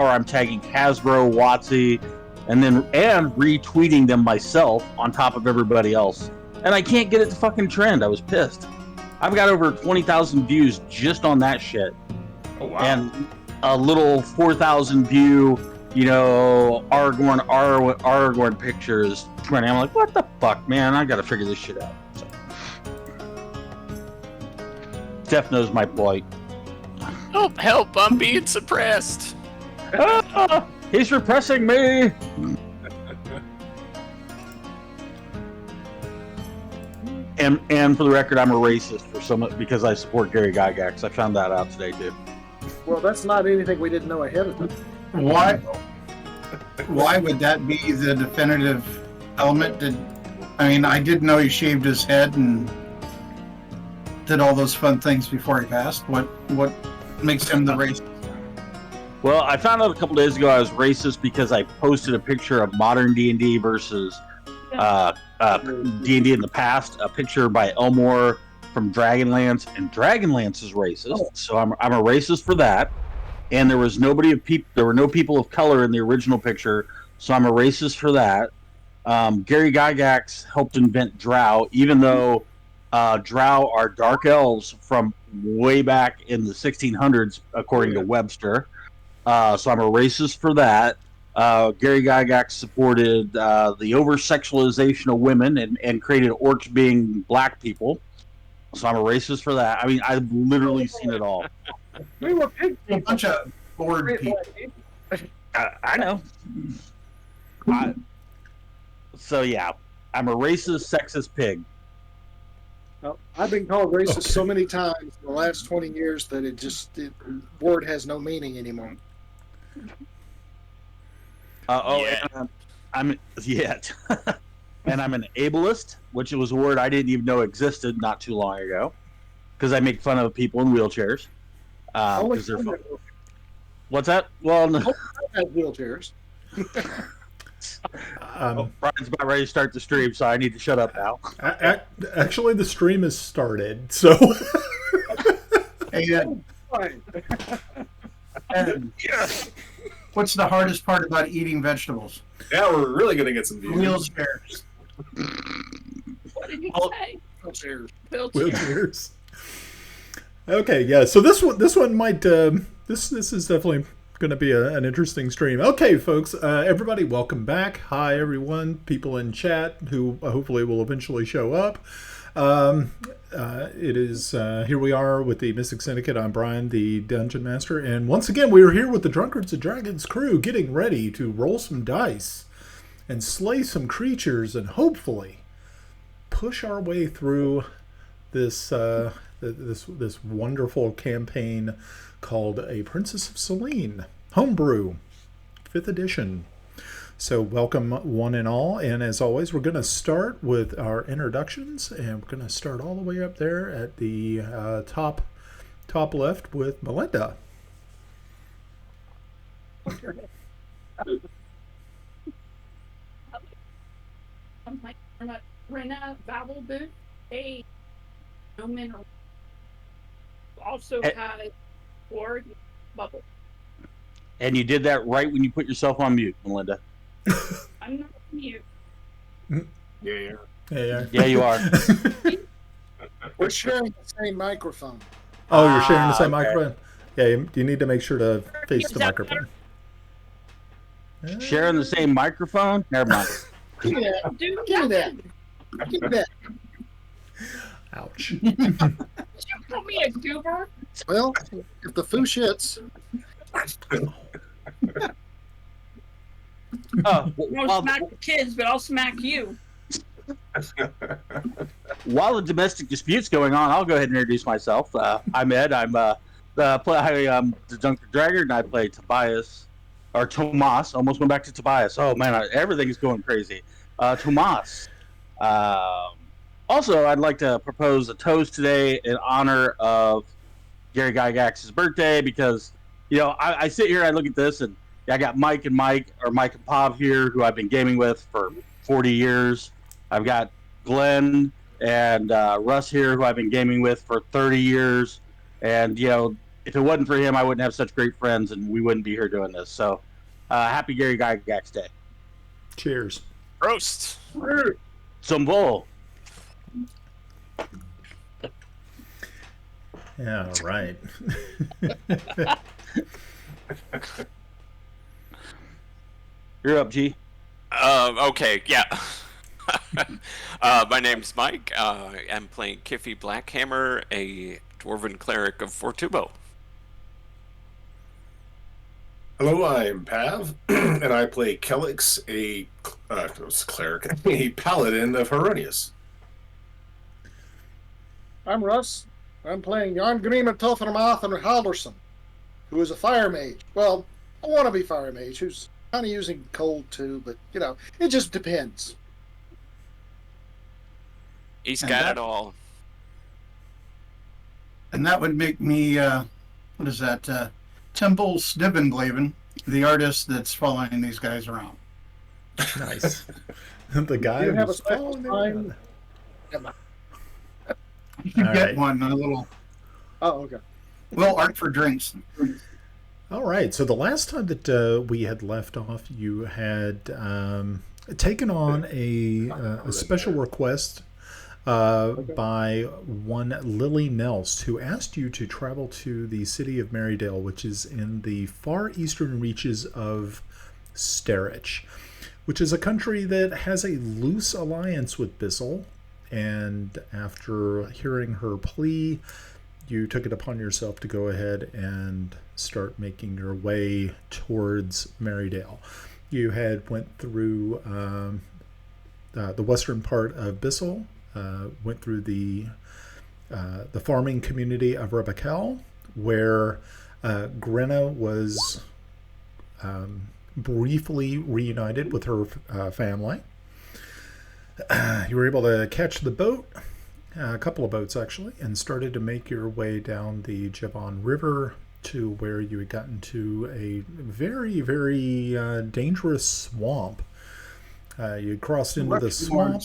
or I'm tagging Hasbro, Watsy, and retweeting them myself on top of everybody else. And I can't get it to fucking trend. I was pissed. I've got over 20,000 views just on that shit. Oh, wow. And a little 4,000 view, Aragorn pictures trending. I'm like, what the fuck, man? I gotta figure this shit out. So. Steph knows my plight. Help, I'm being suppressed. He's repressing me. And for the record, I'm a racist because I support Gary Gygax. I found that out today too. Well, that's not anything we didn't know ahead of time. Why would that be the definitive element? I did know he shaved his head and did all those fun things before he passed. What makes him the racist? Well, I found out a couple days ago I was racist because I posted a picture of modern D&D versus D&D in the past, a picture by Elmore from Dragonlance, and Dragonlance is racist, so I'm a racist for that. And there were no people of color in the original picture, so I'm a racist for that. Gary Gygax helped invent Drow, even though Drow are dark elves from way back in the 1600s, according to Webster. So I'm a racist for that. Gary Gygax supported the over-sexualization of women and created orcs being black people. So I'm a racist for that. I mean, I've literally seen it all. We were pig A bunch of bored people. I know. So yeah, I'm a racist, sexist pig. Well, I've been called racist so many times in the last 20 years that the word has no meaning anymore. And I'm an ableist, which was a word I didn't even know existed not too long ago, because I make fun of people in wheelchairs. Because they're fun. What's that? Well, no. I had wheelchairs. Brian's about ready to start the stream, so I need to shut up now. Actually, the stream has started, so. And what's the hardest part about eating vegetables? Yeah, we're really going to get some views. Wheelchairs. What did you say? Wheelchairs. Okay, yeah. So this one might this is definitely going to be an interesting stream. Okay, folks, everybody, welcome back. Hi, everyone. People in chat who hopefully will eventually show up. It is here we are with the Mystic Syndicate. I'm Brian, the Dungeon Master, and once again we are here with the Drunkards and Dragons crew, getting ready to roll some dice and slay some creatures, and hopefully push our way through this this wonderful campaign called A Princess of Celene Homebrew 5th edition. So welcome one and all, and as always we're going to start with our introductions, and we're going to start all the way up there at the top left with Melinda. I'm like Rena Babelbooth, a human, also has word bubble. And you did that right when you put yourself on mute, Melinda. I'm not mute. Yeah. Yeah, you are. We're sharing the same microphone. Oh, you're sharing the same okay. microphone? Yeah, you need to make sure to face the microphone. Sharing the same microphone? Never mind. Give me that. Do Give me that. Give me that. Ouch. Did you call me a goober? Well, if the foo shits. I won't smack the kids, but I'll smack you. While the domestic dispute's going on, I'll go ahead and introduce myself. I'm Ed. I'm the Dunker Dragger, and I play Tomas. Almost went back to Tobias. Oh man, everything's going crazy. Tomas. Also, I'd like to propose a toast today in honor of Gary Gygax's birthday, because I sit here, I look at this, and I got Mike and Pav here, who I've been gaming with for 40 years. I've got Glenn and Russ here, who I've been gaming with for 30 years. And, if it wasn't for him, I wouldn't have such great friends, and we wouldn't be here doing this. So, happy Gary Gygax Day. Cheers. Roast. Some bull. Yeah, right. You're up, G. Okay, yeah. My name's Mike. I'm playing Kiffy Blackhammer, a dwarven cleric of Fortubo. Hello, I'm Pav, and I play Kelix, a cleric, a paladin of Heronius. I'm Russ. I'm playing Jan Grima Toffermath and Halderson, who is a fire mage. Well, a wannabe fire mage who's kind of using cold too, but it just depends. He's And got that- it all. And that would make me, what is that? Temple Snibbenblaven, the artist that's following these guys around. Nice. The guy You have a who's special following time? everyone. You can All get right. one, a little Oh, okay. art for drinks. All right. So the last time that we had left off, you had taken on a special request by one Lily Nels, who asked you to travel to the city of Marydale, which is in the far eastern reaches of Sterich, which is a country that has a loose alliance with Bissell. And after hearing her plea, you took it upon yourself to go ahead and start making your way towards Marydale. You had went through the western part of Bissell, went through the farming community of Rebekel, where Grenna was briefly reunited with her family. You were able to catch the boat, a couple of boats actually, and started to make your way down the Javon River to where you had gotten to a very, very dangerous swamp. You had crossed into the swamp,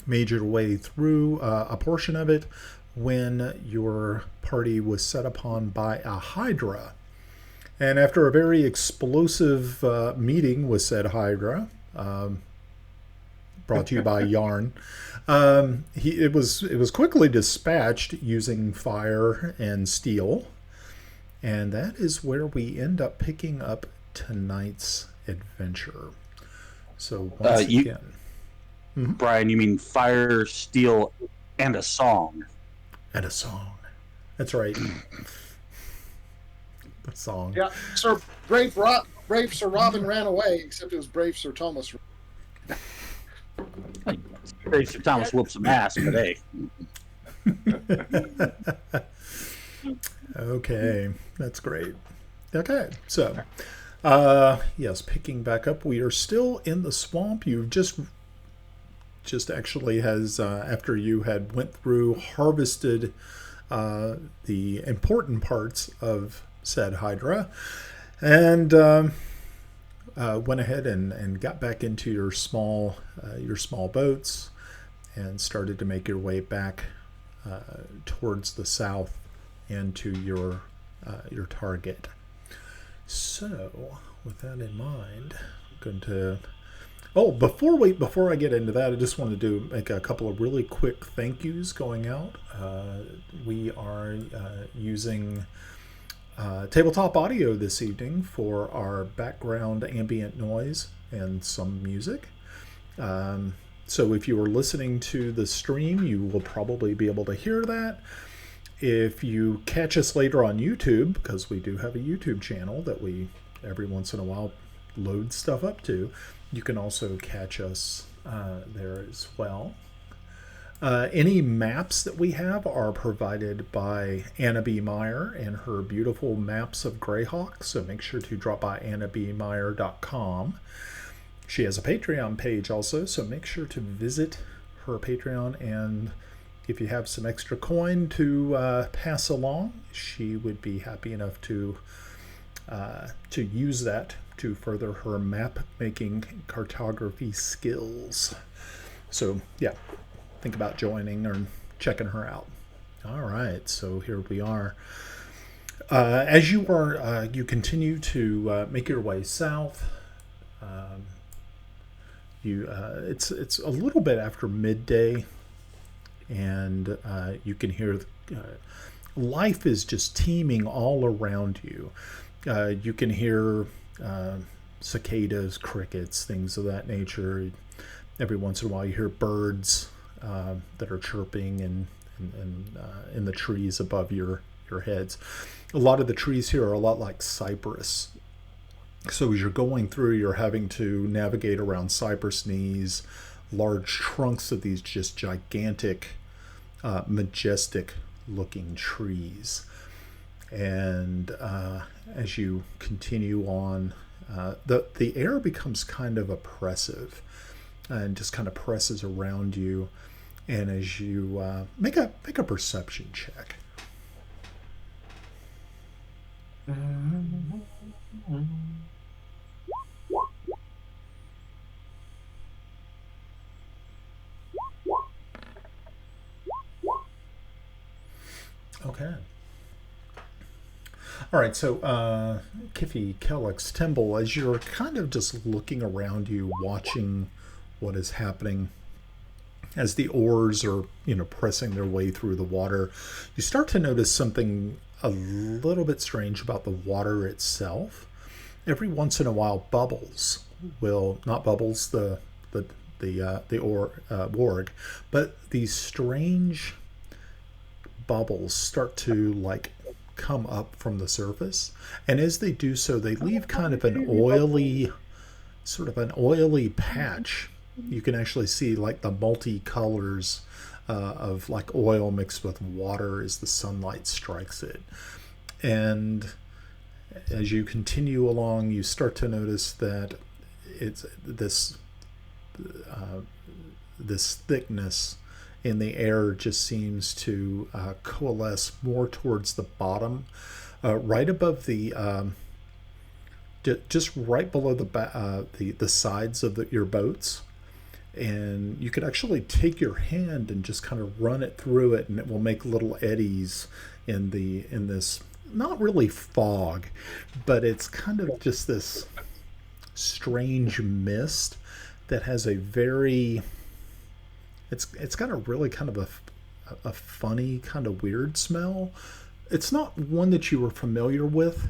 made your way through a portion of it when your party was set upon by a hydra. And after a very explosive meeting with said hydra, brought to you by Yarn, it was quickly dispatched using fire and steel, and that is where we end up picking up tonight's adventure. So once again, Brian, you mean fire, steel, and a song. and a song. That's right. The song. Yeah, Brave Sir Robin ran away, except it was Brave Sir Thomas. Brave Sir Thomas whooped some ass, but hey. Okay, that's great. Okay, so yes, picking back up, we are still in the swamp. You've just actually has after you had went through, harvested the important parts of said hydra, and went ahead and got back into your small boats and started to make your way back towards the south and to your target. So with that in mind, I'm going to before I get into that, I just wanted to make a couple of really quick thank yous going out. We are using tabletop audio this evening for our background ambient noise and some music. So if you are listening to the stream, you will probably be able to hear that. If you catch us later on YouTube, because we do have a YouTube channel that we every once in a while load stuff up to, you can also catch us there as well. Any maps that we have are provided by Anna B. Meyer and her beautiful maps of Greyhawk, so make sure to drop by annabmeyer.com. She has a Patreon page also, so make sure to visit her Patreon, and if you have some extra coin to pass along, she would be happy enough to use that to further her map making cartography skills. So yeah, think about joining or checking her out. All right, so here we are. As you are, you continue to make your way south. It's a little bit after midday, and you can hear life is just teeming all around you. You can hear cicadas, crickets, things of that nature. Every once in a while, you hear birds that are chirping and in the trees above your heads. A lot of the trees here are a lot like cypress. So as you're going through, you're having to navigate around cypress knees, large trunks of these just gigantic, majestic looking trees. And as you continue on, the air becomes kind of oppressive and just kind of presses around you. And as you make a perception check. Okay. All right, so Kiffy, Kellex, Timble, as you're kind of just looking around you, watching what is happening, as the oars are, pressing their way through the water, you start to notice something a little bit strange about the water itself. Every once in a while, bubbles will not bubbles the warg, but these strange bubbles start to come up from the surface, and as they do so, they leave kind of an oily patch. You can actually see the multi-colors of oil mixed with water as the sunlight strikes it. And as you continue along, you start to notice that it's this thickness in the air just seems to coalesce more towards the bottom, right above just right below the sides of your boats. And you could actually take your hand and just kind of run it through it, and it will make little eddies in this, not really fog, but it's kind of just this strange mist that has a very, it's got a really kind of a funny kind of weird smell. It's not one that you were familiar with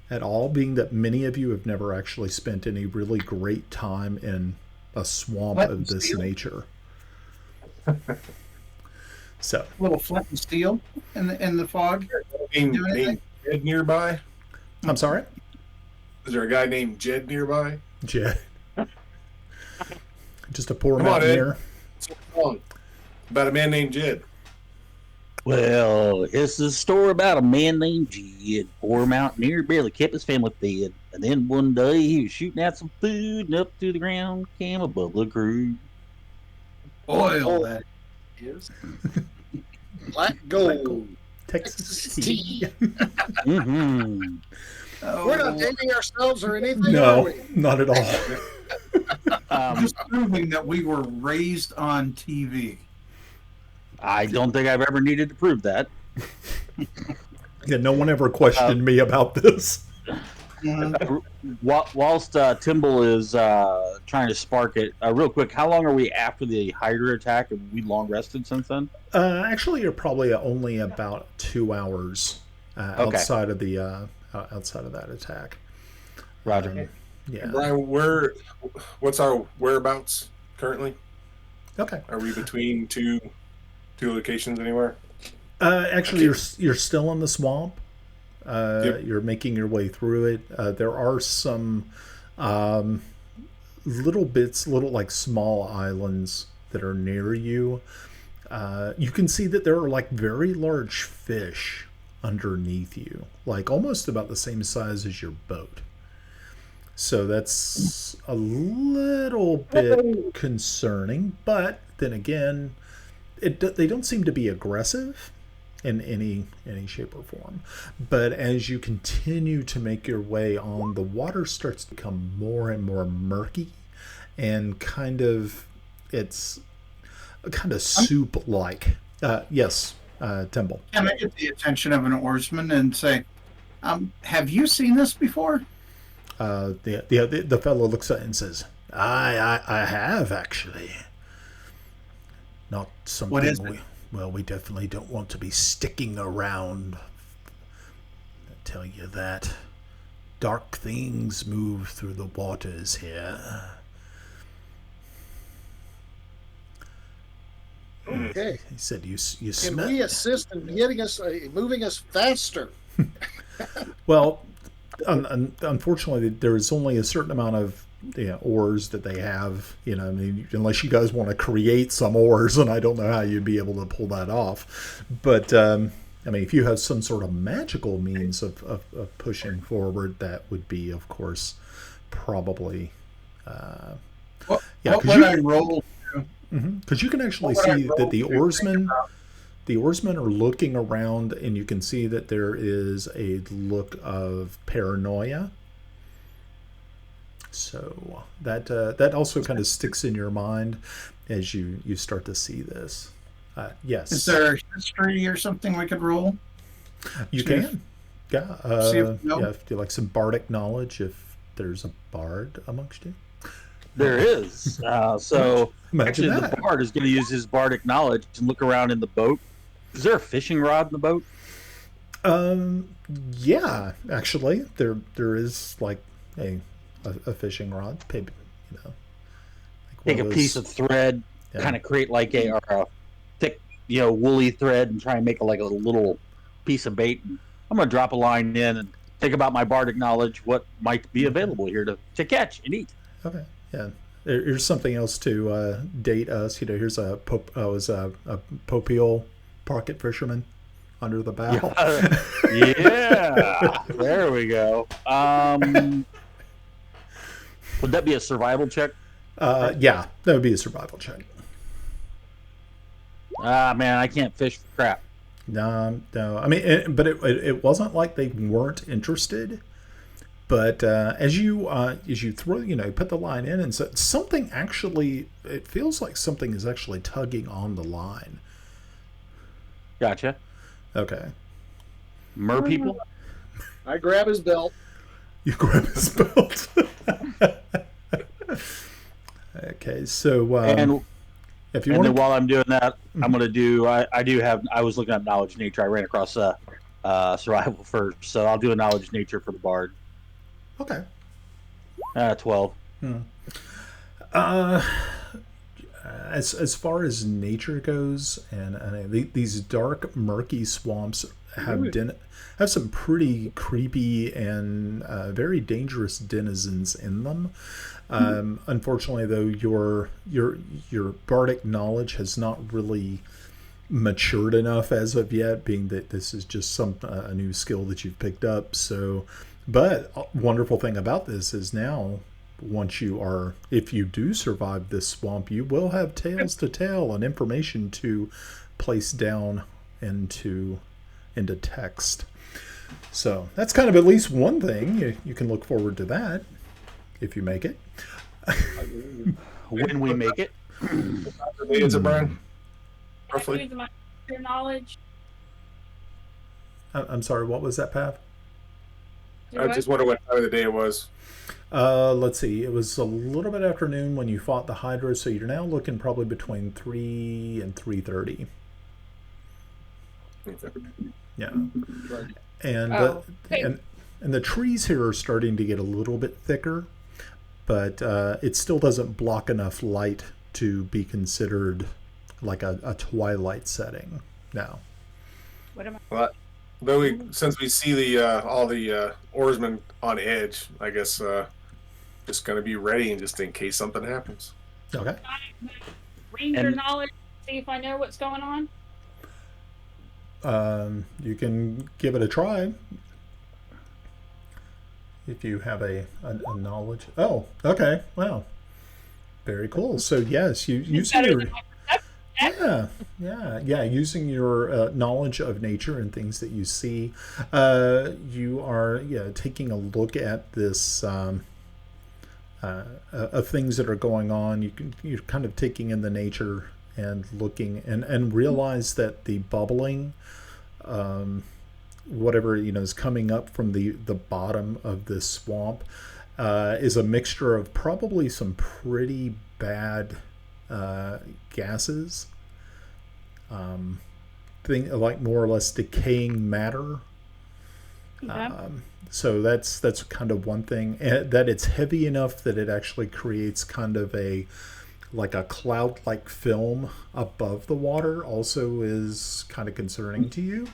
at all, being that many of you have never actually spent any really great time in a swamp of this nature. So A little flat and steel in the fog. Named Jed nearby? I'm sorry? Is there a guy named Jed nearby? Jed. Just a poor Come on, Ed. mountaineer. What's wrong? About a man named Jed. Well, it's a story about a man named Jed. Poor mountaineer barely kept his family fed. And then one day he was shooting out some food, and up through the ground came a bubbler crew. Oil that Is black gold. Texas tea. Mm-hmm. We're not dating ourselves or anything, are No, we? not at all. just proving that we were raised on TV. I don't think I've ever needed to prove that. Yeah, no one ever questioned me about this. Whilst Timble is trying to spark it, real quick, how long are we after the Hydra attack? Have we long rested since then? Actually, you're probably only about 2 hours outside of the outside of that attack. Roger. Yeah. Brian, what's our whereabouts currently? Okay. Are we between two locations anywhere? Actually, you're still in the swamp. Yep. You're making your way through it. There are some little small islands that are near you. You can see that there are very large fish underneath you, almost about the same size as your boat. So that's a little bit concerning, but then again, they don't seem to be aggressive in any shape or form. But as you continue to make your way on, the water starts to become more and more murky, and it's kind of soup-like. Yes, Timble. Can I get the attention of an oarsman and say, have you seen this before? The fellow looks at it and says, I have actually. Not something What is it? we definitely don't want to be sticking around. I tell you that. Dark things move through the waters here. Okay. He said, "You Can smell." we assist in getting us, moving us faster? Well, unfortunately, there is only a certain amount of oars that they have. I mean, unless you guys want to create some oars, and I don't know how you'd be able to pull that off. But I mean, if you have some sort of magical means of pushing forward, that would be, of course, probably. What Yeah, would I roll? because you can actually What would I see roll that the to think oarsmen. about? The oarsmen are looking around, and you can see that there is a look of paranoia. So that also kind of sticks in your mind as you start to see this. Yes, Is there history or something we could roll? you see if- can. Yeah, see if- no? yeah. If you like some bardic knowledge, if there's a bard amongst you, There is. So imagine actually, that. the bard is going to use his bardic knowledge and look around in the boat. Is there a fishing rod in the boat? Yeah, actually, there is like a fishing rod, maybe, like one Take a those- piece of thread, yeah. kind of create like a thick, woolly thread, and try and make a little piece of bait. And I'm going to drop a line in and think about my bardic knowledge, what might be available here to catch and eat. Okay, yeah. Here's something else to date us. Here's a Popiole pocket fisherman under the bow. Yeah, there we go. Would that be a survival check? Yeah, that would be a survival check. Ah, man, I can't fish for crap. No. I mean, but it wasn't like they weren't interested. But as you throw, put the line in, and so something actually, it feels like something is actually tugging on the line. Gotcha. Okay. Mer people? I grab his belt. You grab his belt. Okay, so And if you and want then to, while I'm doing that, I'm going to do, I was looking at knowledge nature. I ran across survival first. So I'll do a knowledge nature for the bard. okay. 12. As far as nature goes, and these dark, murky swamps have some pretty creepy and very dangerous denizens in them. Unfortunately, though, your bardic knowledge has not really matured enough as of yet, being that this is just a new skill that you've picked up. So, but wonderful thing about this is now, if you do survive this swamp, you will have tales to tell and information to place down into text. So that's kind of at least one thing. You can look forward to that if you make it. When we make it. Is it, Brian? Can I Roughly. use my your knowledge? I'm sorry, what was that, Pav? Do I just wonder what time of the day it was. Let's see. It was a little bit after noon when you fought the Hydra, so you're now looking probably between 3 and 3:30. Okay. Yeah. And okay. and the trees here are starting to get a little bit thicker, but it still doesn't block enough light to be considered like a twilight setting now. What am I? Well, since we see the all the oarsmen on edge, I guess just gonna be ready and just in case something happens. Okay. Ranger And- knowledge. See if I know what's going on. You can give it a try if you have a knowledge. Oh, okay. Wow. Very cool. So yes, It's using better your than my perception. yeah, using your knowledge of nature and things that you see, you are taking a look at this of things that are going on. You're kind of taking in the nature and looking and realize that the bubbling, whatever is coming up from the bottom of this swamp, is a mixture of probably some pretty bad gases, like more or less decaying matter. Yeah. So that's kind of one thing, that it's heavy enough that it actually creates kind of a cloud-like film above the water also is kind of concerning to you.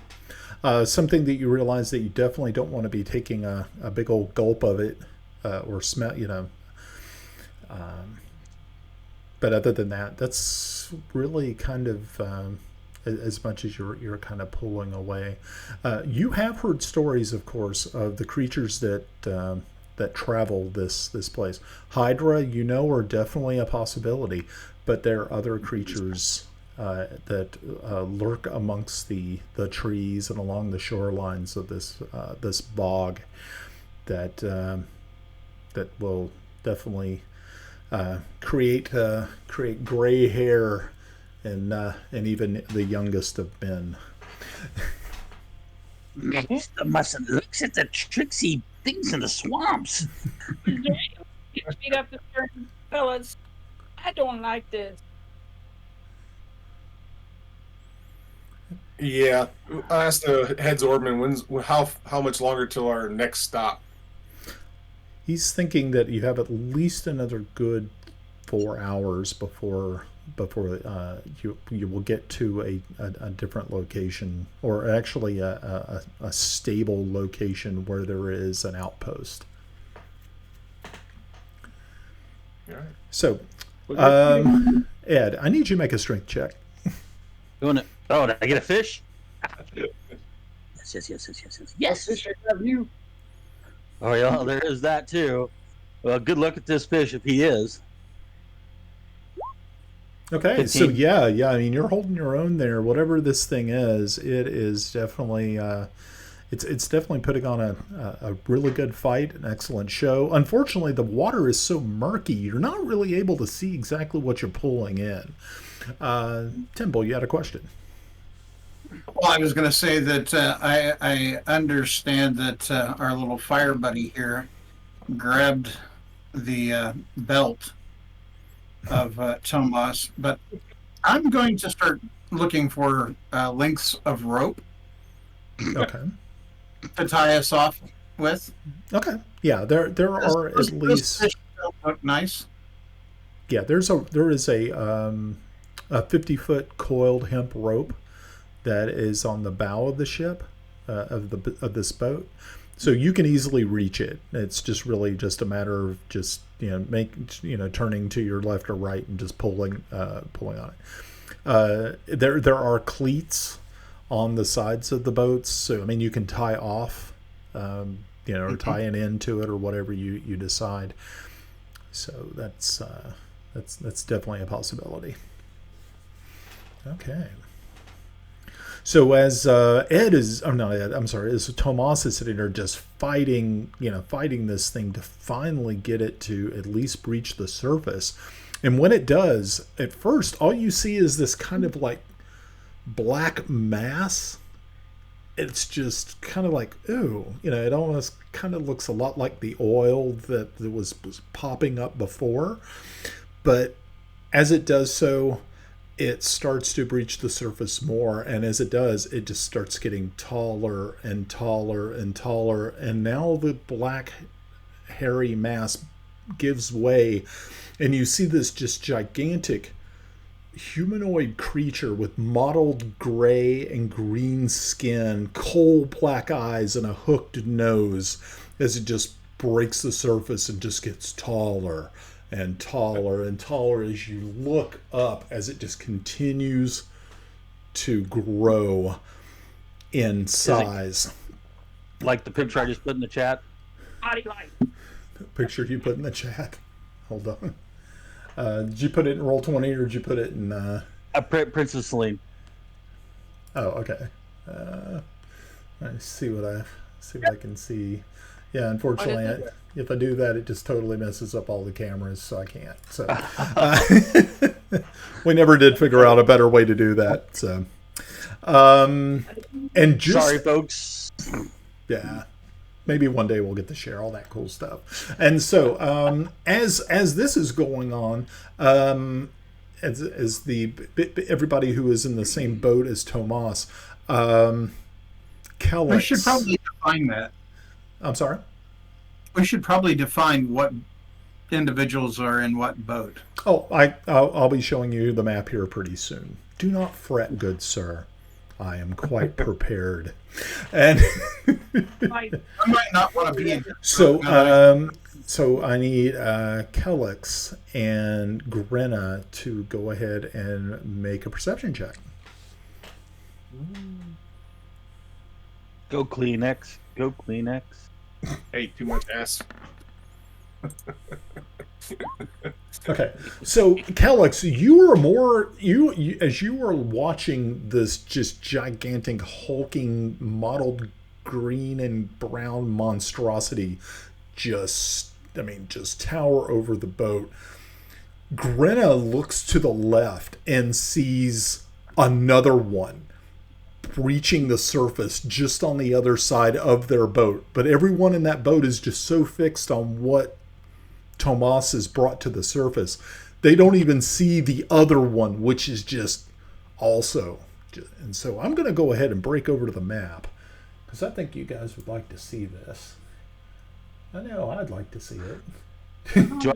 Something that you realize that you definitely don't want to be taking a big old gulp of it or smell, but other than that, that's really kind of as much as you're kind of pulling away. You have heard stories, of course, of the creatures that travel this place. Hydra, are definitely a possibility, but there are other creatures that lurk amongst the trees and along the shorelines of this bog that will definitely create gray hair and even the youngest of men. Mister mustn't looks at the tricksy things in the swamps. Speed up the certain fellas. I don't like this. Yeah, I asked the heads Orban how much longer till our next stop. He's thinking that you have at least another good 4 hours before you will get to a different location, or actually a stable location where there is an outpost. All right. So, Ed, I need you to make a strength check. Doing it. Oh, did I get a fish? Yes. Fish have you. Oh, yeah, there is that too. Well, good luck at this fish if he is. Okay, 15. so yeah, I mean, you're holding your own there. Whatever this thing is, it is definitely it's definitely putting on a really good fight, an excellent show. Unfortunately, the water is so murky, you're not really able to see exactly what you're pulling in. Timble, you had a question. Well, I was going to say that I understand that our little fire buddy here grabbed the belt of Tomas, but I'm going to start looking for lengths of rope Okay. to tie us off with. Okay. Yeah, there are at least fish don't look nice. yeah, there is a 50-foot coiled hemp rope that is on the bow of the ship of this boat, so you can easily reach it. It's just really just a matter of just turning to your left or right and just pulling on it. There are cleats on the sides of the boats, so I mean you can tie off, or tie an end to it or whatever you decide. So that's definitely a possibility. Okay. So as as Tomas is sitting there just fighting this thing to finally get it to at least breach the surface. And when it does, at first, all you see is this kind of like black mass. It's just kind of like, ooh, it almost kind of looks a lot like the oil that was popping up before. But as it does so, it starts to breach the surface more, and as it does, it just starts getting taller and taller and taller, and now the black hairy mass gives way, and you see this just gigantic humanoid creature with mottled gray and green skin, coal black eyes, and a hooked nose as it just breaks the surface and just gets taller and taller and taller as you look up, as it just continues to grow in size. Like the picture I just put in the chat? Body light. The picture you put in the chat. Hold on. Did you put it in Roll20 or did you put it in... Princess Celene. Oh, okay. Let's see what I can see. Yeah, unfortunately, What is if I do that, it just totally messes up all the cameras, so I can't. So we never did figure out a better way to do that. So, and just Sorry, folks. yeah, maybe one day we'll get to share all that cool stuff. And so, as this is going on, as the everybody who is in the same boat as Tomas, Kellex. We should probably define that. I'm sorry. We should probably define what individuals are in what boat. Oh, I'll be showing you the map here pretty soon. Do not fret, good sir. I am quite prepared. And Like, I might not want to be in. so I need Kellex and Grenna to go ahead and make a perception check. Go Kleenex. Go Kleenex. Hey, too much ass. Okay, so Kellex, you were more you as you were watching this just gigantic hulking mottled green and brown monstrosity just tower over the boat. Grenna looks to the left and sees another one breaching the surface just on the other side of their boat. But everyone in that boat is just so fixed on what Tomas has brought to the surface, they don't even see the other one, which is just also. And so I'm going to go ahead and break over to the map because I think you guys would like to see this. I know I'd like to see it. Do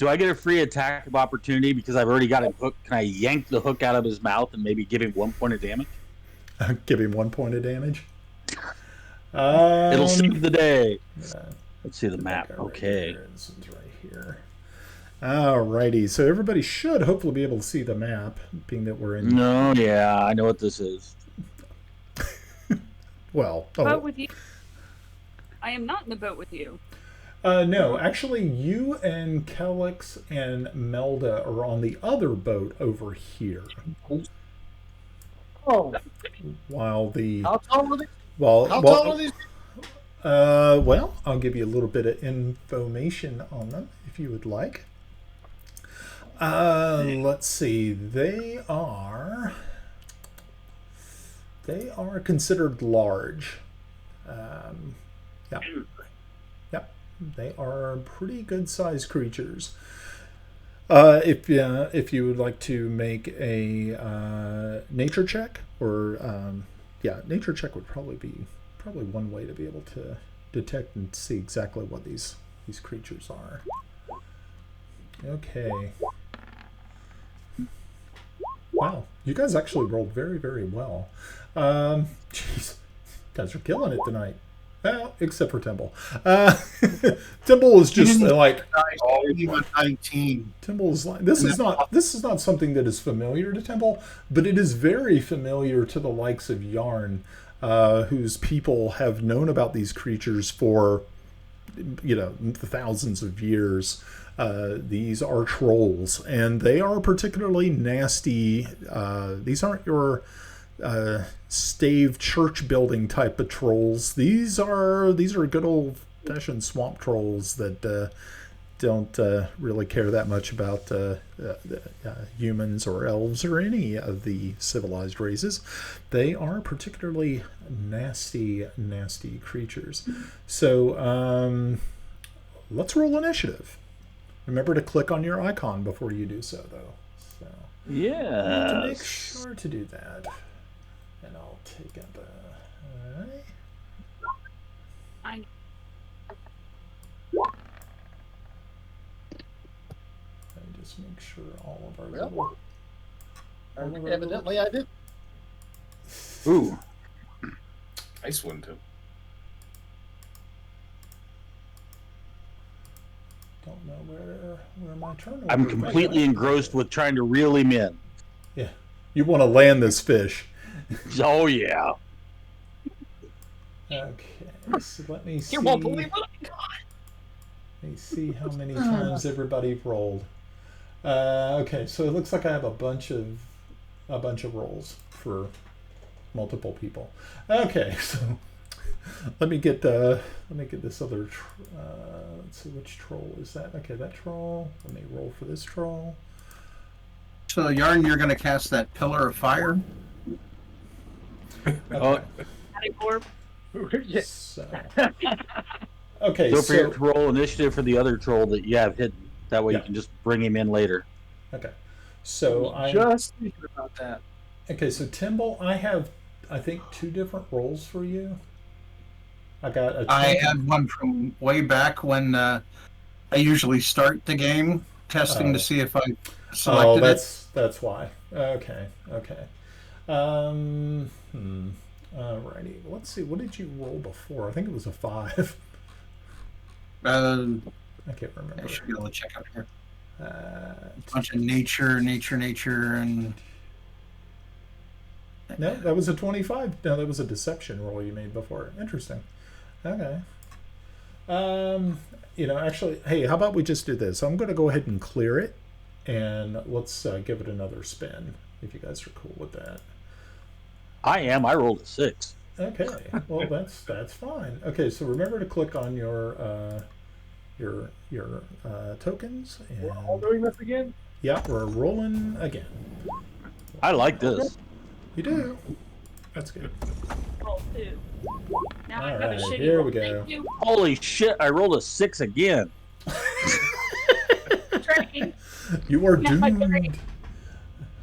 I get a free attack of opportunity because I've already got him hooked? Can I yank the hook out of his mouth and maybe give him 1 point of damage? Give him 1 point of damage. It'll save the day. Yeah. Let's see the map. Okay. This is right here. Alrighty, so everybody should hopefully be able to see the map, being that we're in. No, yeah, I know what this is. Well, boat with you. I am not in the boat with you. no, actually, you and Kellex and Melda are on the other boat over here. Oh, While the how tall are these? well, How tall are these? well, I'll give you a little bit of information on them if you would like. Let's see. They are considered large. Yeah. Yep. They are pretty good sized creatures. If you would like to make a nature check, or nature check would probably be one way to be able to detect and see exactly what these creatures are. Okay. Wow, you guys actually rolled very, very well. Jeez, guys are killing it tonight. Well, except for Timble. Timble is just like 19. Timble is like this is not something that is familiar to Timble, but it is very familiar to the likes of Yarn, whose people have known about these creatures for thousands of years. These are trolls, and they are particularly nasty. These aren't your stave church building type of trolls. These are good old fashioned swamp trolls that don't really care that much about humans or elves or any of the civilized races. They are particularly nasty creatures. So let's roll initiative. Remember to click on your icon before you do so, though. So to make sure to do that. And I'll take up alright. And just make sure all of our little. Evidently, I did. Ooh. Nice one, too. Don't know where my turn. I'm completely engrossed with trying to reel him in. Yeah, you want to land this fish. Oh yeah. Okay, so let me see. You won't believe what I got. Let me see how many times everybody rolled. Okay, so it looks like I have a bunch of rolls for multiple people. Okay, so let me get this other. Let's see, which troll is that? Okay, that troll. Let me roll for this troll. So, Yarn, you're going to cast that pillar of fire? Okay. Yes. So, okay, Don't so forget to roll initiative for the other troll that you have hidden. That way Yeah. you can just bring him in later. okay, so I Just thinking about that. okay, so Timble, I have I think 2 different roles for you. I got a. I had one from way back when I usually start the game, testing Oh. to see if I Oh, selected it. that's why. Okay. Alrighty. Let's see. What did you roll before? I think it was a 5. I can't remember. I should be able to check out here. Uh, Bunch of nature, and no, that was a 25. No, that was a deception roll you made before. Interesting. Okay. Actually, hey, how about we just do this? I'm going to go ahead and clear it, and let's give it another spin. If you guys are cool with that. I am. I rolled a 6. Okay, well that's fine. Okay, so remember to click on your tokens. And, We're all doing this again? yeah, we're rolling again. I like this. You do. That's good. Roll 2. Now I All got a right, shitty here roll. we go. Thank you. Holy shit! I rolled a 6 again. Tracking. You are Not my doomed.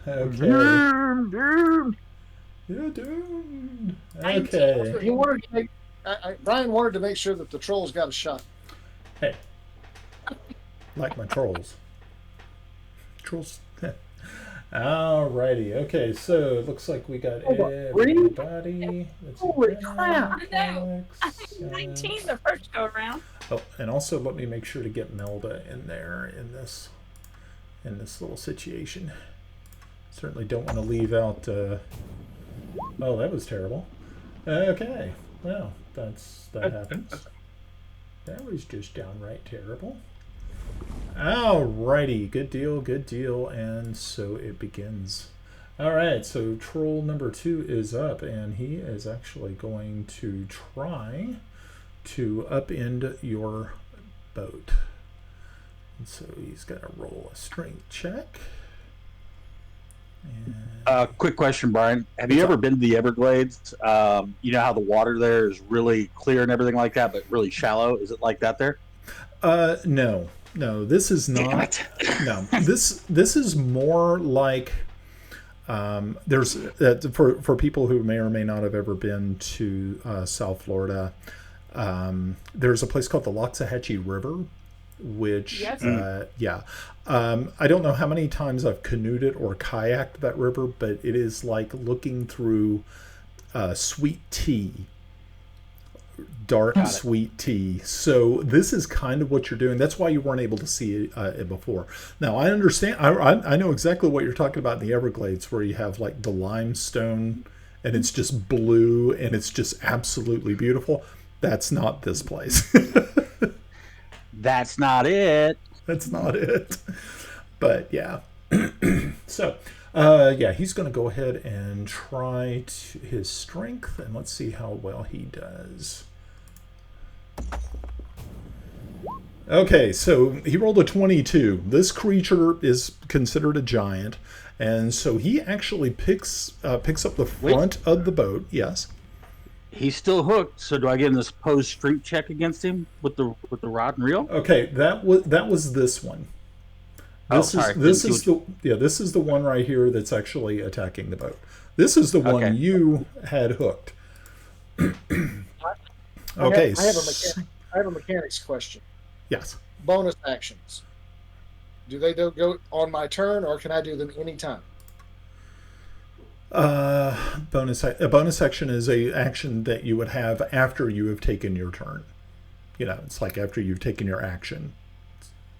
Okay. You're doomed. Okay. He wanted to make, Brian wanted to make sure that the trolls got a shot. Hey. Like my trolls. Trolls. Alrighty. Okay, so it looks like we got everybody. Let's see, Holy Jenna, crap. I know. Alex, 19 the first go around. oh, and also let me make sure to get Melda in there in this little situation. Certainly don't want to leave out. Oh, that was terrible. Okay, well, that happens. That was just downright terrible. Alrighty, good deal, and so it begins. Alright, so troll number 2 is up, and he is actually going to try to upend your boat. And so he's got to roll a strength check. And Quick question, Brian. Have you ever been to the Everglades? You know how the water there is really clear and everything like that, but really shallow? Is it like that there? No, this is Damn not. it. No, this is more like there's for people who may or may not have ever been to South Florida. There's a place called the Loxahatchee River, which Yes. I don't know how many times I've canoed or kayaked that river, but it is like looking through sweet tea. Dark sweet tea. So this is kind of what you're doing. That's why you weren't able to see it before. Now I understand. I know exactly what you're talking about in the Everglades, where you have like the limestone and it's just blue and it's just absolutely beautiful. That's not this place. That's not it. That's not it. But yeah. So he's going to go ahead and try his strength, and let's see how well he does. Okay, so he rolled a 22. This creature is considered a giant, and so he actually picks up the front of the boat. Yes. He's still hooked. So do I get in this opposed strength check against him with the rod and reel? Okay, that was this one. This is the one right here that's actually attacking the boat. This is the one you had hooked. Okay. I have a mechanics question. Yes. Bonus actions. Do they go on my turn, or can I do them anytime? A bonus action is a action that you would have after you have taken your turn. You know, it's like after you've taken your action.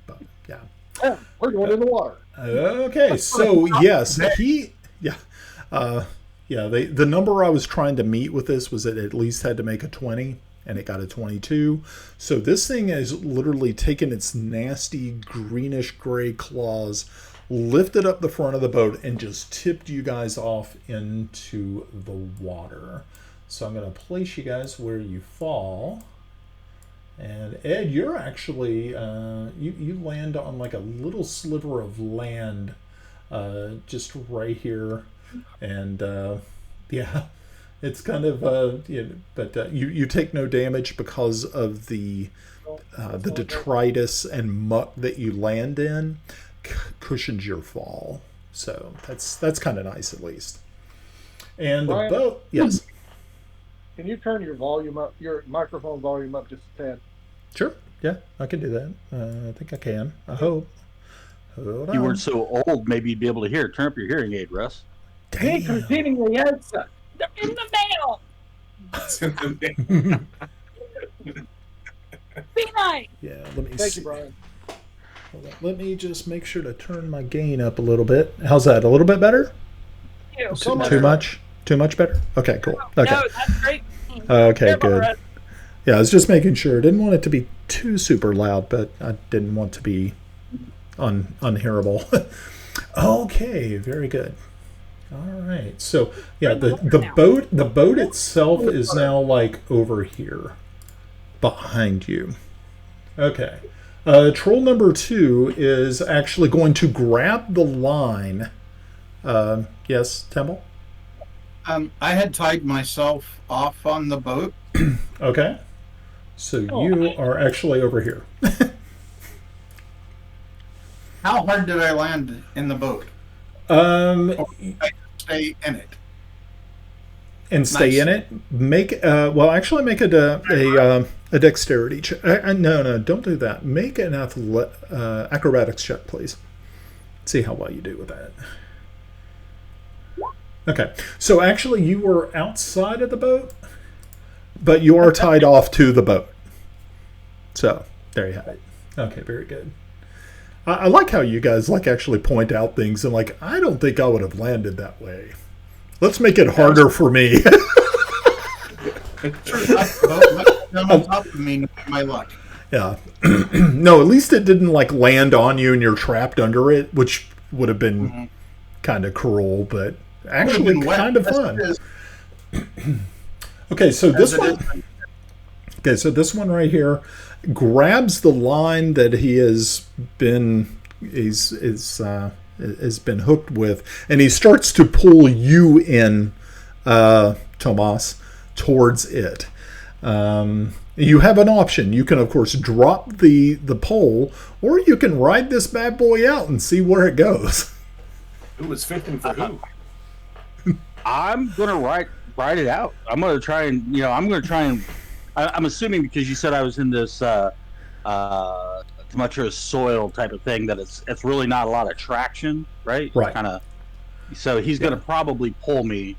But, yeah. Yeah, we're going in the water. Okay, so yes, the number I was trying to meet with this was that it at least had to make a 20, and it got a 22. So this thing has literally taken its nasty greenish gray claws, lifted up the front of the boat, and just tipped you guys off into the water. So I'm going to place you guys where you fall. And Ed, you're actually, you land on like a little sliver of land just right here. And yeah, it's kind of, but you take no damage because of the detritus and muck that you land in cushions your fall. So that's kind of nice at least. And the Brian? boat, yes. Can you turn your volume up, your microphone volume up just a tad? Sure. Yeah, I can do that. I think I can. I hope. Hold If you on. weren't so old, maybe you'd be able to hear. Turn up your hearing aid, Russ. Hey, Damn. receiving the answer. They're in the mail. Be nice. Yeah, let me Thank see. you, Brian. Hold on. Let me just make sure to turn my gain up a little bit. How's that? A little bit better? You. Too much? Too much better? Okay, cool. Okay. No, that's great. Okay, Careful, good. Russ. Yeah, I was just making sure. I didn't want it to be too super loud, but I didn't want to be unhearable. Okay, very good. All right. So yeah, the boat itself is now like over here behind you. Okay. Troll number 2 is actually going to grab the line. Yes, Temple? I had tied myself off on the boat. Okay. So you are actually over here. How hard did I land in the boat? Um, I stay in it. and stay Nice. in it. Make actually make a dexterity check. No, don't do that. Make an acrobatics check, please. See how well you do with that. Okay, so actually you were outside of the boat, but you are tied off to the boat. So there you have it. Okay, very good. I like how you guys like actually point out things and like I don't think I would have landed that way. Let's make it harder for me. Down on top of me, my luck. Yeah. No, at least it didn't like land on you and you're trapped under it, which would have been kind of cruel, but actually Would've been kind of wet. fun. Yes, it is. Okay, so this As it one. Okay, so this one right here grabs the line that he has been hooked with, and he starts to pull you in, Tomas, towards it. You have an option. You can, of course, drop the pole, or you can ride this bad boy out and see where it goes. Who was fishing for who? I'm gonna ride it out. I'm gonna try and I'm assuming because you said I was in this tumultuous soil type of thing that it's really not a lot of traction, right? Right. Kind of. So he's gonna probably pull me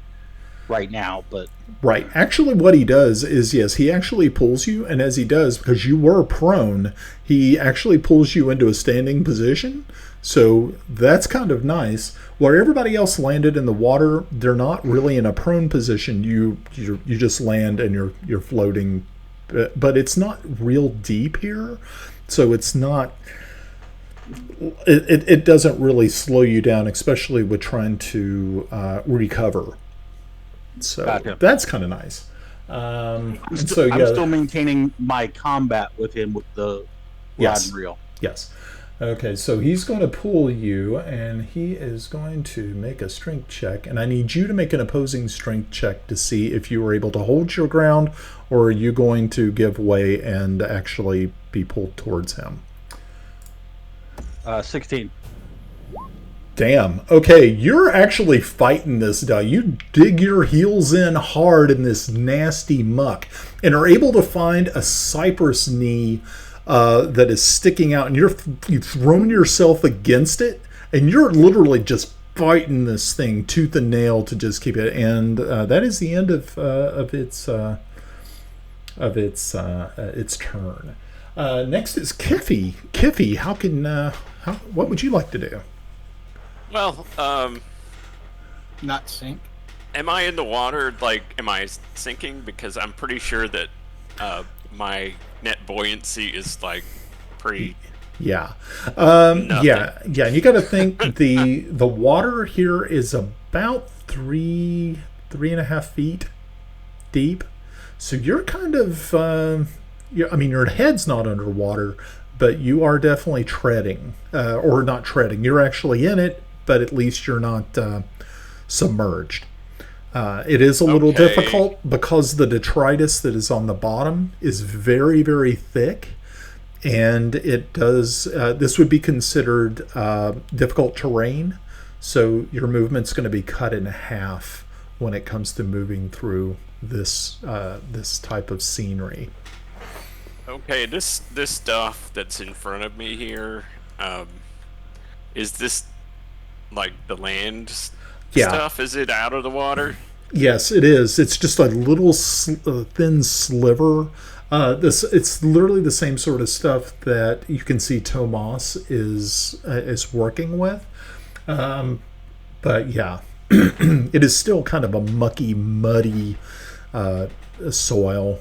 right now, but Right. Actually, what he does is, yes, he actually pulls you, and as he does, because you were prone, he actually pulls you into a standing position. So that's kind of nice. Where everybody else landed in the water, they're not really in a prone position. You just land and you're floating, but it's not real deep here, so it's not. It doesn't really slow you down, especially with trying to recover. So Gotcha. that's kind of nice. I'm And so yeah, still maintaining my combat with him with the rod Yes. and reel. yes. Okay, so he's going to pull you, and he is going to make a strength check, and I need you to make an opposing strength check to see if you were able to hold your ground, or are you going to give way and actually be pulled towards him. 16. Damn. Okay, you're actually fighting this guy. You dig your heels in hard in this nasty muck and are able to find a cypress knee that is sticking out, and you've thrown yourself against it, and you're literally just fighting this thing tooth and nail to just keep it. And that is the end of its turn. Next is Kiffy. Kiffy, what would you like to do? Well, Not sink. am I in the water? Like, am I sinking? Because I'm pretty sure that my net buoyancy is like pretty. Yeah. Nothing. Yeah. You got to think the water here is about 3.5 feet deep. So you're kind of, I mean, your head's not underwater, but you are definitely treading, or not treading. You're actually in it, but at least you're not submerged. It is a little difficult because the detritus that is on the bottom is very, very thick. And it does, this would be considered difficult terrain. So your movement's going to be cut in half when it comes to moving through this type of scenery. Okay, this stuff that's in front of me here, is this like the land stuff? Is it out of the water? Yes, it is. It's just a little thin sliver. It's literally the same sort of stuff that you can see Tomas is working with. But yeah, it is still kind of a mucky, muddy soil.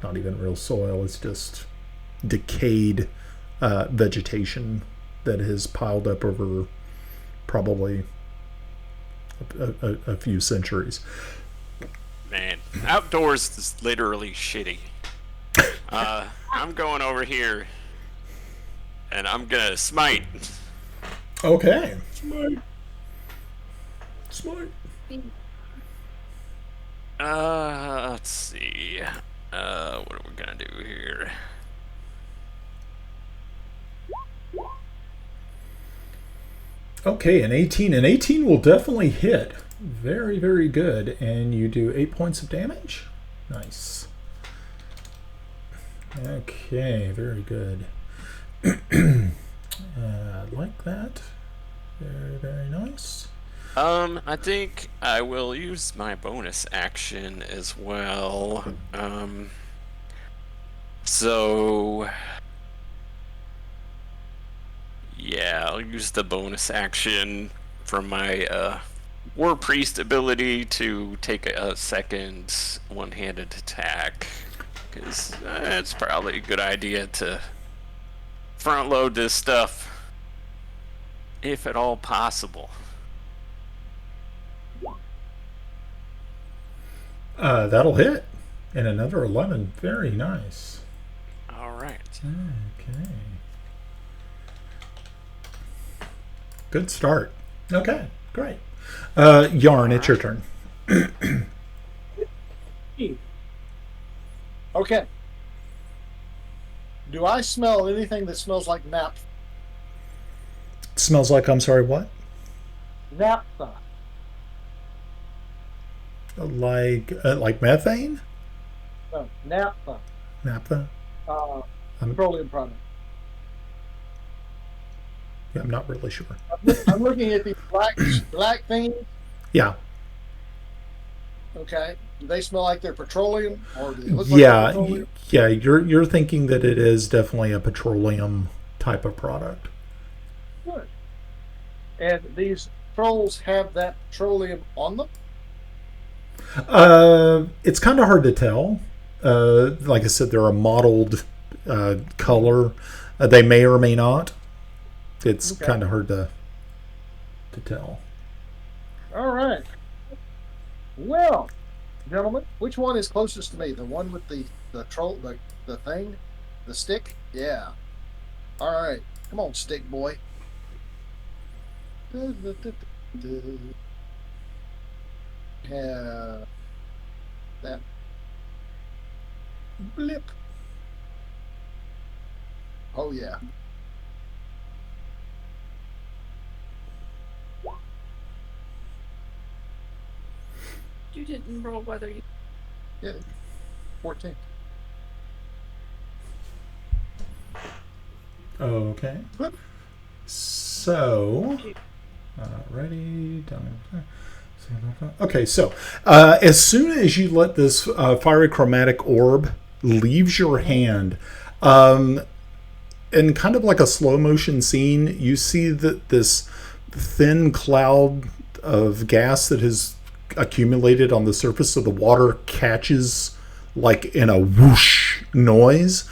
Not even real soil. It's just decayed vegetation that has piled up over probably a few centuries. Man, outdoors is literally shitty. I'm going over here, and I'm gonna smite. Okay. Smite. Let's see. What are we gonna do here? Okay, an 18. An 18 will definitely hit. Very, very good. And you do 8 points of damage. Nice. Okay, very good. Like that. Very, very nice. I think I will use my bonus action as well. So yeah, I'll use the bonus action from my War Priest ability to take a second one-handed attack, because it's probably a good idea to front load this stuff if at all possible. That'll hit. And another 11. Very nice. All right. Okay. Good start. Okay, great. Yarn, it's your turn. Okay. Do I smell anything that smells like naphtha? Smells like, I'm sorry, what? Naphtha. Like methane? No, naphtha. Naphtha? Petroleum product. Yeah, I'm not really sure. I'm looking at these black things. Yeah. Okay. Do they smell like they're petroleum, or do they look like they're petroleum? Yeah. You're thinking that it is definitely a petroleum type of product. Good. And these trolls have that petroleum on them? It's kind of hard to tell. Like I said, they're a mottled color. They may or may not. It's kind of hard to tell. All right. Well, gentlemen, which one is closest to me? The one with the troll, the thing, the stick? Yeah. All right. Come on, stick boy. That blip. Oh yeah. You didn't roll whether you. Yeah. 14. Okay. So, ready. Okay, so as soon as you let this fiery chromatic orb leaves your hand, in kind of like a slow motion scene, you see that this thin cloud of gas that has accumulated on the surface of the water catches like in a whoosh noise.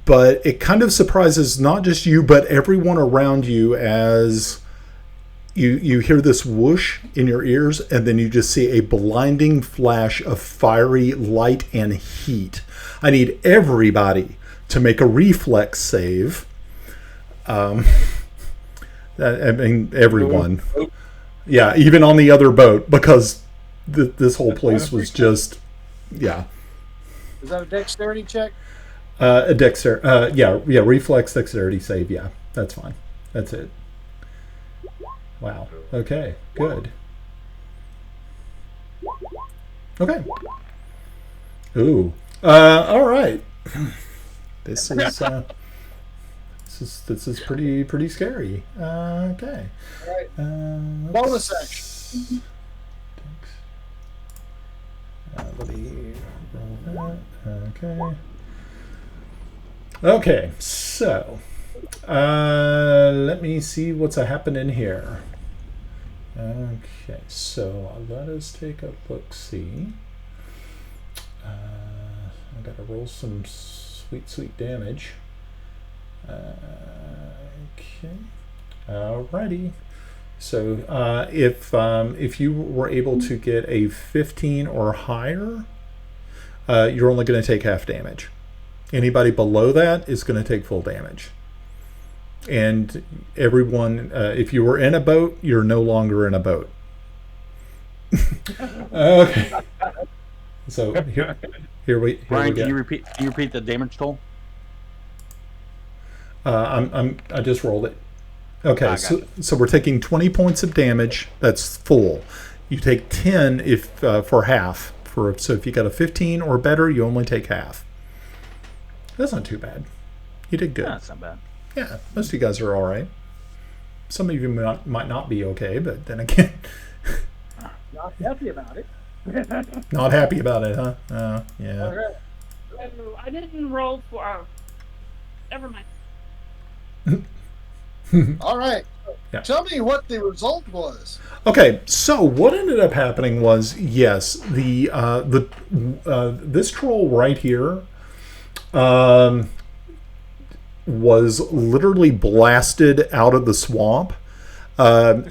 But it kind of surprises not just you, but everyone around you as you hear this whoosh in your ears, and then you just see a blinding flash of fiery light and heat. I need everybody to make a reflex save. I mean, everyone. Yeah, even on the other boat, because this whole place was just, yeah. Is that a dexterity check? Yeah, reflex dexterity save. Yeah, that's fine. That's it. Wow. Okay. Good. Okay. Ooh. All right. This is pretty scary. Okay. All right. Bonus action. Let me roll that. Okay. Okay. So, let me see what's happening here. Okay. So let us take a look. See. I gotta roll some sweet damage. Okay. Alrighty. So if you were able to get a 15 or higher, you're only going to take half damage. Anybody below that is going to take full damage. And everyone, if you were in a boat, you're no longer in a boat. Okay. So here we Brian, go. can you repeat the damage toll? I just rolled it. Okay, so we're taking 20 points of damage. That's full. You take 10 if for half. So if you got a 15 or better, you only take half. That's not too bad. You did good. Yeah, that's not bad. Yeah, most of you guys are all right. Some of you might not be okay, but then again, Not happy about it. not happy about it, huh? Yeah. All right. I didn't roll for. Never mind. All right. Yeah. Tell me what the result was. Okay, so what ended up happening was, yes, this troll right here was literally blasted out of the swamp.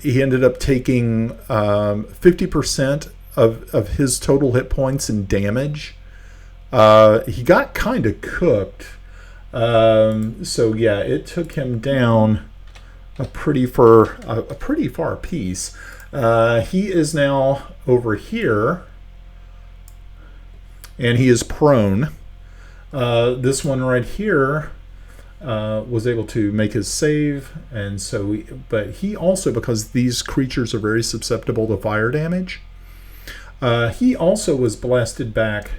He ended up taking 50% of his total hit points and damage. He got kind of cooked. So yeah, it took him down a pretty far piece. He is now over here, and he is prone. This one right here was able to make his save, and so but he also, because these creatures are very susceptible to fire damage, he also was blasted back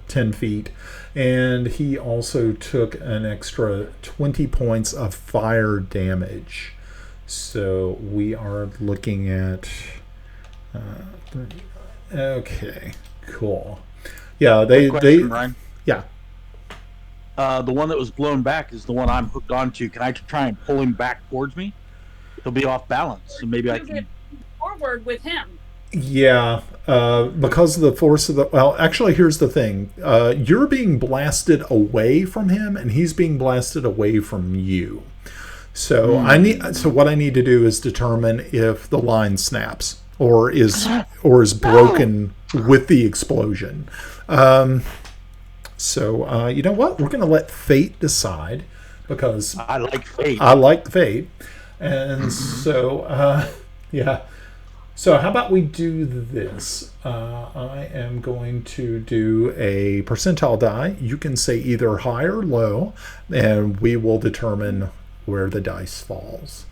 10 feet, and he also took an extra 20 points of fire damage. So we are looking at okay, cool. Yeah, Ryan? Yeah. The one that was blown back is the one I'm hooked onto. Can I try and pull him back towards me? He'll be off balance, so maybe I You can. get forward with him. Yeah, because of the force of the... Well, actually, here's the thing. You're being blasted away from him, and he's being blasted away from you. So what I need to do is determine if the line snaps or is broken with the explosion. So you know what? We're going to let fate decide, because I like fate. I like fate. And so, yeah. So how about we do this? I am going to do a percentile die. You can say either high or low, and we will determine where the dice falls.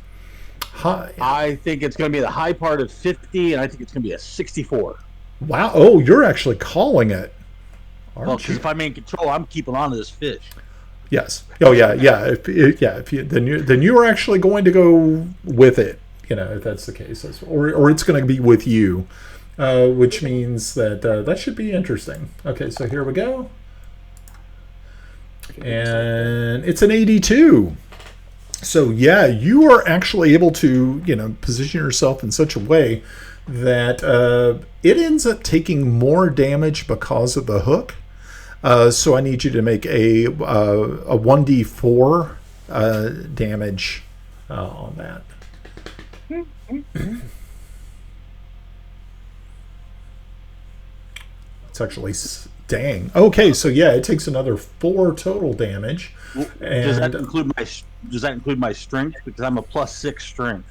High. I think it's going to be the high part of 50, and I think it's going to be a 64. Wow. Oh, you're actually calling it. Well, because if I'm in control, I'm keeping on to this fish. Yes. Oh, yeah. If you then you are actually going to go with it. You know, if that's the case, or it's going to be with you, which means that that should be interesting. Okay, so here we go, and it's an 82. So yeah, you are actually able to, you know, position yourself in such a way that it ends up taking more damage because of the hook. So I need you to make a 1d4 damage on that. It's actually dang. Okay, so yeah, it takes another 4 total damage. Does And that include my strength? Because I'm a +6 strength.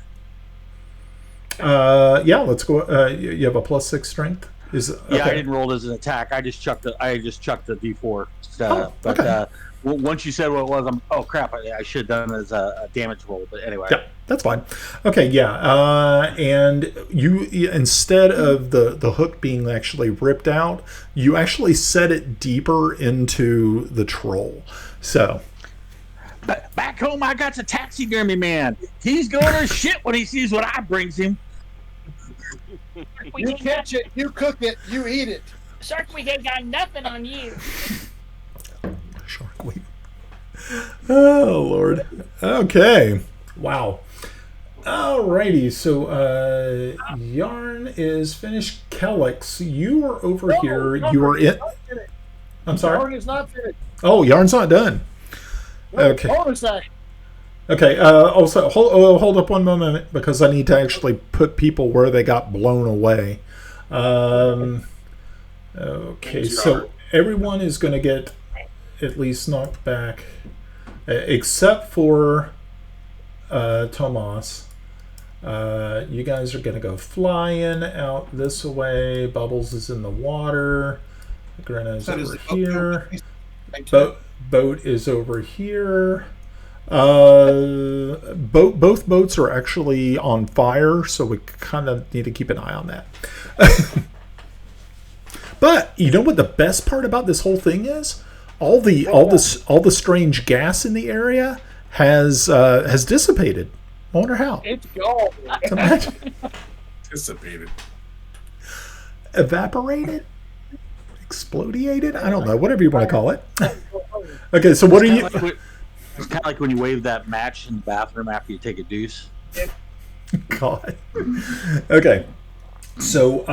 yeah, let's go. You have a +6 strength. Yeah, I didn't roll it as an attack. I just chucked the D4. But okay. Once you said what it was, oh crap! I should have done it as a damage roll. But anyway, Yeah, that's fine. Okay, yeah, and you instead of the hook being actually ripped out, you actually set it deeper into the troll. So back home, I got the taxidermy man. He's going to shit when he sees what I brings him. You catch it, you cook it, you eat it. Shark Week ain't got nothing on you. Shark Week. Oh Lord. Okay. Wow. Alrighty. So Yarn is finished. Kellex, you are over here. You are in. I'm sorry. Yarn is not finished. Oh, Yarn's not done. Okay. Bonus action. Okay. Also, hold up one moment because I need to actually put people where they got blown away. Okay. So everyone is going to get at least knocked back, except for Tomas. You guys are going to go flying out this way. Bubbles is in the water. Grana's over here. Boat is over here. Both boats are actually on fire, so we kind of need to keep an eye on that. But you know what the best part about this whole thing is? All the strange gas in the area has dissipated. I wonder how. It's gone. Dissipated. Evaporated? Explodiated? I don't know. Whatever you want to call it. Okay, so what are you... It's kind of like when you wave that match in the bathroom after you take a deuce. God. Okay. So,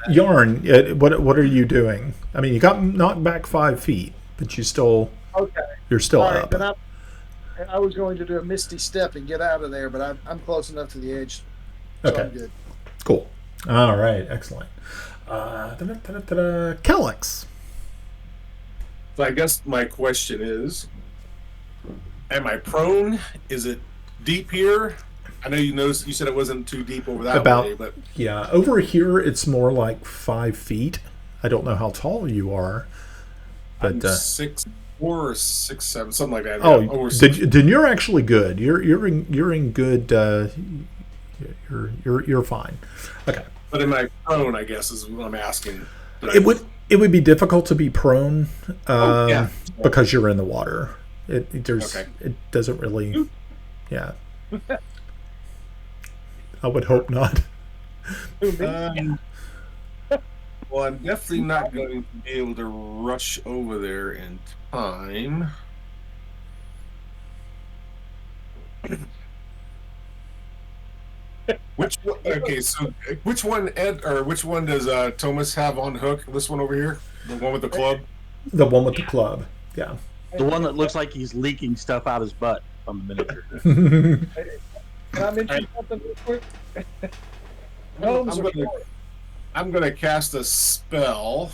Yarn, what are you doing? I mean, you got knocked back 5 feet, but you're still up. Then I was going to do a misty step and get out of there, but I'm close enough to the edge. So Okay. I'm good. Cool. All right. Excellent. Kellex. So I guess my question is, am I prone? Is it deep here? I know you said it wasn't too deep over that way, but yeah, over here it's more like 5 feet. I don't know how tall you are, but I'm 6'4" or 6'7", something like that. Oh, yeah, over 6. then you're actually good. You're in good. You're fine. Okay. But am I prone? I guess is what I'm asking. It would be difficult to be prone yeah. because you're in the water. It doesn't really. Yeah. I would hope not. Well, I'm definitely not going to be able to rush over there in time. Which one, okay, so which one Ed or which one does Thomas have on hook? This one over here, the one with the club. The one with the club. Yeah. The one that looks like he's leaking stuff out his butt on the miniature. Can I mention something real quick? I'm gonna cast a spell.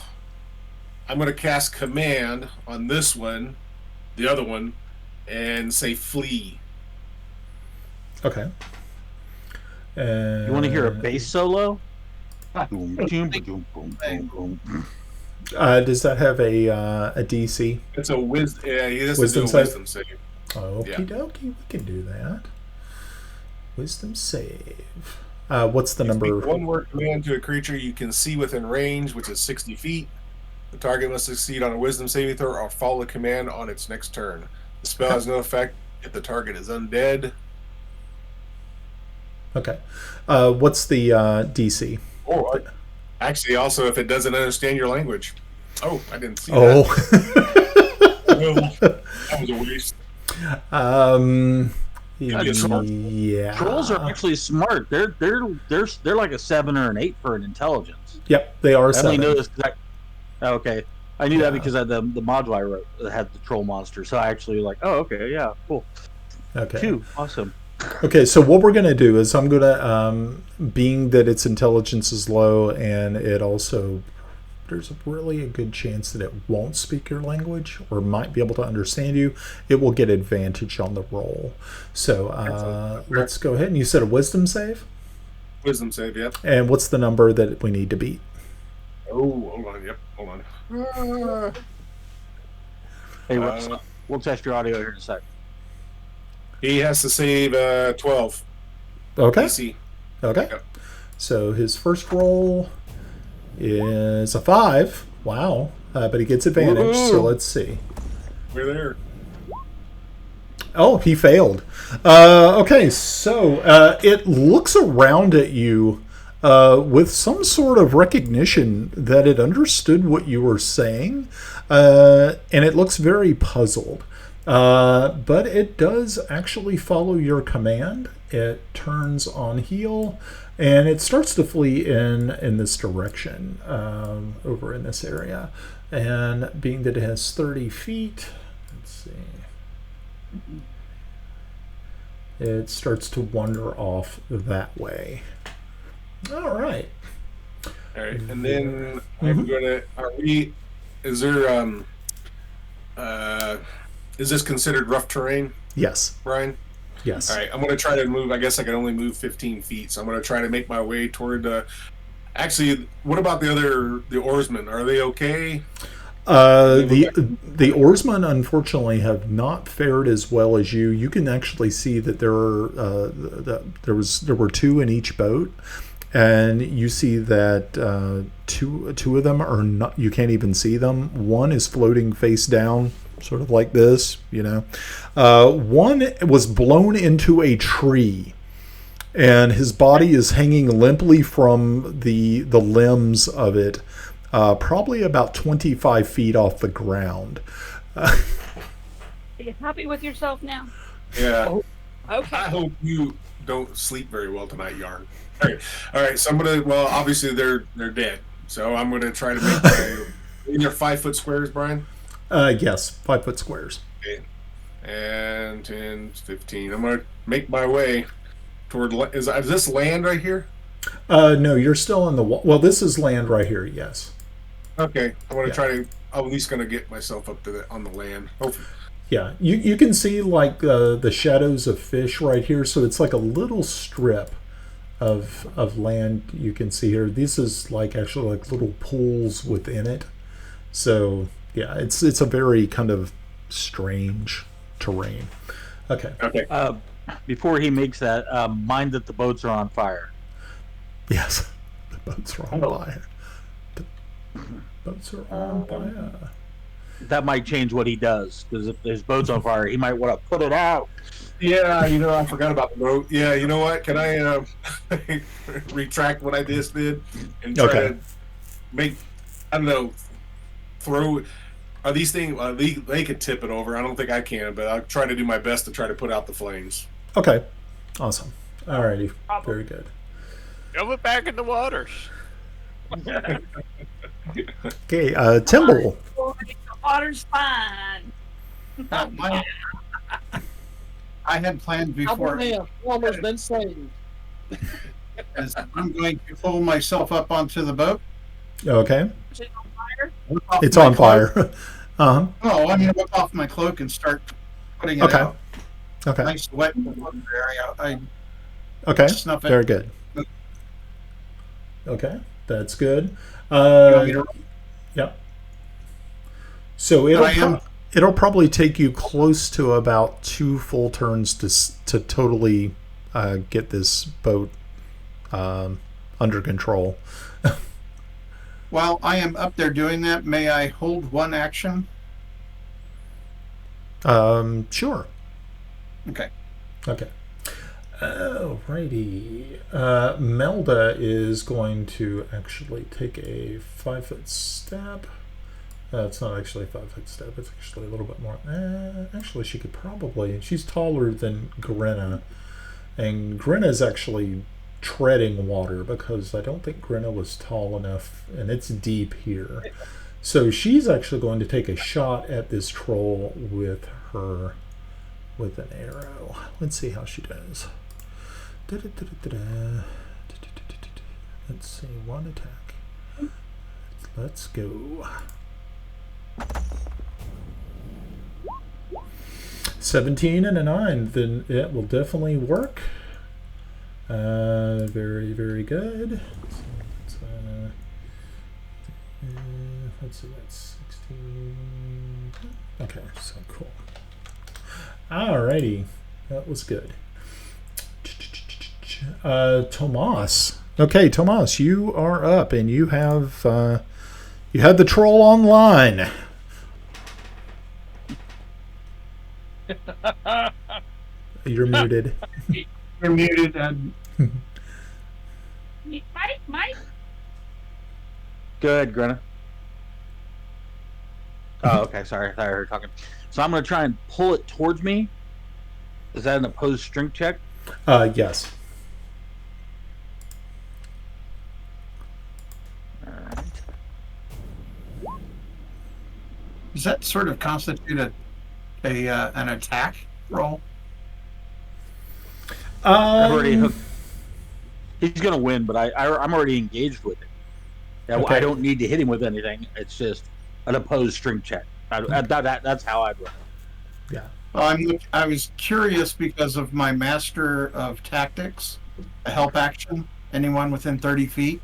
I'm gonna cast command on this one, the other one, and say flee. Okay. You want to hear a bass solo? Boom, boom, boom, boom, boom, boom. Does that have a DC? It's a wisdom. Yeah, he has Wisdom to do a save? wisdom save. Okie dokie, we can do that. Wisdom save. What's the number? Speak one word command to a creature you can see within range, which is 60 feet. The target must succeed on a wisdom saving throw or follow the command on its next turn. The spell has no effect if the target is undead. Okay. What's the DC? Or actually, also if it doesn't understand your language. Oh, I didn't see Oh. that. That was a waste. Yeah. Trolls are actually smart. They're like a 7 or an 8 for an intelligence. Yep, they are I only 7. know this 'cause okay. I knew Yeah. that because I had the module I wrote that had the troll monster. So I actually like, oh, okay, yeah, cool. Okay. 2, awesome. Okay, so what we're going to do is I'm going to, being that its intelligence is low and it also, there's really a good chance that it won't speak your language or might be able to understand you, it will get advantage on the roll. So let's go ahead. And you said a wisdom save? Wisdom save, yep. And what's the number that we need to beat? Oh, hold on, yep, hold on. Hey, Russ, we'll test your audio here in a sec. He has to save 12 Okay. DC. Okay. Yep. So his first roll is a 5. Wow. But he gets advantage. So Woohoo. let's see. We're there. Oh, he failed. Okay, so it looks around at you with some sort of recognition that it understood what you were saying, and it looks very puzzled. But it does actually follow your command. It turns on heel, and it starts to flee in this direction, over in this area. And being that it has 30 feet, let's see. It starts to wander off that way. All right. All right, and then I'm gonna. Is there is this considered rough terrain, Yes. Brian? Yes. All right, I'm gonna try to move. I guess I can only move 15 feet, so I'm gonna try to make my way toward. Actually, what about the oarsmen? Are they okay? The oarsmen unfortunately have not fared as well as you. You can actually see that there were 2 in each boat, and you see that two of them are not. You can't even see them. One is floating face down, sort of like this. One was blown into a tree, and his body is hanging limply from the limbs of it. Probably about 25 feet off the ground. Are you happy with yourself now? Yeah. Oh, okay. I hope you don't sleep very well tonight, Yarn. All right. So I'm gonna. Well, obviously they're dead. So I'm gonna try to make my. In your 5-foot squares, Brian. Yes, 5-foot squares. Okay. And 10, 15. I'm gonna make my way toward. Is this land right here? No, you're still in the. Well, this is land right here. Yes. Okay. I'm gonna Yeah. try to. I'm at least gonna get myself up to on the land. Hopefully. Yeah, you can see like the shadows of fish right here. So it's like a little strip of land you can see here. This is like actually like little pools within it. So yeah, it's a very kind of strange terrain. Okay. Okay. Before he makes that, mind that the boats are on fire. Yes, the boats are on fire. The boats are on fire. That might change what he does, because if there's boats on fire, he might want to put it out. Yeah, I forgot about the boat. Yeah, you know what? Can I retract what I just did and try to make, I don't know, throw. Are these things? They could tip it over. I don't think I can, but I'll try to do my best to try to put out the flames. Okay, awesome. Alrighty, very good. Shove it back in the waters. Okay, Timble. The water's fine. I had planned before. Almost been saved. As I'm going to pull myself up onto the boat. Okay, Is it on fire? whip off it's my on cloak. fire. Uh-huh. Oh, I'm going to whip off my cloak and start putting it Okay. out. Okay. Nice wet area. I Okay. snuff it. Very good. Okay, that's good. You want me to- Yep. So it'll probably take you close to about 2 full turns to totally get this boat under control. While I am up there doing that, may I hold one action? Sure. Okay. Okay. Alrighty. Melda is going to actually take a 5-foot step. It's not actually a 5-foot step. It's actually a little bit more. Actually, she could probably. She's taller than Grenna, and Grenna's actually treading water because I don't think Grenna was tall enough, and it's deep here. So she's actually going to take a shot at this troll with an arrow. Let's see how she does. Let's see, one attack. Let's go. 17 and a 9, then it will definitely work. Very, very good. So let's see, that's 16. Okay, so cool. Alrighty, that was good. Tomas. Okay, Tomas, you are up, and you have the troll online. You're muted. You're muted. Mike. Go ahead, Grenna. Oh, okay. Sorry, I thought I heard talking. So I'm going to try and pull it towards me. Is that an opposed strength check? Yes. All right. Does that sort of constitute an attack roll? I've already hooked. He's going to win, but I'm already engaged with it. Okay. I don't need to hit him with anything. It's just an opposed strength check. That's how I'd run it. Yeah. Well, I was curious because of my master of tactics, a help action. Anyone within 30 feet,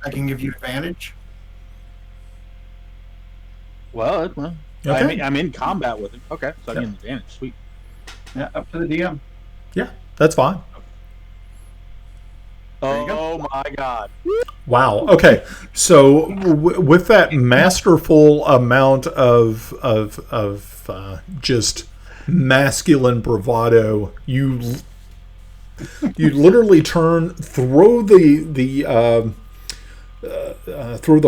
I can give you advantage. Well, Okay. I'm in combat with him. Okay, so I get an advantage. Sweet. Yeah, up to the DM. Yeah, that's fine. you go. Oh my God! Wow. Okay. So with that masterful amount of just masculine bravado, you literally throw the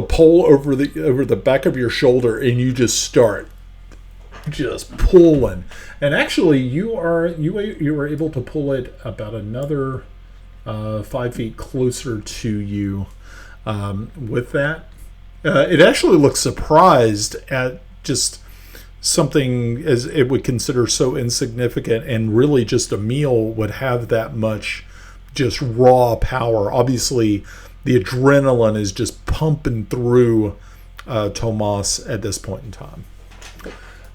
pole over the back of your shoulder, and you just start pulling. And actually, you were able to pull it about another 5 feet closer to you. With that, it actually looks surprised at just something as it would consider so insignificant, and really just a meal would have that much just raw power. Obviously, the adrenaline is just pumping through Tomas at this point in time.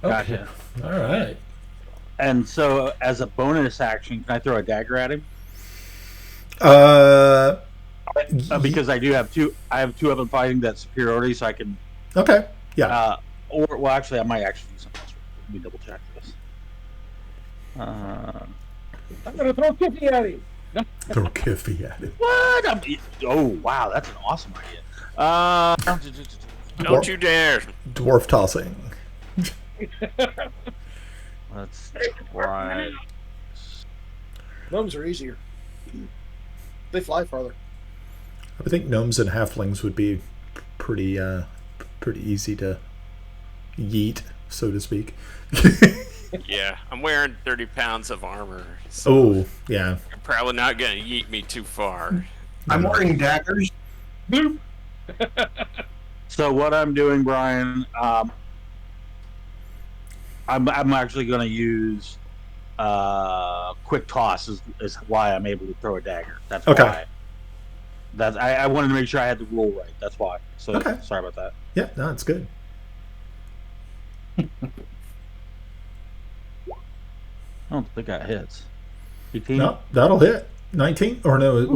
Gotcha. All right. And so, as a bonus action, can I throw a dagger at him? Because I have two of them fighting that superiority, so I can. Okay. Yeah. Actually, I might actually do something else. Let me double check this. I'm gonna throw Kiffy at him. Throw Kiffy at it. What? Oh wow, that's an awesome idea. Don't you dare! Dwarf tossing. Let's try. Gnomes are easier. They fly farther. I think gnomes and halflings would be pretty easy to yeet, so to speak. Yeah, I'm wearing 30 pounds of armor. So Oh, yeah. you're probably not gonna yeet me too far. I'm wearing daggers. Boop. So what I'm doing, Brian, I'm actually going to use quick toss is why I'm able to throw a dagger. That's Okay. why. I wanted to make sure I had the rule right. That's why. So Okay. sorry about that. Yeah, no, it's good. I don't think that hits. 18? No, that'll hit. 19? Or no, it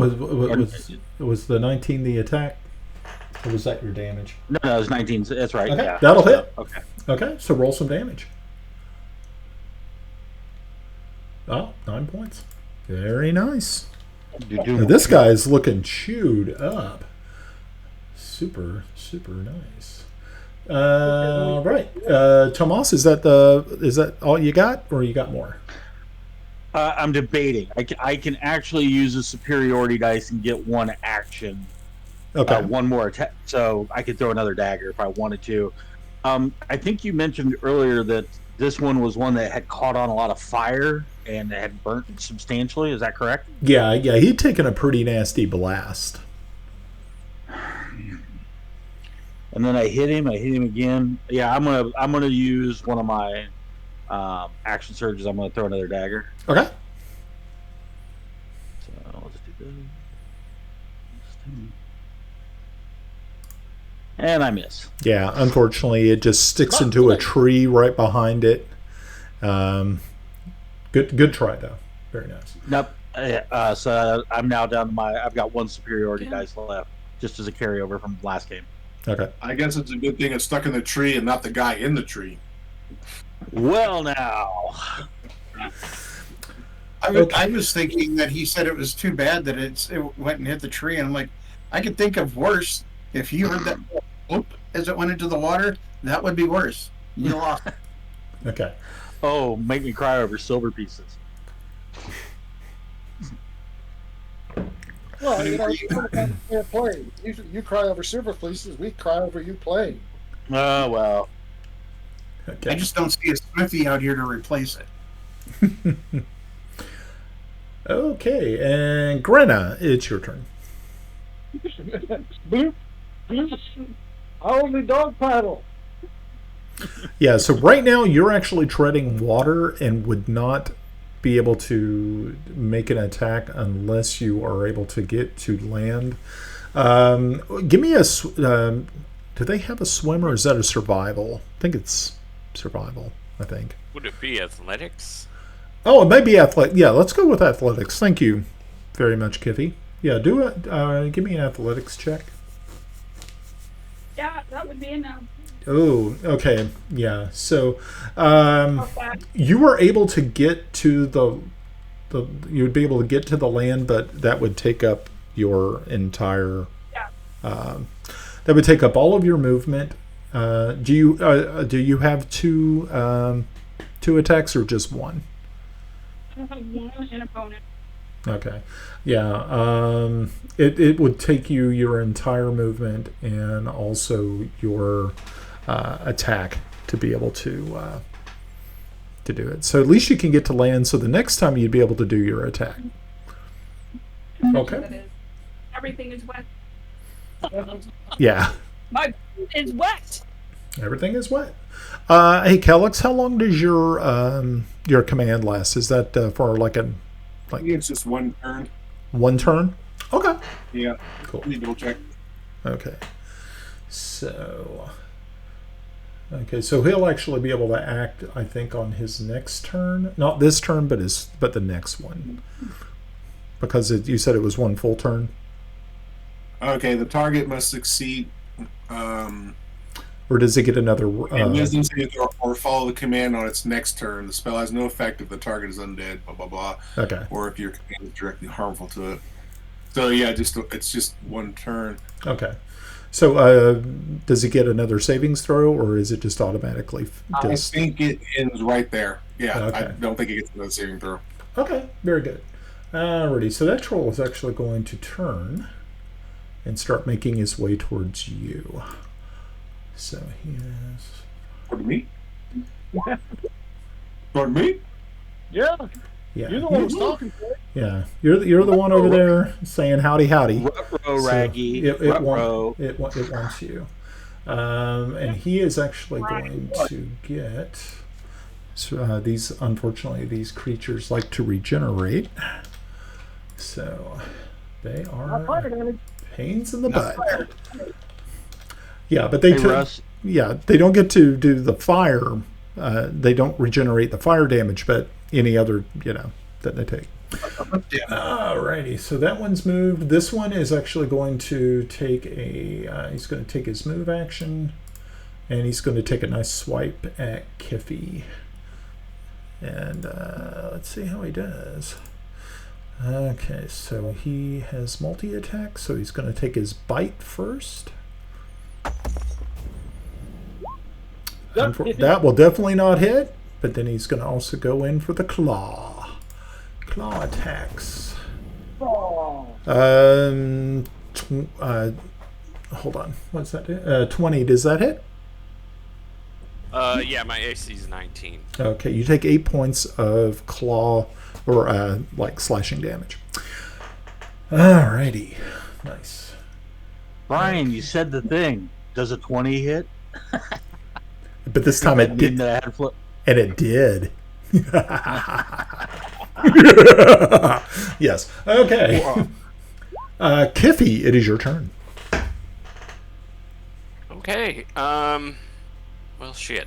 was the 19 the attack? Or was that your damage? No, it was 19. That's right. Okay, Yeah. that'll hit. Okay. Okay, so roll some damage. Oh, 9 points. Very nice. Now, this guy is looking chewed up. Super, super nice. Right. Tomas, is that all you got, or you got more? I'm debating. I can actually use a superiority dice and get one action. Okay. One more attack, so I could throw another dagger if I wanted to. I think you mentioned earlier that this one was one that had caught on a lot of fire and had burnt substantially. Is that correct? Yeah, he'd taken a pretty nasty blast. and then I hit him. I hit him again. Yeah, I'm gonna use one of my action surges. I'm gonna throw another dagger. Okay. So I'll just do this. And I miss. Yeah, unfortunately, it just sticks into a tree right behind it. Good try though. Very nice. Nope. So I'm now down to I've got one superiority dice left, just as a carryover from last game. Okay. I guess it's a good thing it's stuck in the tree and not the guy in the tree. Well, now. I was thinking that he said it was too bad that it went and hit the tree, and I'm like, I could think of worse. If you heard that whoop as it went into the water, that would be worse. You lost. Okay. Oh, make me cry over silver pieces. Well, you know, you're playing. You cry over silver fleeces. We cry over you playing. Oh, well. Okay. I just don't see a Smithy out here to replace it. Okay, and Grenna, it's your turn. Boop. Only dog paddle. Yeah, so right now you're actually treading water and would not be able to make an attack unless you are able to get to land. Give me a... do they have a swim or is that a survival? I think it's survival, I think. Would it be athletics? Oh, it may be athletic. Yeah, let's go with athletics. Thank you very much, Kiffy. Yeah, do it. Give me an athletics check. Yeah, that would be enough. Oh, okay. Yeah. So, you were able to get to the you would be able to get to the land, but that would take up your entire. Yeah. That would take up all of your movement. Do you have two attacks or just one? I have one an opponent. Okay. Yeah. It would take you your entire movement and also your attack to be able to do it. So at least you can get to land. So the next time you'd be able to do your attack. Okay. Everything is wet. Yeah. My food is wet. Everything is wet. Hey, Calix, how long does your command last? Is that for like a I think it's just one turn. one turn? Okay. Yeah. Cool. Let me double check. Okay. So. Okay, so he'll actually be able to act, I think, on his next turn. Not this turn, but the next one, because you said it was one full turn. Okay, the target must succeed. Or does it get another? Wisdom saving throw or follow the command on its next turn. The spell has no effect if the target is undead. Blah blah blah. Okay. Or if your command is directly harmful to it. So yeah, it's just one turn. Okay. So does it get another savings throw, or is it just automatically? I think it ends right there. Yeah, Okay. I don't think it gets another saving throw. Okay, very good. Alrighty, so that troll is actually going to turn and start making his way towards you. So he is. Pardon me? Pardon me? Yeah, Yeah. you're the one who's talking to it. Yeah, you're the one over there saying howdy howdy. Ruh-roh, So Raggy. it Ruh-roh. wants you, and he is actually going to get. So these creatures like to regenerate, so they are pains in the butt. Yeah, but they Russ. they don't get to do the fire. They don't regenerate the fire damage, but any other that they take. Alrighty, so that one's moved. This one is actually going to take he's going to take his move action, and he's going to take a nice swipe at Kiffy. And let's see how he does. Okay, so he has multi-attack, so he's going to take his bite first. That will definitely not hit, but then he's going to also go in for the claw. Claw attacks. Oh. Hold on. What's that do? 20. Does that hit? Yeah, my AC is 19. Okay, you take 8 points of claw or like slashing damage. Alrighty. Nice. Brian, you said the thing. Does a 20 hit? But this time it did, That I had flip. and it did. Yes. Okay. Kiffy, it is your turn. Okay. Well, shit.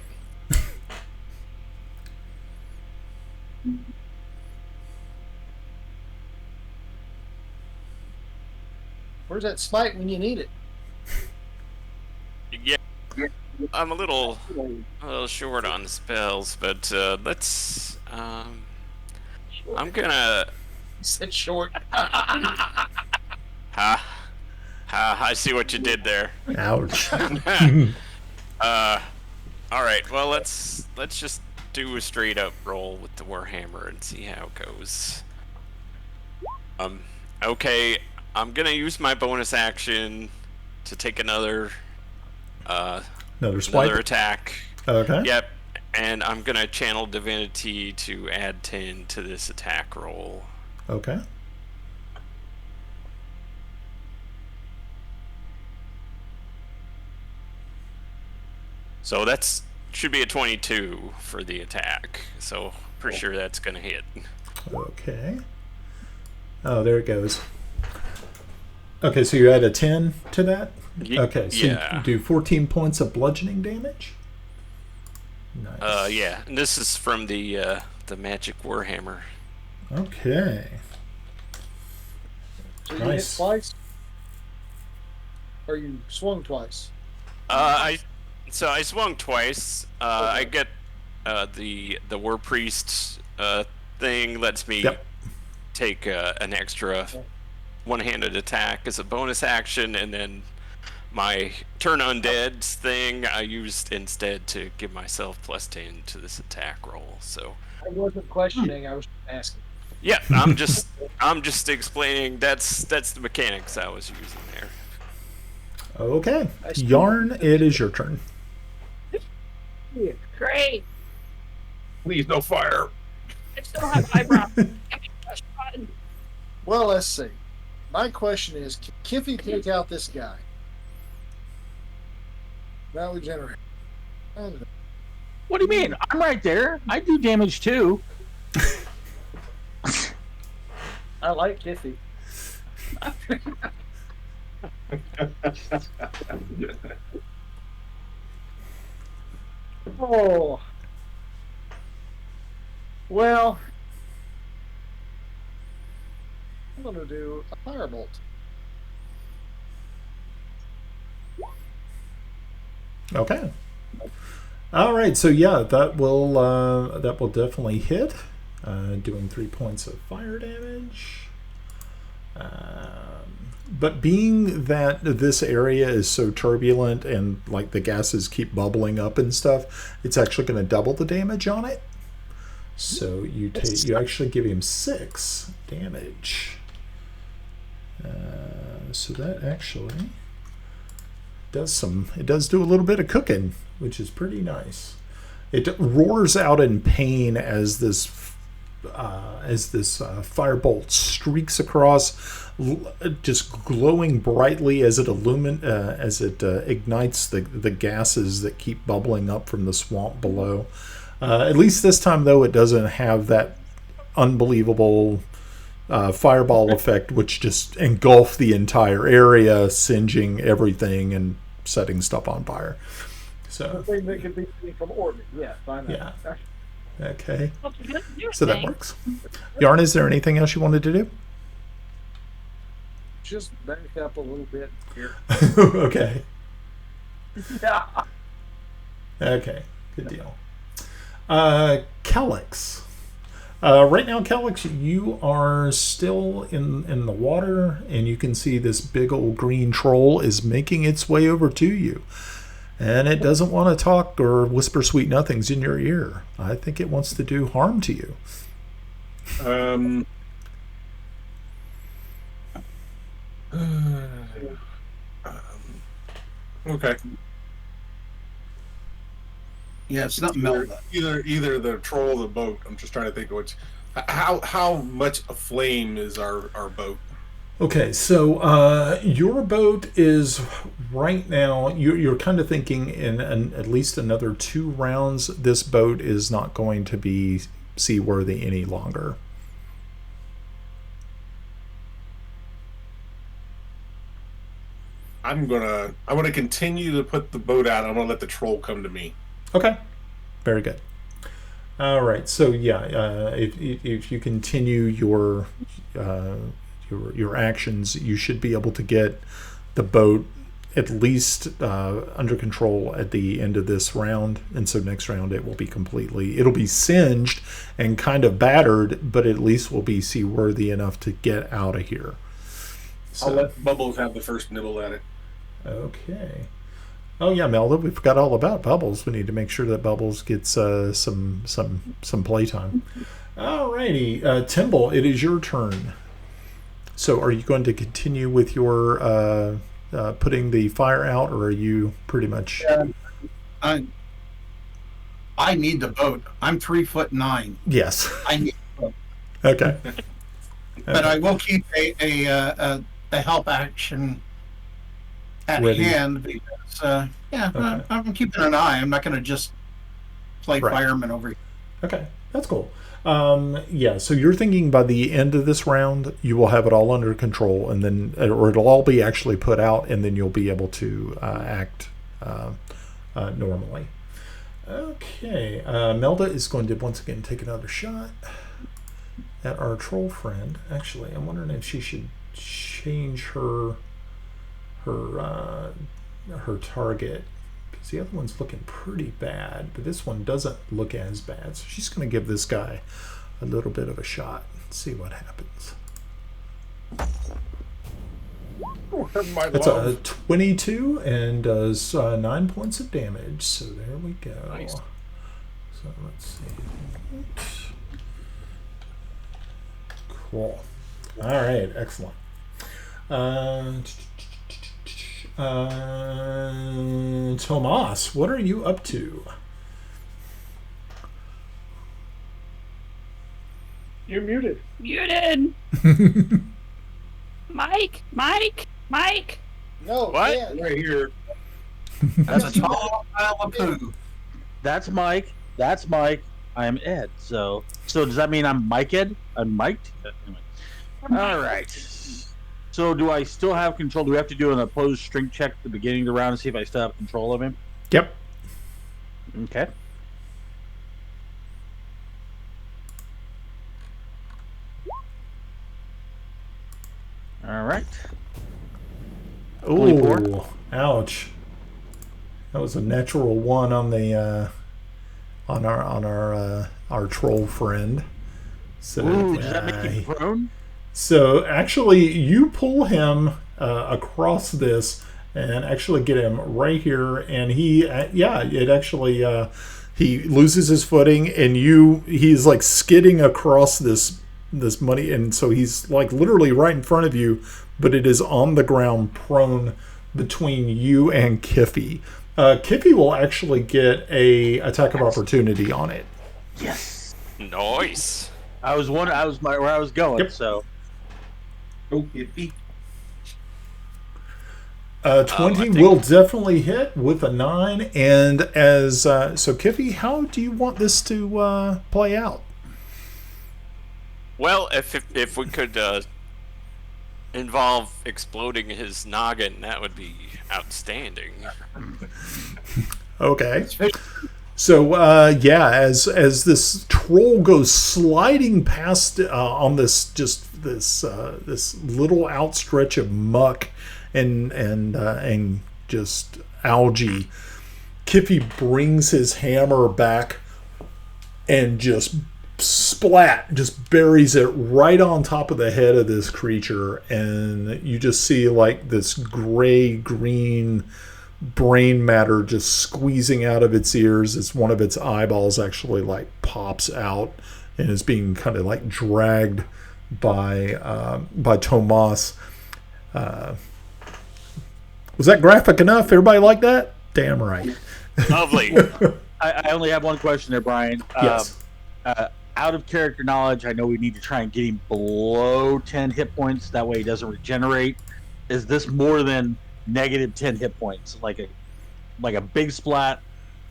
Where's that smite when you need it? Yeah. I'm a little short on spells, but let's. I'm gonna. Said short. Ha. I see what you did there. Ouch. All right. Well, let's just do a straight up roll with the Warhammer and see how it goes. Okay. I'm gonna use my bonus action to take another Another attack. Okay. Yep. And I'm gonna channel divinity to add 10 to this attack roll. Okay. So that's should be a 22 for the attack. So pretty sure that's gonna hit. Okay. Oh, there it goes. Okay, so you add a 10 to that? Okay, so yeah. you do 14 points of bludgeoning damage? Nice. Yeah. And this is from the magic Warhammer. Okay. So you hit Nice. twice? Or you swung twice? I swung twice. I get the War Priest thing lets me Yep. take an extra one-handed attack as a bonus action, and then my turn undead thing I used instead to give myself +10 to this attack roll. So I wasn't questioning, I was asking. yeah, I'm just explaining that's the mechanics I was using there. Okay. Yarn, it is your turn. Yeah, great. Please, no fire. I still have eyebrows. Push button. Well, let's see. My question is, can Kiffy take out this guy? Now we generate. What do you mean? I'm right there. I do damage too. I like Kiffy. Oh. Well, I'm going to do a firebolt. Okay. All right. So yeah, that will definitely hit. Doing 3 points of fire damage. But being that this area is so turbulent and like the gases keep bubbling up and stuff, it's actually going to double the damage on it. So you actually give him 6 damage. So that actually does do a little bit of cooking, which is pretty nice. It roars out in pain as this firebolt streaks across, just glowing brightly as it ignites the gases that keep bubbling up from the swamp below. At least this time, though, it doesn't have that unbelievable fireball effect, which just engulfed the entire area, singeing everything and setting stuff on fire. So Something that could be seen from orbit. Yeah, fine. Yeah. Okay. Well, good news, So that thing. works. Yarn, is there anything else you wanted to do? Just back up a little bit here. Okay. Yeah. Okay. Good deal. Calyx. Right now, Calyx, you are still in the water, and you can see this big old green troll is making its way over to you. And it doesn't want to talk or whisper sweet nothings in your ear. I think it wants to do harm to you. Okay. Yeah, it's not melt. Either the troll or the boat. I'm just trying to think of which. How much aflame is our boat? Okay, so your boat is right now. You're kind of thinking in at least another 2 rounds, this boat is not going to be seaworthy any longer. I'm gonna continue to put the boat out. I'm gonna let the troll come to me. Okay, very good. All right, so yeah, if you continue your actions, you should be able to get the boat at least under control at the end of this round, and so next round it'll be singed and kind of battered, but at least will be seaworthy enough to get out of here. So, I'll let Bubbles have the first nibble at it. okay. Oh yeah, Melda, we forgot all about Bubbles. We need to make sure that Bubbles gets some playtime. Alrighty, Timble, it is your turn. So, are you going to continue with your putting the fire out, or are you pretty much? I need the boat. I'm 3'9". Yes. I need the boat. Okay. But I will keep a help action at Ready. hand because Okay. I'm keeping an eye. I'm not going to just play Right. fireman over here. Okay, that's cool. Yeah, so you're thinking by the end of this round, you will have it all under control, and then, or it'll all be actually put out, and then you'll be able to act normally. Okay, Melda is going to once again take another shot at our troll friend. Actually, I'm wondering if she should change her target, because the other one's looking pretty bad, but this one doesn't look as bad. So she's going to give this guy a little bit of a shot. See what happens. That's a 22 and does 9 points of damage. So there we go. Nice. So let's see. Cool. All right, excellent. Tomas, what are you up to? You're muted. Muted. Mike. No. What? Yeah. Right here. That's a tall pile of poo. That's Mike. That's Mike. I'm Ed. So does that mean I'm Mike Ed? I'm mic'd? Anyway. All right. So do I still have control? Do we have to do an opposed strength check at the beginning of the round to see if I still have control of him? Yep. Okay. All right. 24. Ooh, ouch. That was a natural 1 on the on our troll friend. So Ooh, does that make him prone? So actually, you pull him across this and actually get him right here, and he loses his footing, and he's like skidding across this muddy, and so he's like literally right in front of you, but it is on the ground, prone between you and Kiffy. Kiffy will actually get a attack of opportunity on it. Yes. Nice. I was where I was going. Yep. So Oh, yippee. 20 will definitely hit with a 9. And as so, Kiffy, how do you want this to play out? Well, if we could involve exploding his noggin, that would be outstanding. Okay. So as this troll goes sliding past on this little outstretch of muck and just algae, Kiffy brings his hammer back and just buries it right on top of the head of this creature, and you just see like this gray green brain matter just squeezing out of its ears as one of its eyeballs actually like pops out and is being kind of like dragged by Tomas. Was that graphic enough? Everybody like that? Damn right. Lovely. I only have one question there, Brian. Yes. out of character knowledge, I know we need to try and get him below 10 hit points. That way he doesn't regenerate. Is this more than negative 10 hit points? Like a big splat?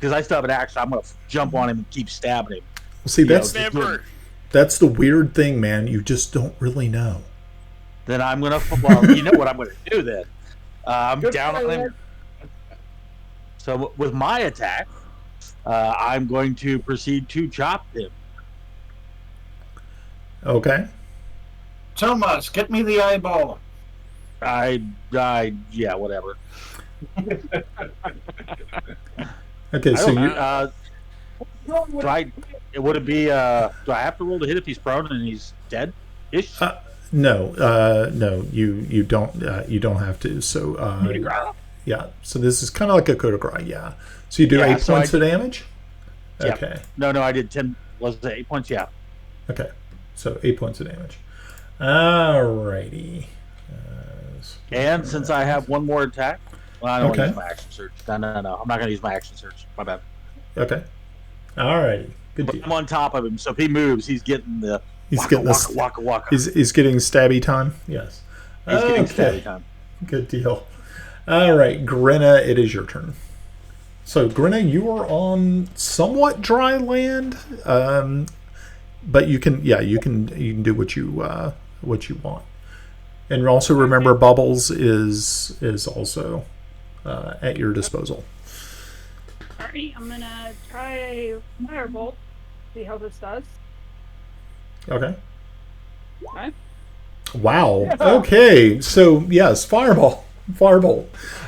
Because I still have an action. I'm going to jump on him and keep stabbing him. Well, see, Remember, that's the weird thing, man. You just don't really know. Then I'm going to, well, you know what I'm going to do then. I'm Good down on play, him. Ed. So with my attack, I'm going to proceed to chop him. Okay. Tomas, get me the eyeball. Yeah, whatever. Okay, so you Would it be, do I have to roll to hit if he's prone and he's dead? Ish? no, you don't have to. So yeah, so this is kind of like a coup de grace. Yeah. So you do 8 so points of damage. Yep. Okay. No, I did 10. Was it 8 points? Yeah. Okay. So 8 points of damage. Alrighty. And since I have one more attack, well, I don't want to Okay. use my action search. No. I'm not going to use my action search. My bad. Okay. Alrighty. Good But deal. I'm on top of him, so if he moves, he's getting the He's waka, getting waka, this. waka, waka. He's getting stabby time. Yes. He's getting Okay. stabby time. Good deal. All right, Grinna, it is your turn. So, Grinna, you are on somewhat dry land, but you can do what you want, and also remember, Bubbles is also at your disposal. Alright, I'm gonna try Firebolt. See how this does. Okay. Okay. Wow. Okay. So yes, Firebolt.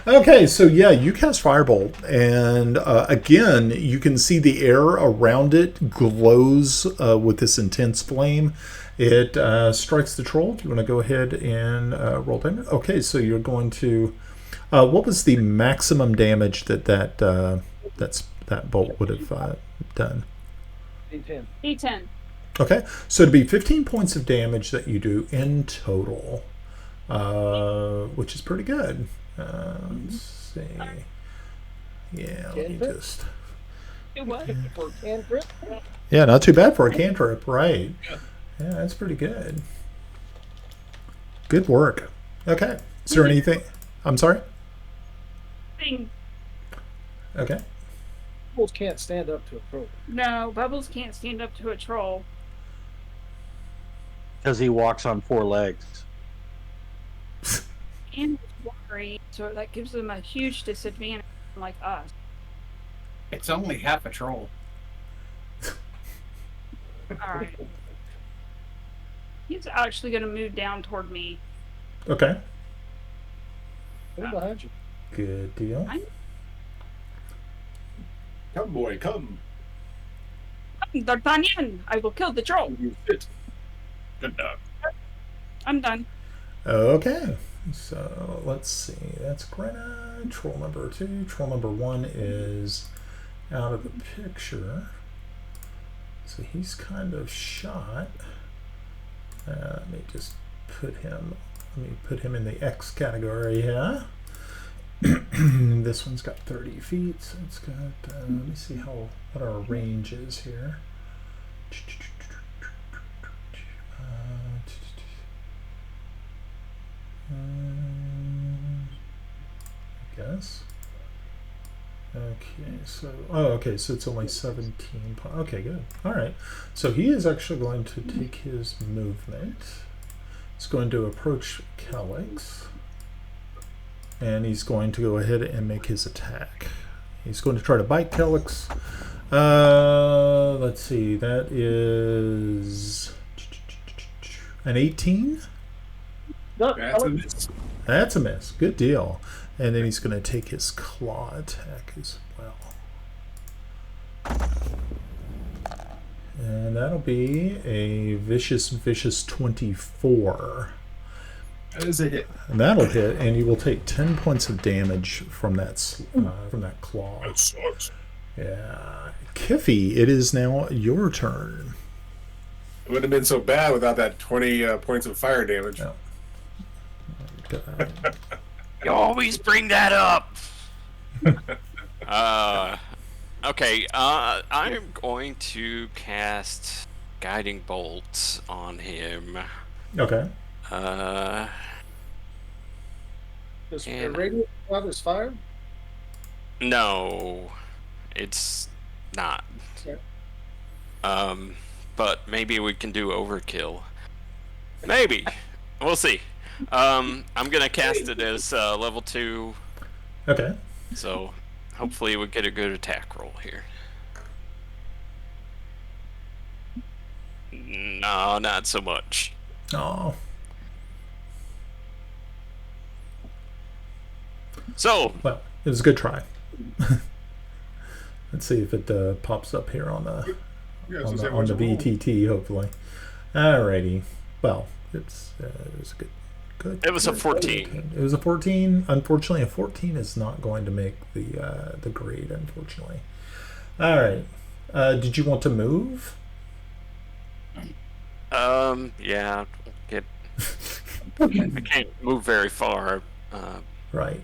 Okay, so yeah, you cast Firebolt, and again, you can see the air around it glows with this intense flame. It strikes the troll. Do you want to go ahead and roll damage? Okay, so you're going to. What was the maximum damage that bolt would have done? D10. Okay, so it'd be 15 points of damage that you do in total, which is pretty good. Let's see. Yeah, let me just. Do what? For a cantrip. Yeah, not too bad for a cantrip, right? Yeah, that's pretty good. Good work. Okay, is there anything? I'm sorry? Thing. Okay. Bulls can't stand up to a troll. No, Bubbles can't stand up to a troll. Because he walks on 4 legs. And it's watery, so that gives them a huge disadvantage, like us. It's only half a troll. Alright. He's actually going to move down toward me. Okay. Right behind you. Good deal. Come, boy, come. D'Artagnan, I will kill the troll. You fit. Good dog. I'm done. Okay, so let's see. That's Grenna. Troll number 2. Troll number 1 is out of the picture. So he's kind of shot. Let me just put him. Let me put him in the X category here. This one's got 30 feet. So it's got. Let me see what our range is here. I guess. Okay, so so it's only 17. Okay, good. All right. So he is actually going to take his movement. He's going to approach Calyx, and he's going to go ahead and make his attack. He's going to try to bite Calyx. Let's see. That is an 18. That's a miss. That's a miss. Good deal. And then he's going to take his claw attack as well. And that'll be a vicious 24. That is a hit. And that'll hit, and you will take 10 points of damage from that claw. That sucks. Yeah. Kiffy, it is now your turn. It wouldn't have been so bad without that 20 points of fire damage. No. You always bring that up. Okay. I'm going to cast guiding bolts on him. Okay. Does the And- radius have his fire? No, it's not. Okay. But maybe we can do overkill. Maybe. We'll see. I'm gonna cast it as level 2, Okay. so hopefully we get a good attack roll here. No, not so much. Oh. So, Well, it was a good try. Let's see if it pops up here on the Yeah, on so the, on the VTT. Hopefully. Alrighty. Well, it was a good. it was a 14. It was a 14. Unfortunately, a 14 is not going to make the grade. Unfortunately. All right. Did you want to move? Yeah, get. I can't move very far. Right.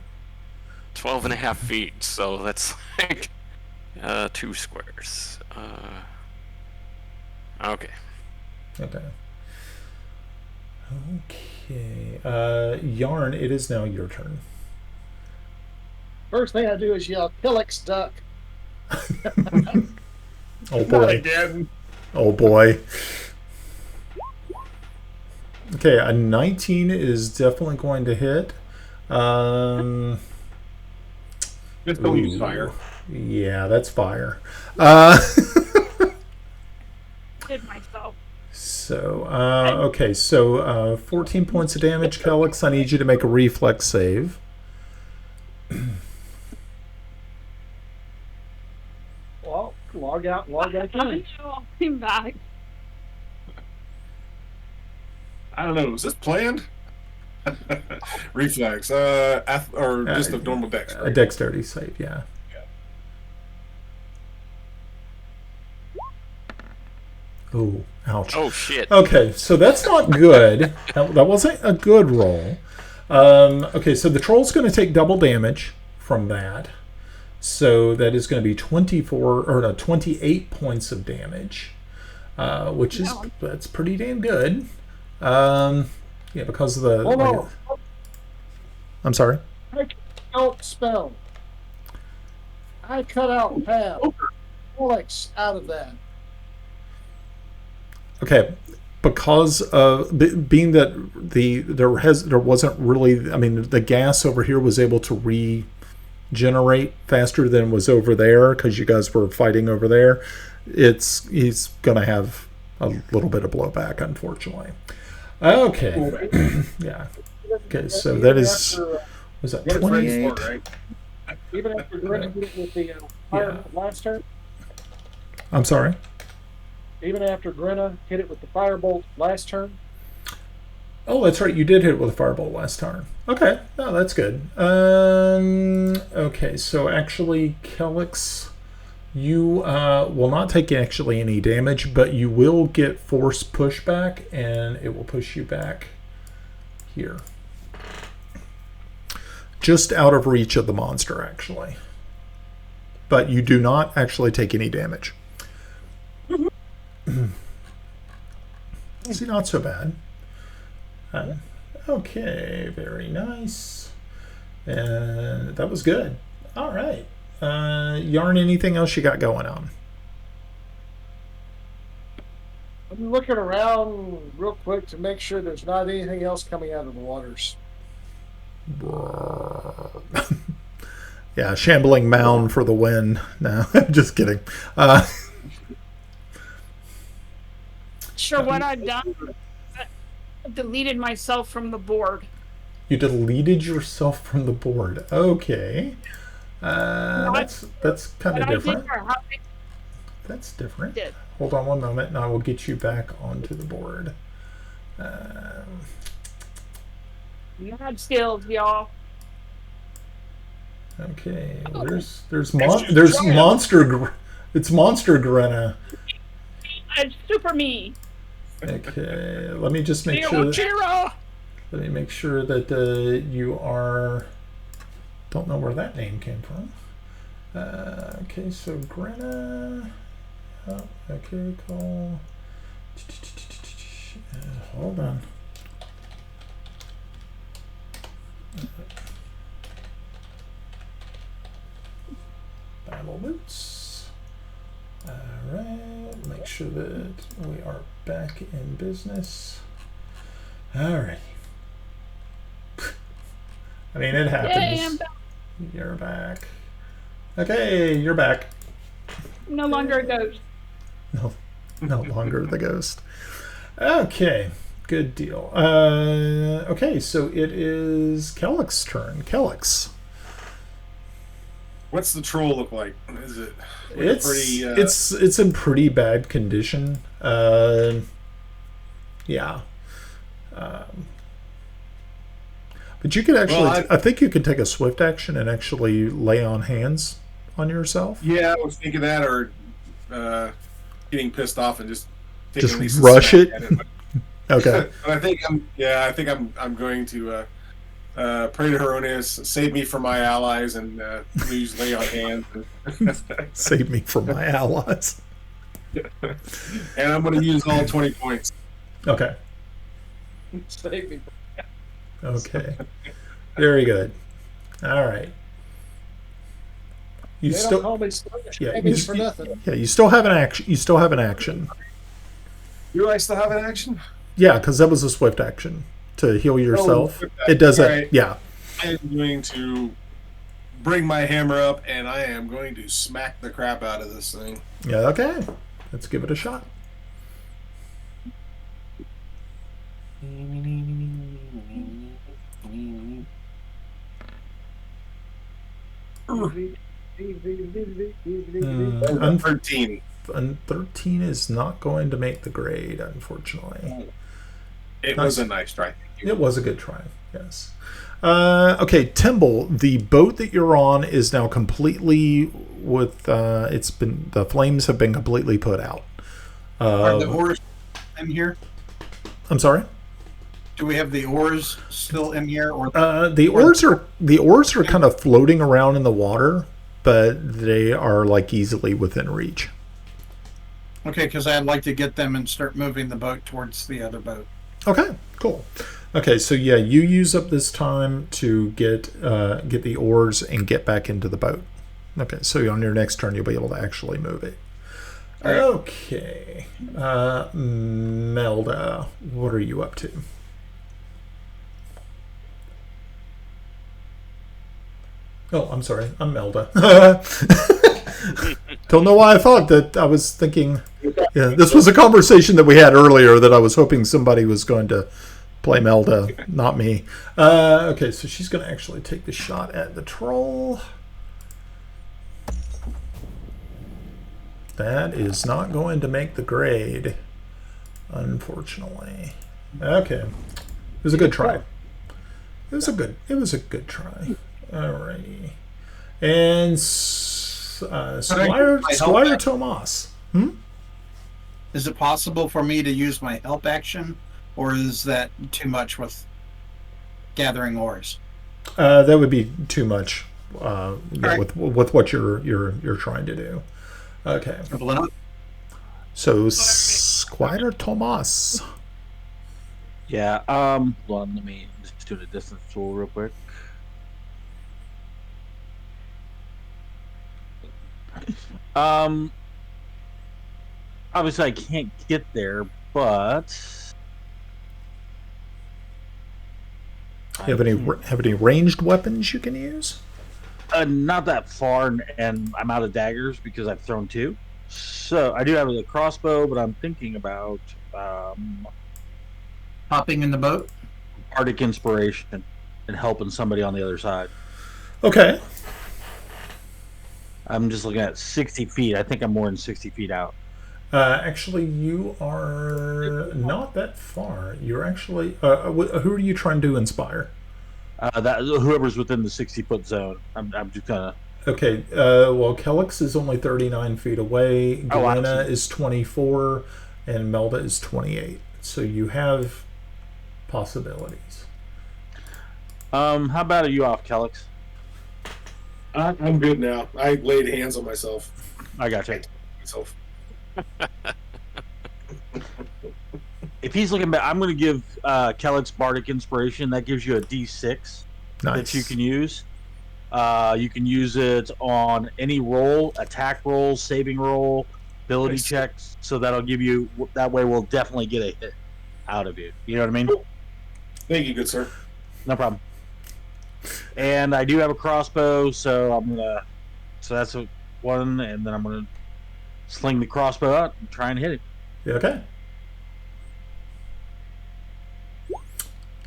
12.5 feet, so that's like 2 squares. Okay. Okay. Okay. Yarn, it is now your turn. First thing I do is yell, Killix duck. Oh Not boy. again. Oh boy. Okay, a 19 is definitely going to hit. Just don't use Ooh. fire. Yeah, that's fire. Did myself. So, okay, so 14 points of damage, Calyx. I need you to make a reflex save. Well, log out, log back in. I'm back. I don't know. Is this planned? Reflex. Or just a normal dex. A Right? dexterity save, yeah. Ooh, ouch. Oh shit. Okay, so that's not good. That wasn't a good roll. Okay, so the troll's going to take double damage from that. So that is going to be 28 points of damage, which is that's pretty damn good. Yeah, because of the. Hold on. I'm sorry. Don't spell. I cut out Pam. Killix out of that. Okay, because being that there wasn't really, I mean, the gas over here was able to regenerate faster than was over there because you guys were fighting over there. He's gonna have a little bit of blowback, unfortunately. Okay, yeah. Okay, so that is was that Get it for 28? export, right? Even after Grinna hit it with the fire last turn, I'm sorry. even after Grinna hit it with the firebolt last turn. Oh, that's right. You did hit it with a fireball last turn. Okay. Oh, that's good. Okay, so actually, Calyx, you will not take actually any damage, but you will get force pushback, and it will push you back here. Just out of reach of the monster, actually. But you do not actually take any damage. See, not so bad. Okay, very nice. And that was good. All right. Yarn, anything else you got going on? I'm looking around real quick to make sure there's not anything else coming out of the waters. Yeah, shambling mound for the win. No, just kidding. Sure, what I've done, I deleted myself from the board. You deleted yourself from the board. Okay. That's kind of different. That's different. Did. Hold on one moment, and I will get you back onto the board. Mad skills, y'all. Okay. There's monster. It's monster Grenna. It's super me. Okay. Let me just make sure. Let me make sure that you are. Don't know where that name came from. Okay, so Grenna. Oh, okay, cool. Hold on. Battle boots. Alright, make sure that we are back in business. Alright. I mean, it happens. Yay, I'm back. You're back. Okay, you're back. No longer a ghost. No longer the ghost. Okay, good deal. Okay, so it is Kellick's turn. Kellick's. What's the troll look like? Is it It's pretty? it's in pretty bad condition. Yeah. But you could actually, Well, I think you could take a swift action and actually lay on hands on yourself. Yeah, I was thinking that, or getting pissed off and just taking Just at least a rush smack it? at it. But, Okay. but I think I'm going to pray to Heronius, save me from my allies, and please lay on hands. Save me from my allies. And I'm going to use all 20 points. Okay. Save me. Okay. Very good. All right. You They still don't call me sluggish. yeah, Maybe you, for nothing. yeah, you still have an action. You still have an action. Do I still have an action? Yeah, because that was a swift action to heal yourself. swift It does action. it. Alright. Yeah. I am going to bring my hammer up, and I am going to smack the crap out of this thing. Yeah. Okay. Let's give it a shot. I'm 13. 13 is not going to make the grade, unfortunately. It was a nice try. It was a good try, yes. Okay, Timble, the boat that you're on is now completely with, the flames have been completely put out. Are the oars in here? I'm sorry? Do we have the oars still in here, or The oars are kind of floating around in the water, but they are like easily within reach. okay? Because I'd like to get them and start moving the boat towards the other boat. Okay, cool. Okay, so yeah, you use up this time to get the oars and get back into the boat. Okay, so on your next turn, you'll be able to actually move it. All right. Okay, Melda, what are you up to? Oh, I'm sorry, I'm Melda. Don't know why I thought that. I was thinking, yeah, this was a conversation that we had earlier that I was hoping somebody was going to play Melda, not me. Okay, so she's going to actually take the shot at the troll. That is not going to make the grade, unfortunately. Okay, it was a good try. It was a good try. Alrighty, and Squire Tomas. Is it possible for me to use my help action, or is that too much with gathering oars? That would be too much right. with what you're trying to do. Okay, Simple enough. so Squire Tomas. Yeah. Hold on. Let me just do the distance tool real quick. Obviously I can't get there, but Have any ranged weapons you can use? not that far, and I'm out of daggers because I've thrown 2. So I do have a crossbow, but I'm thinking about Hopping in the boat. Arctic inspiration and helping somebody on the other side. Okay. I'm just looking at 60 feet. I think I'm more than 60 feet out. Actually, you are not that far. You're actually. Who are you trying to inspire? That whoever's within the 60-foot zone. I'm just gonna. Okay. Well, Kellick's is only 39 feet away. Oh, I Galena see. is 24, and Melda is 28. So you have possibilities. How about you off, Kellex? I'm good now. I laid hands on myself. I got you. Myself. he's looking back, I'm going to give Kellex Bardic Inspiration. That gives you a D6 that you can use. You can use it on any roll, attack roll, saving roll, ability checks. So that'll give you, that way we'll definitely get a hit out of you. You know what I mean? Thank you, good sir. No problem. And I do have a crossbow, so I'm going to, so that's one, and then I'm going to sling the crossbow out and try and hit it. Okay.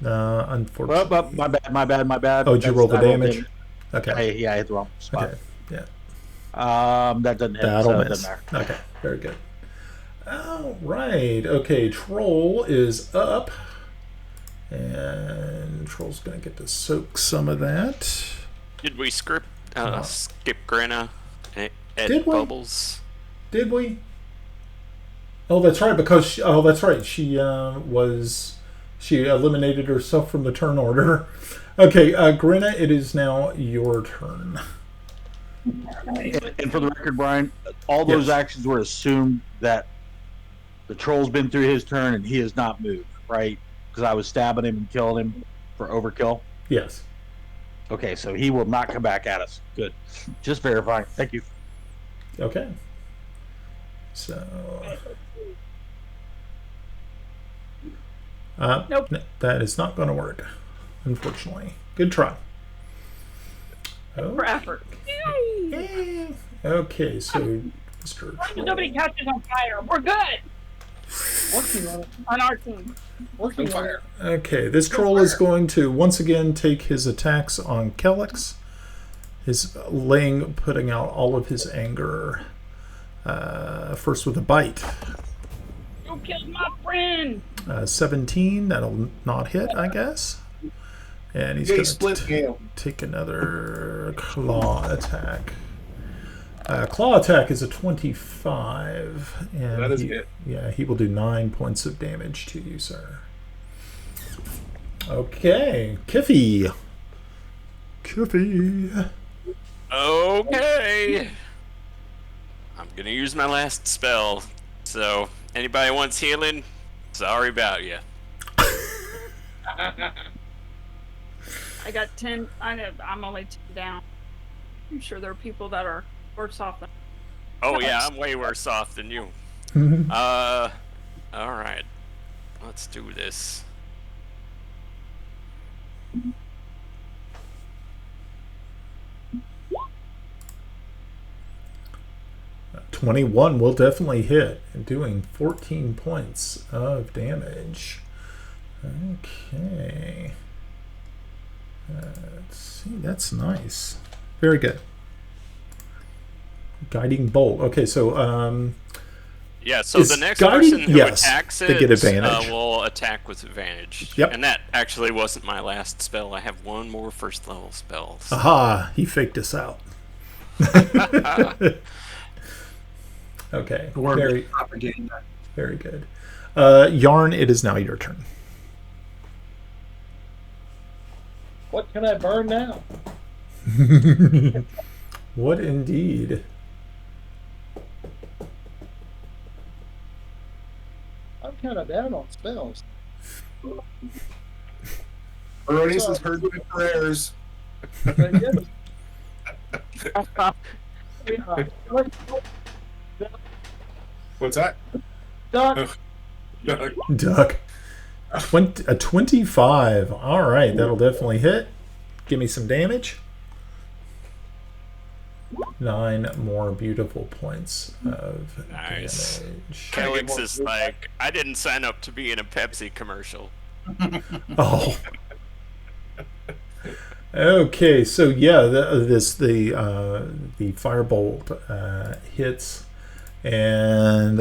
Unfortunately. Well, my bad. Oh, did you roll the damage? Okay. I hit the wrong spot. Okay. Yeah. That doesn't hit. That'll so it miss. doesn't matter. Okay. Very good. All right. Okay. Troll is up, and Troll's gonna get to soak some of that. Did we skip Grenna at Did we? Bubbles? Did we? Oh, that's right. Because that's right. She eliminated herself from the turn order. Okay, Grinna, it is now your turn. And for the record, Brian, all those actions were assumed that the troll's been through his turn and he has not moved, right? Because I was stabbing him and killing him for overkill. Yes. Okay, so he will not come back at us. Good. Just verifying. Thank you. Okay. So. Nope. That is not going to work, unfortunately. Good try. For effort. Okay, so Mr. Troll. Nobody catches on fire. We're good Working on it. on our team. Working on it. Okay, this troll is going to once again take his attacks on Kellex. Putting out all of his anger. First with a bite. You killed my friend. 17, that'll not hit, I guess. And he's Yay, going split to tail. take another claw attack. Claw attack is a 25. And That is it. Yeah, he will do 9 points of damage to you, sir. Okay, Kiffy. Okay. I'm gonna use my last spell. So anybody wants healing? Sorry about you. I got 10. I'm only 10 down. I'm sure there are people that are worse off than. Oh yeah, I'm way worse off than you. All right. Let's do this. 21 will definitely hit, doing 14 points of damage. Okay. Let's see, that's nice. Very good. Guiding bolt. Okay, so Yeah, so Is the next guiding- person who yes, attacks they it get advantage. will attack with advantage. Yep. And that actually wasn't my last spell. I have one more first level spell. So. aha, he faked us out. Okay, very, Propaganda. very good. Yarn, it is now your turn. What can I burn now? What indeed? I'm kind of down on spells. Ernie's has heard good prayers. What's that? Doc, Duck. A 25. All right, that'll definitely hit. Give me some damage. 9 more beautiful points of Nice. damage. Kellex is like, I didn't sign up to be in a Pepsi commercial. Oh. Okay, so yeah, the firebolt hits, and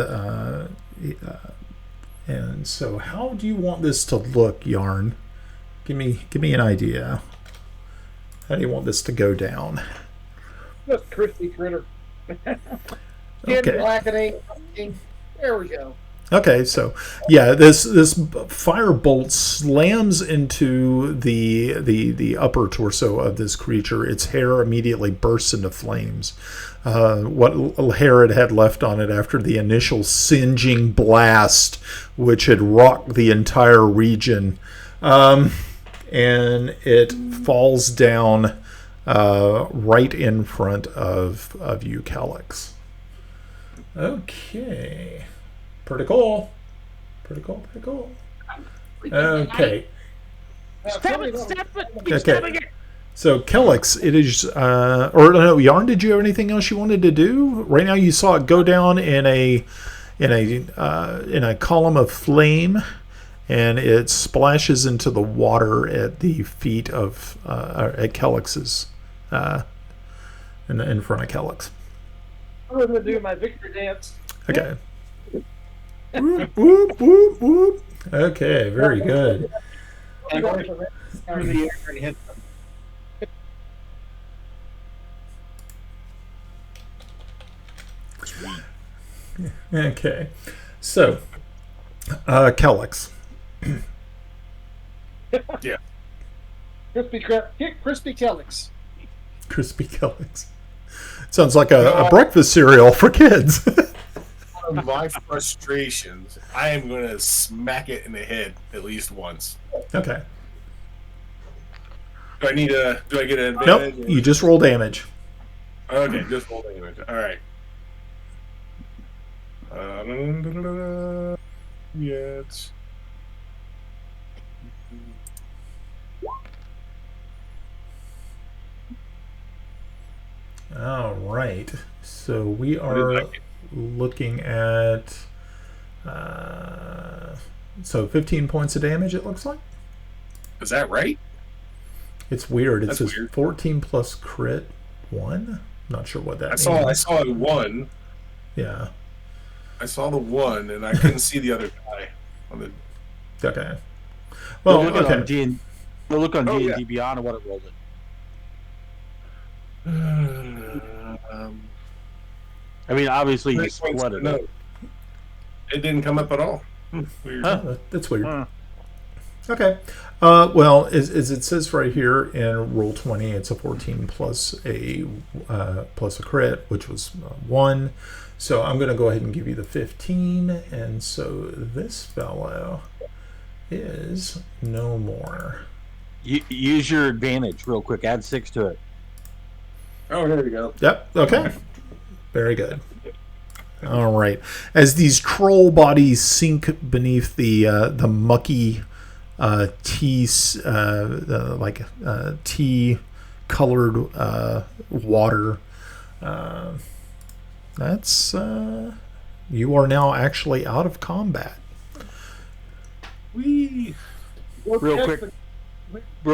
so how do you want this to look, Yarn? Give me an idea. How do you want this to go down? just crispy critter. Skin Okay. blackening. There we go. Okay, so yeah, this firebolt slams into the upper torso of this creature. Its hair immediately bursts into flames. What little hair it had left on it after the initial singeing blast, which had rocked the entire region, and it falls down right in front of you, Calyx. Okay. Pretty cool. Pretty cool. Okay. Stab it! Stab it! Keep Okay. stabbing it! So, Calyx, it is, or no, Yarn, did you have anything else you wanted to do? Right now you saw it go down in a column of flame, and it splashes into the water at the feet of, at Calyx's, in front of Calyx. I'm going to do my victory dance. Okay. Whoop, whoop, whoop, whoop. Okay, very good. And go through the air and hit them. Okay. So, Calyx. Yeah. Crispy Calyx. Crispy Calyx. Sounds like a breakfast cereal for kids. Out of my frustrations, I am going to smack it in the head at least once. Okay. Do I need a? Do I get an Nope, advantage? you just roll damage. Okay, just roll damage. All right. Yes. All right. So we are looking at so 15 points of damage, it looks like. Is that right? It's weird. It That's says weird. 14 plus crit 1. Not sure what that I means. saw a 1. Yeah. I saw the 1, and I couldn't see the other guy on the. Okay. Well, We'll look okay. on D&D. We'll look on Oh, D&D Beyond what it rolled it. I mean, obviously you split it. No, it didn't come up at all. Weird. Huh. That's weird. Huh. Okay. Well, as it says right here in Roll 20, it's a 14 plus a crit, which was 1. So I'm going to go ahead and give you the 15. And so this fellow is no more. Use your advantage real quick. Add 6 to it. Oh, there we go. Yep. Okay. Very good. All right. As these troll bodies sink beneath the mucky tea colored water, that's you are now actually out of combat. Real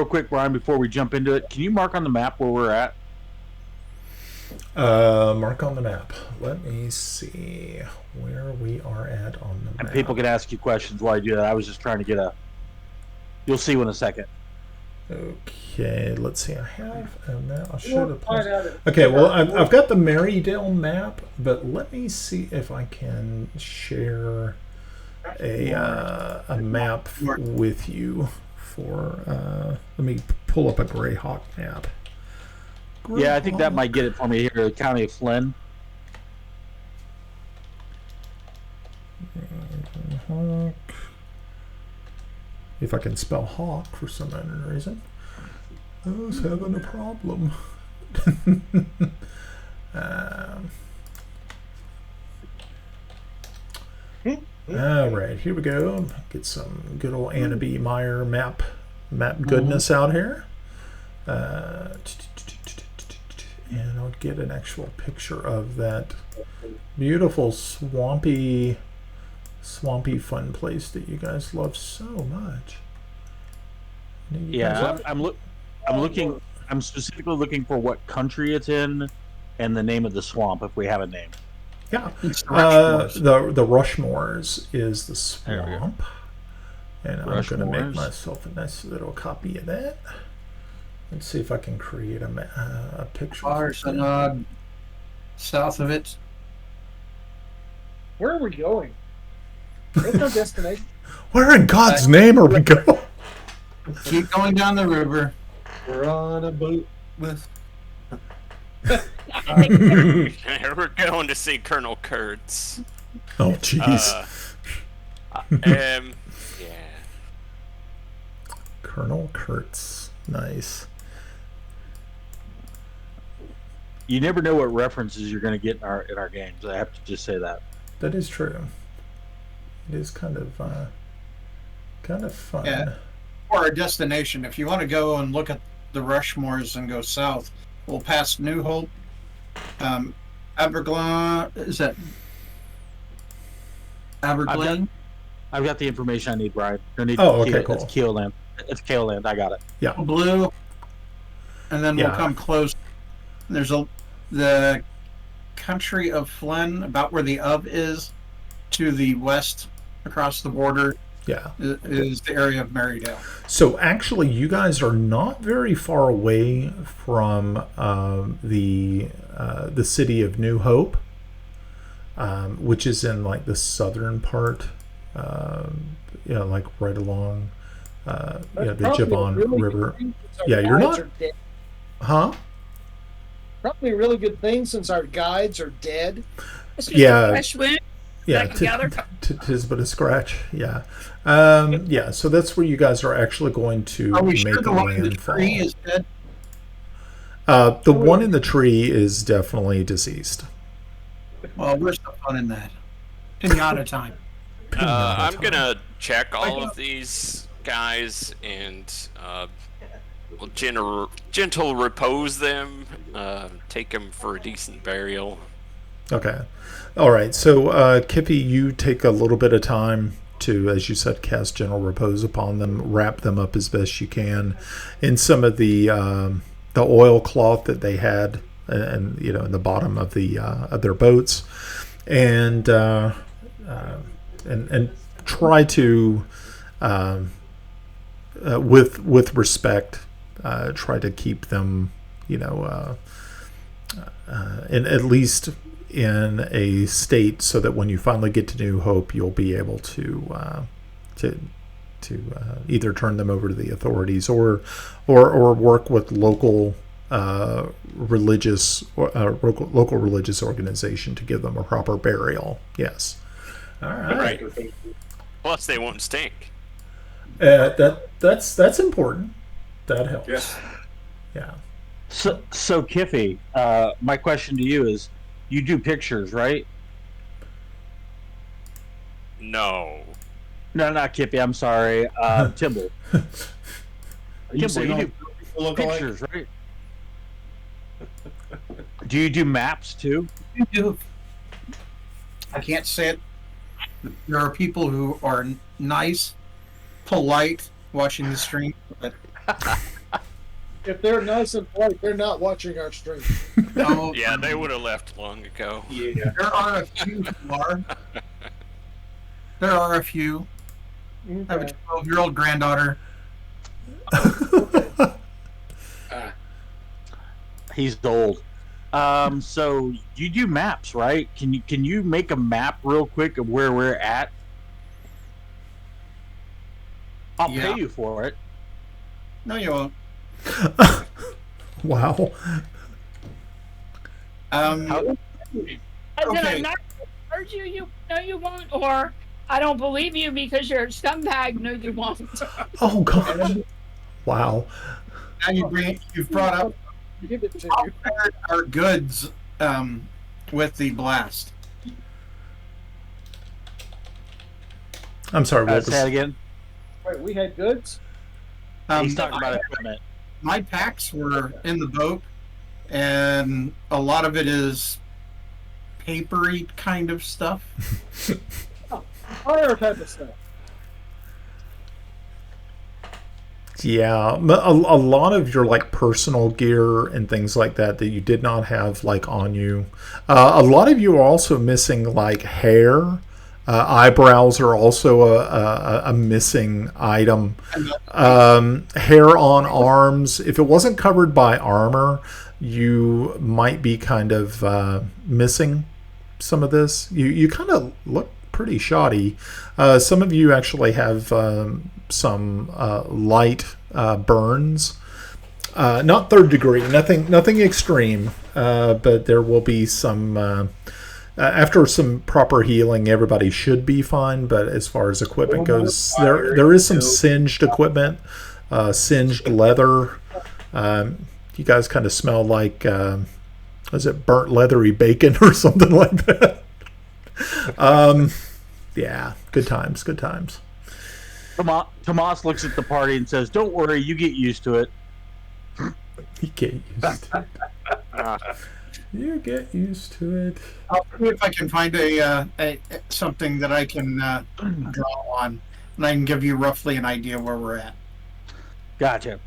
quick, Brian, before we jump into it, can you mark on the map where we're at? Mark on the map. Let me see where we are at on the map. And people can ask you questions while I do that. I was just trying to get a. You'll see in a second. Okay, let's see. I have a map. I should have posted. Okay, well, I've got the Marydale map, but let me see if I can share a map with you. Let me pull up a Greyhawk map. Yeah, I think that might get it for me here. The county of Flynn. Hawk. If I can spell hawk for some unknown reason. I was having a problem. All right, here we go. Get some good old Anna B. Meyer map goodness out here. And I'll get an actual picture of that beautiful swampy fun place that you guys love so much. Yeah, I'm looking. I'm specifically looking for what country it's in, and the name of the swamp if we have a name. Yeah, Rushmoors. the Rushmoors is the There we go. swamp, and I'm going to make Rushmoors. myself a nice little copy of that. Let's see if I can create a picture. South of it. Where are we going? There's no destination. Where in God's name are we going? Keep going down the river. We're on a boat with. We're going to see Colonel Kurtz. Oh, jeez. Yeah. Colonel Kurtz. Nice. You never know what references you're going to get in our games. I have to just say that. That is true. It is kind of fun. Yeah. For our destination, if you want to go and look at the Rushmoors and go south, we'll pass New Hope, Aberglaw. Is that Aberglaw? I've got the information I need, Brian. Okay, cool. It's Keoland. It's Keoland. I got it. Yeah. Blue, and then we'll come close. There's the country of Flen, about where the is, to the west, across the border. Yeah. Is the area of Marydale. So actually, you guys are not very far away from the city of New Hope, which is in like the southern part, like right along, the Javon River. Yeah, you're not. Huh? Probably a really good thing since our guides are dead. Yeah. Fresh wind. Yeah, tis but a scratch. Yeah, yeah. So that's where you guys are actually going to make sure a landfall. Tree is dead? The one in the tree is definitely deceased. Well, where's the fun in that? Pinata time. I'm gonna check all of these guys and gentle repose them. Take them for a decent burial. Okay. All right. So, Kippy, you take a little bit of time to, as you said, cast gentle repose upon them, wrap them up as best you can in some of the oilcloth that they had, and in the bottom of their boats, and try to, with respect, try to keep them, in at least in a state so that when you finally get to New Hope, you'll be able to either turn them over to the authorities or work with local religious organization to give them a proper burial. Yes. All right. Plus, they won't stink. That's important. That helps. Yes. Yeah. So Kiffy, my question to you is, you do pictures, right? No. No, not Kippy. I'm sorry. Timble. Timble, you do pictures, right? Do you do maps too? You do. I can't say it. There are people who are nice, polite, watching the stream, but if they're nice and polite, they're not watching our stream. no. Yeah, they would have left long ago. Yeah, there are a few who are. There are a few. Okay. I have a 12-year-old granddaughter. He's old. So you do maps, right? Can you make a map real quick of where we're at? I'll pay you for it. No, you won't. Wow. I said, Okay. I'm not hurt you. You no, you won't, or I don't believe you because you're a scumbag. No, you won't. Oh God. Wow. Now you've brought up Give it to you. our goods with the blast. I'm sorry. What Say that was? again. Wait, we had goods? He's talking about equipment. My packs were in the boat, and a lot of it is papery kind of stuff. Fire type of stuff. Yeah, a lot of your like personal gear and things like that you did not have like on you. A lot of you are also missing like hair. Eyebrows are also a missing item. Hair on arms. If it wasn't covered by armor, you might be kind of missing some of this. You kind of look pretty shoddy. Some of you actually have some light burns. Not third degree, nothing extreme, but there will be some. After some proper healing, everybody should be fine. But as far as equipment goes, there is some singed equipment, singed leather. You guys kind of smell like, is it burnt leathery bacon or something like that? Yeah, good times, good times. Tomas looks at the party and says, "Don't worry, you get used to it." You get used to it. You get used to it. I'll see if I can find a something that I can draw on, and I can give you roughly an idea where we're at. Gotcha.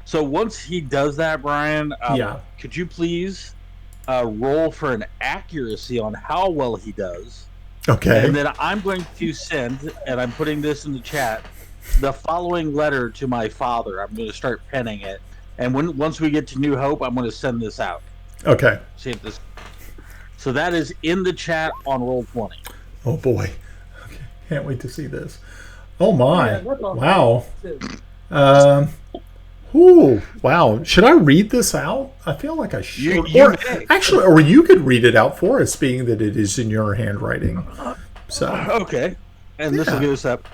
So once he does that, Brian, could you please roll for an accuracy on how well he does? Okay. And then I'm going to send, and I'm putting this in the chat, the following letter to my father. I'm going to start penning it, and once we get to New Hope, I'm going to send this out. Okay. See if this. So that is in the chat on Roll20. Oh boy. Okay. Can't wait to see this. Oh my. Wow. Ooh, wow. Should I read this out? I feel like I should. Or you could read it out for us, being that it is in your handwriting. So okay. And this will get us up.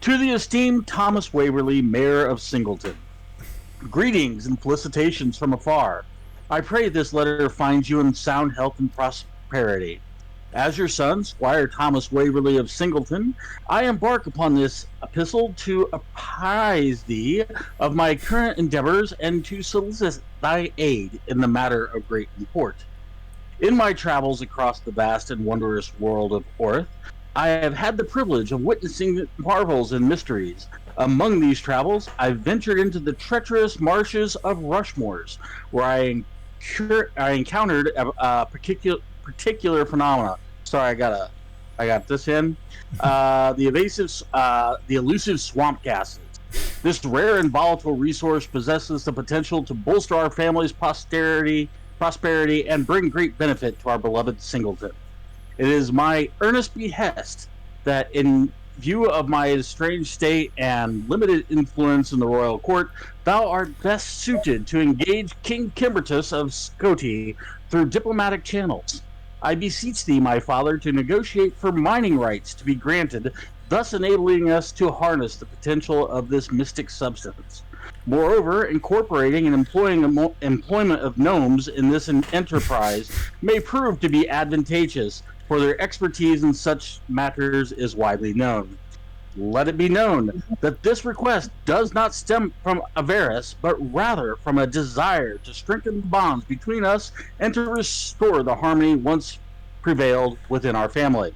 To the esteemed Thomas Waverly, Mayor of Singleton. Greetings and felicitations from afar. I pray this letter finds you in sound health and prosperity. As your son, Squire Thomas Waverly of Singleton, I embark upon this epistle to apprise thee of my current endeavors and to solicit thy aid in the matter of great import. In my travels across the vast and wondrous world of Orth, I have had the privilege of witnessing marvels and mysteries. Among these travels, I ventured into the treacherous marshes of Rushmoors, where I encountered a particular phenomena. Sorry, I got this in. The elusive swamp gases. This rare and volatile resource possesses the potential to bolster our family's prosperity, and bring great benefit to our beloved Singleton. It is my earnest behest that, in view of my estranged state and limited influence in the royal court, thou art best suited to engage King Kimbertus of Scoti through diplomatic channels. I beseech thee, my father, to negotiate for mining rights to be granted, thus enabling us to harness the potential of this mystic substance. Moreover, incorporating and employment of gnomes in this enterprise may prove to be advantageous, for their expertise in such matters is widely known. Let it be known that this request does not stem from avarice, but rather from a desire to strengthen the bonds between us and to restore the harmony once prevailed within our family.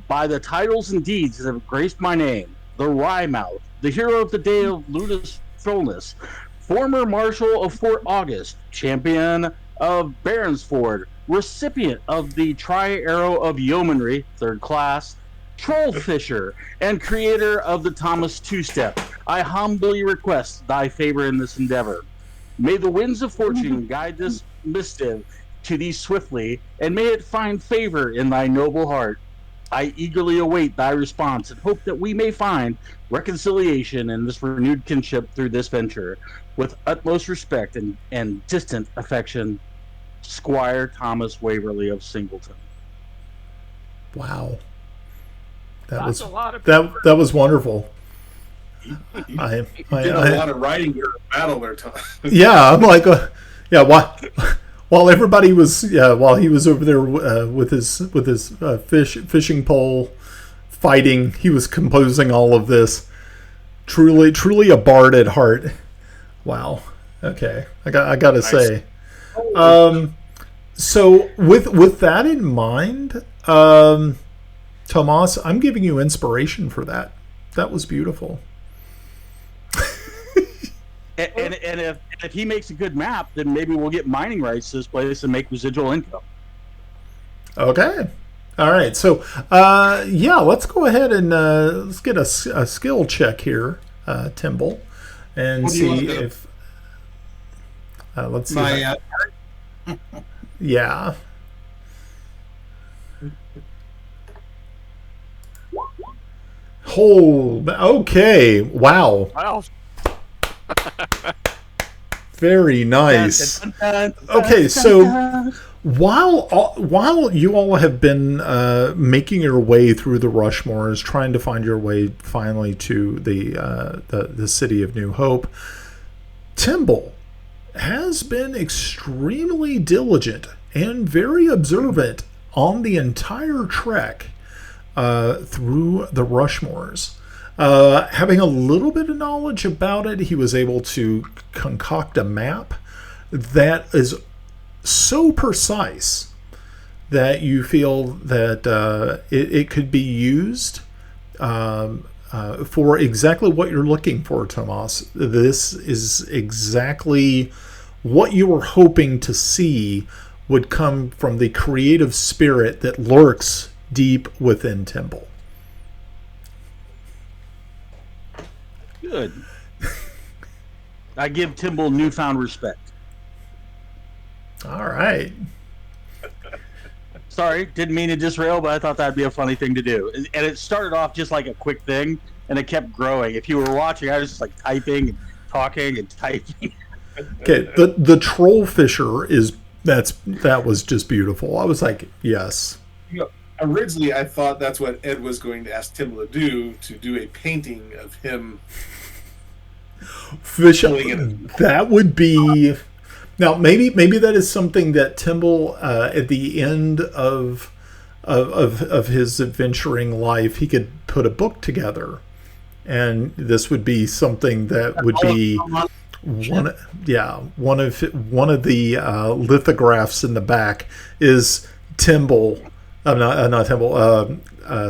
By the titles and deeds that have graced my name, the Wrymouth, the hero of the day of Ludus Fullness, former Marshal of Fort August, champion of Baronsford, recipient of the Tri-Arrow of Yeomanry, 3rd class, Troll Fisher, and creator of the Thomas Two-Step, I humbly request thy favor in this endeavor. May the winds of fortune guide this missive to thee swiftly, and may it find favor in thy noble heart. I eagerly await thy response and hope that we may find reconciliation in this renewed kinship through this venture. With utmost respect and distant affection, Squire Thomas Waverly of Singleton. Wow. That That's was a lot of that was wonderful. You did a lot of writing during battle there, Tom. Yeah, I'm like, while everybody was, while he was over there with his fishing pole, fighting, he was composing all of this. Truly a bard at heart. Wow. Okay, I got to say. So with that in mind, Tomas, I'm giving you inspiration for that. That was beautiful. And if he makes a good map, then maybe we'll get mining rights to this place and make residual income. Okay. All right. So, let's go ahead and let's get a skill check here, Timble, and see if. Let's see. Yeah. Oh, okay. Wow. Wow. Very nice. Okay, so while you all have been making your way through the Rushmoors, trying to find your way finally to the city of New Hope, Timble has been extremely diligent and very observant on the entire trek through the Rushmoors. Having a little bit of knowledge about it, he was able to concoct a map that is so precise that you feel that it could be used for exactly what you're looking for, Tomas. This is exactly what you were hoping to see would come from the creative spirit that lurks deep within Timble. Good. I give Timble newfound respect. All right. Sorry, didn't mean to disrail, but I thought that'd be a funny thing to do. And it started off just like a quick thing, and it kept growing. If you were watching, I was just like typing and talking and typing. Okay, the troll fisher that was just beautiful. I was like, yes. You know, originally, I thought that's what Ed was going to ask Tim to do a painting of him. Fish. That would be. Now, maybe that is something that Timble, at the end of his adventuring life, he could put a book together, and this would be something that would be one of the lithographs in the back is Timble, not Timble,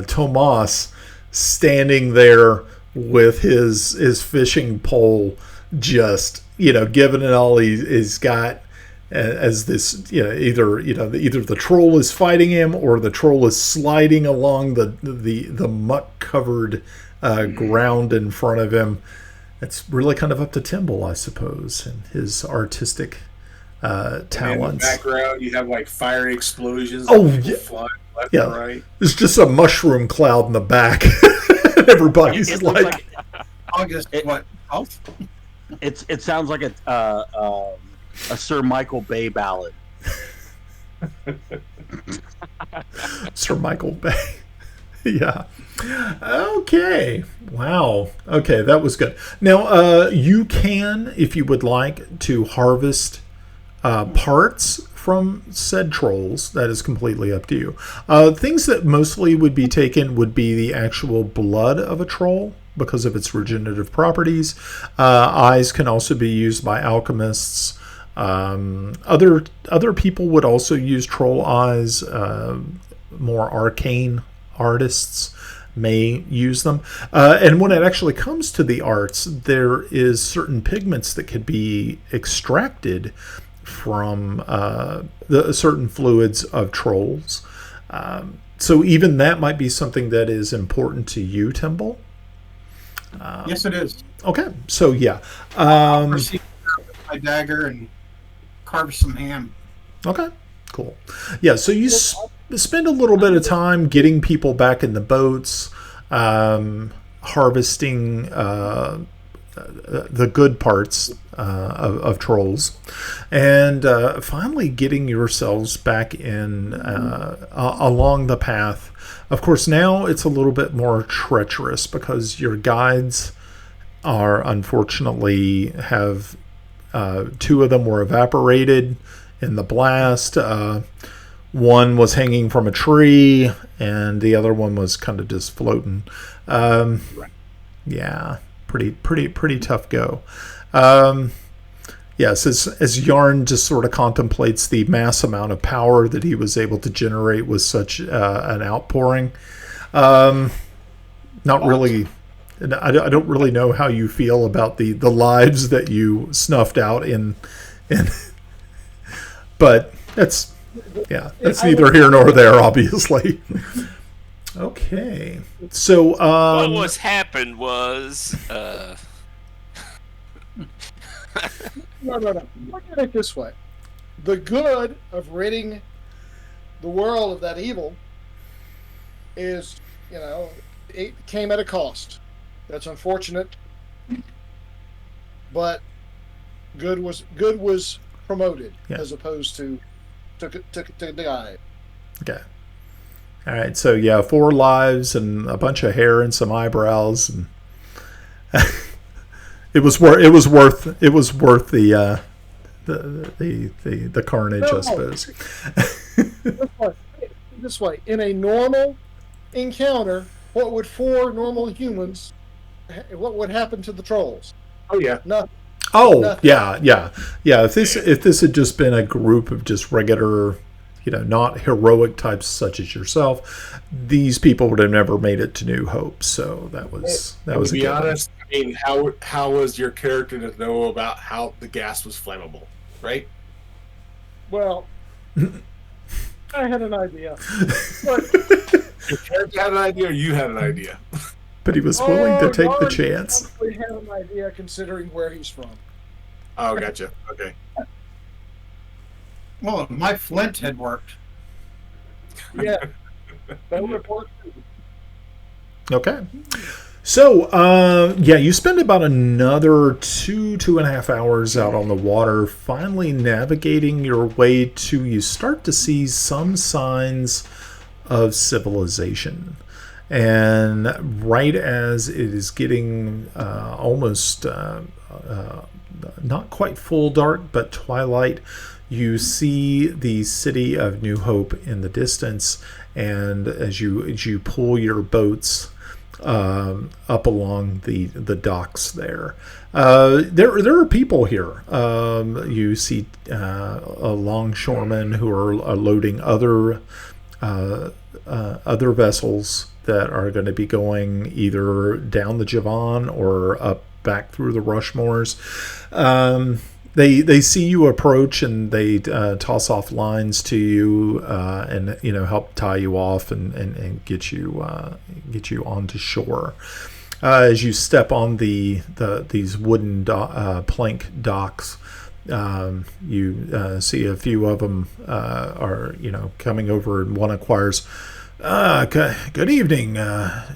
Tomas standing there with his fishing pole, just giving it all he's got, as this either the troll is fighting him or the troll is sliding along the muck covered ground in front of him. It's really kind of up to Timble, I suppose, and his artistic talents. And in the background, you have like fire explosions. Oh, yeah. Flying left and right. There's just a mushroom cloud in the back. Everybody's like August what? It sounds like a Sir Michael Bay ballad. Sir Michael Bay. Yeah. Okay. Wow. Okay, that was good. Now, you can, if you would like, to harvest parts from said trolls. That is completely up to you. Things that mostly would be taken would be the actual blood of a troll, because of its regenerative properties. Eyes can also be used by alchemists. Other people would also use troll eyes. More arcane artists may use them. And when it actually comes to the arts, there is certain pigments that could be extracted from the certain fluids of trolls. So even that might be something that is important to you, Timble. Yes, it is. Okay, so yeah. I'll proceed with my dagger and carve some ham. Okay, cool. Yeah, so you spend a little bit of time getting people back in the boats, harvesting the good parts of trolls, and finally getting yourselves back in along the path. Of course, now it's a little bit more treacherous because your guides are unfortunately have two of them were evaporated in the blast. One was hanging from a tree, and the other one was kind of just floating. Yeah, pretty tough go. Yes, as Yarn just sort of contemplates the mass amount of power that he was able to generate with such an outpouring. Not really. I don't really know how you feel about the lives that you snuffed out in but that's neither here nor there, obviously. Okay, so what was happened was No. Look at it this way: the good of ridding the world of that evil is, it came at a cost. That's unfortunate, but good was promoted as opposed to took it to die. Okay. All right. So yeah, 4 lives and a bunch of hair and some eyebrows, and it was worth the carnage, I suppose. This way, in a normal encounter, what would 4 normal humans? What would happen to the trolls? Oh yeah. Nothing. Oh Nothing. yeah. If this had just been a group of just regular, not heroic types such as yourself, these people would have never made it to New Hope. So that was To be honest, I mean, how was your character to know about how the gas was flammable, right? Well, I had an idea. But Your character had an idea, or you had an idea? But he was willing to take the chance. We had an idea considering where he's from. Oh, gotcha. Okay. Well, if my flint had worked. Yeah, that would have worked. Okay. So, you spend about another 2.5 hours out on the water, finally navigating your way to, you start to see some signs of civilization. And right as it is getting almost not quite full dark, but twilight, you see the city of New Hope in the distance. And as you pull your boats up along the docks there are people here. You see longshoremen who are loading other vessels that are going to be going either down the Javon or up back through the Rushmoors. They see you approach, and they toss off lines to you and help tie you off and get you onto shore. As you step on these wooden plank docks, you see a few of them are coming over, and one inquires, "Good evening,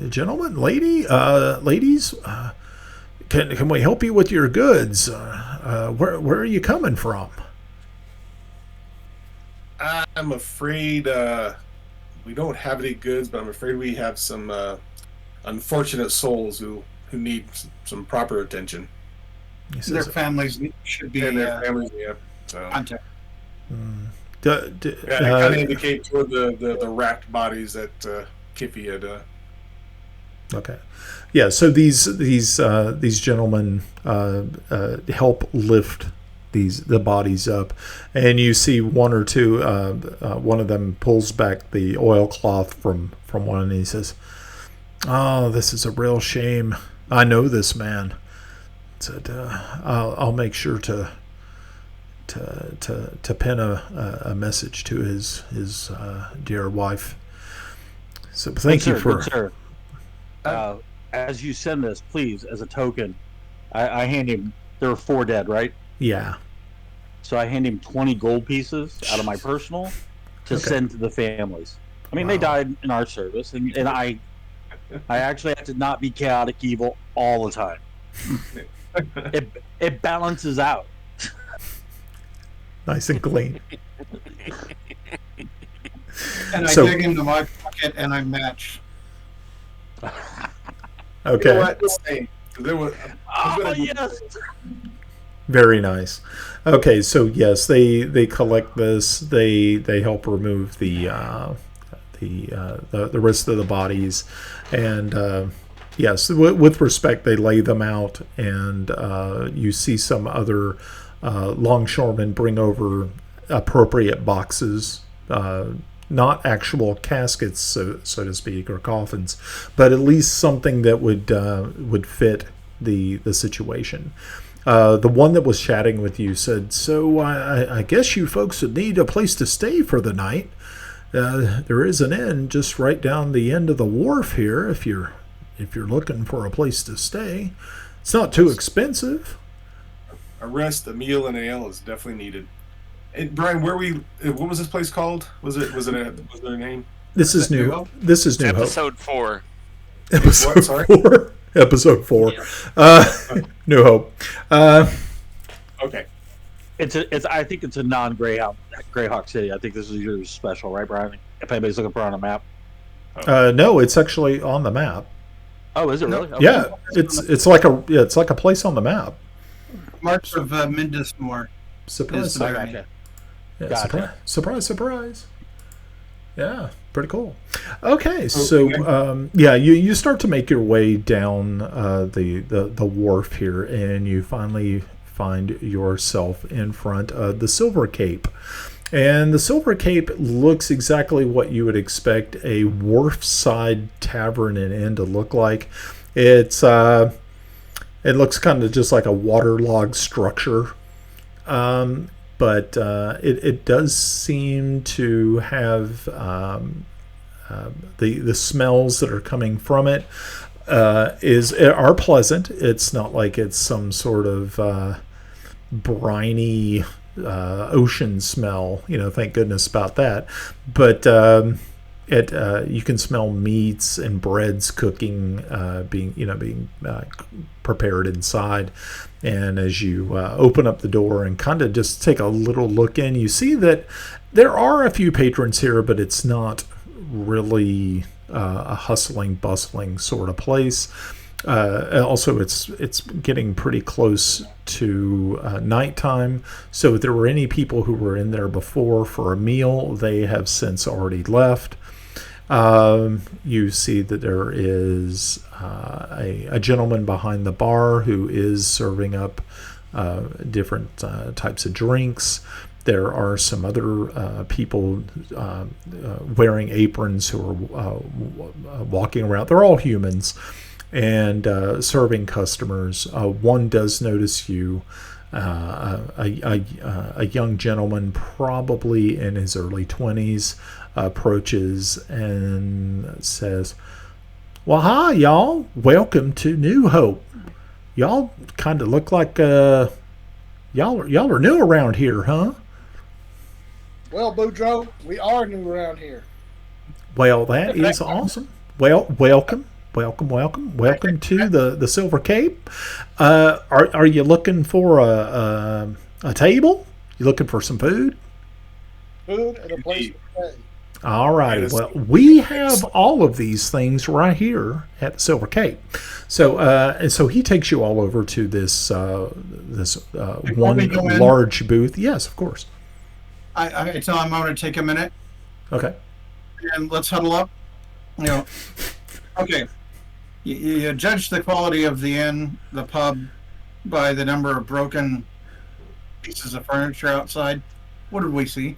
gentlemen, ladies. Can we help you with your goods? Where are you coming from?" I'm afraid we don't have any goods, but I'm afraid we have some unfortunate souls who need some proper attention. Their families should be And their families, yeah. So contacted. it kind of indicate toward the racked bodies that Kiffy had. Okay. Yeah, so these gentlemen help lift the bodies up, and you see one or two. One of them pulls back the oilcloth from one, and he says, "Oh, this is a real shame. I know this man. Said I'll make sure to pen a message to his dear wife. So thank you for." Good sir. As you send this, please, as a token, I hand him. There were 4 dead, right? Yeah. So I hand him 20 gold pieces out of my personal to send to the families. I mean, they died in our service, and I actually have to not be chaotic evil all the time. It balances out. Nice and clean. And I dig into my pocket and I match. Okay. You know what? There was, Yes. Very nice. Okay, so yes, they collect this. They help remove the rest of the bodies, and yes, with respect, they lay them out, and you see some other longshoremen bring over appropriate boxes. Not actual caskets, so to speak, or coffins, but at least something that would fit the situation. The one that was chatting with you said, "So I guess you folks would need a place to stay for the night. There is an inn just right down the end of the wharf here. If you're looking for a place to stay, it's not too expensive." a rest, a meal, and an ale is definitely needed. And Brian, what was this place called? Was there a name? This is New Hope. Episode 4. Episode Sorry? 4. Episode 4. New Hope. Okay. It's. I think it's a non-Greyhawk City. I think this is your special, right, Brian? If anybody's looking for it on a map. No, it's actually on the map. Oh, is it No. really? Okay. Yeah, it's like a place on the map. Marks of Mindesmore. Surprise! Is the I very gotcha. Yeah, Gotcha. surprise. Yeah, pretty cool. Okay, so you start to make your way down the wharf here, and you finally find yourself in front of the Silver Cape. And the Silver Cape looks exactly what you would expect a wharfside tavern and inn to look like. It looks kind of just like a waterlogged structure. But it does seem to have the smells that are coming from it are pleasant. It's not like it's some sort of briny ocean smell. Thank goodness about that. But you can smell meats and breads cooking, being prepared inside. And as you open up the door and kind of just take a little look in, you see that there are a few patrons here, but it's not really a hustling, bustling sort of place. Also, it's getting pretty close to nighttime. So if there were any people who were in there before for a meal, they have since already left. You see that there is a gentleman behind the bar who is serving up different types of drinks. There are some other people wearing aprons who are walking around. They're all humans and serving customers. One does notice you, a young gentleman, probably in his early 20s, approaches and says, "Well, hi, y'all. Welcome to New Hope. Y'all kind of look like y'all are new around here, huh?" Well, Boudreaux, we are new around here. Well, that is awesome. Well, welcome to the Silver Cape. Are you looking for a table? You looking for some food? Food and a place to stay. All right. Well, we have all of these things right here at the Silver Cape. So, and so he takes you all over to this one go in? large booth. Yes, of course. I tell him I'm going to take a minute Okay. and let's huddle up. Okay. You judge the quality of the inn, the pub, by the number of broken pieces of furniture outside. What did we see?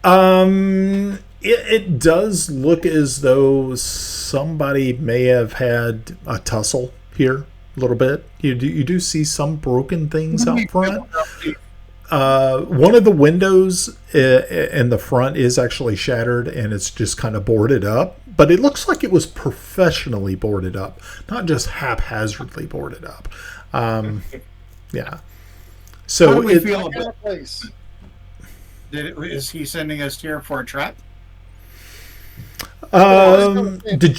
It does look as though somebody may have had a tussle here a little bit. You do see some broken things out front. One of the windows in the front is actually shattered and it's just kind of boarded up. But it looks like it was professionally boarded up, not just haphazardly boarded up. Yeah. So How do we feel Kind about of place. Is he sending us here for a trap? Maybe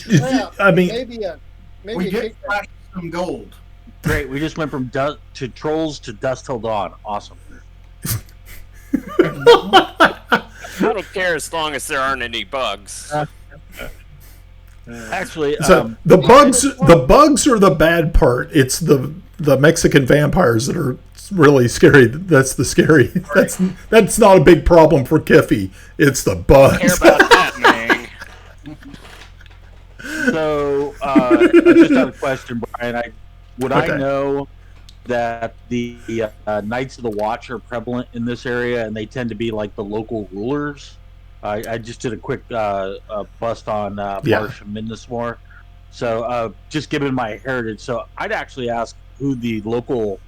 We a get kick. flashed some gold. Great. We just went from to trolls to dust till dawn. Awesome. I don't care as long as there aren't any bugs. Actually, So the bugs are the bad part. It's the Mexican vampires that are really scary. That's the scary. That's not a big problem for Kiffy. It's the Care bugs. about that, man. so I just had a question, Brian. Would Okay. I know that the Knights of the Watch are prevalent in this area, and they tend to be like the local rulers? I just did a quick bust on Marsh and Mindesmore. So just given my heritage, so I'd actually ask who the local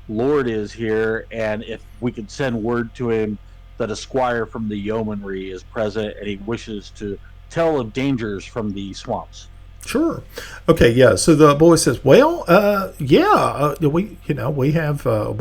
lord is here, and if we could send word to him that a squire from the yeomanry is present and he wishes to tell of dangers from the swamps. Sure. Okay. Yeah. So the boy says, "Well, we have the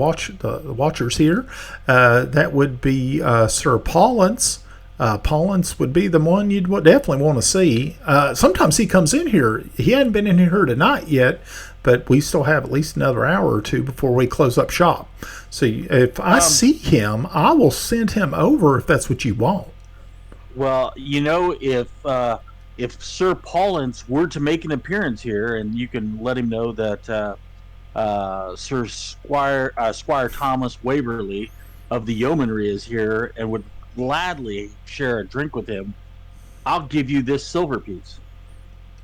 watchers here. That would be Sir Paulins. Paulins would be the one you'd definitely want to see. Sometimes he comes in here. He hadn't been in here tonight yet, but we still have at least another hour or two before we close up shop. So if I see him, I will send him over if that's what you want. Well, if Sir Paulins were to make an appearance here, and you can let him know that Sir Squire Thomas Waverly of the Yeomanry is here and would gladly share a drink with him, I'll give you this silver piece.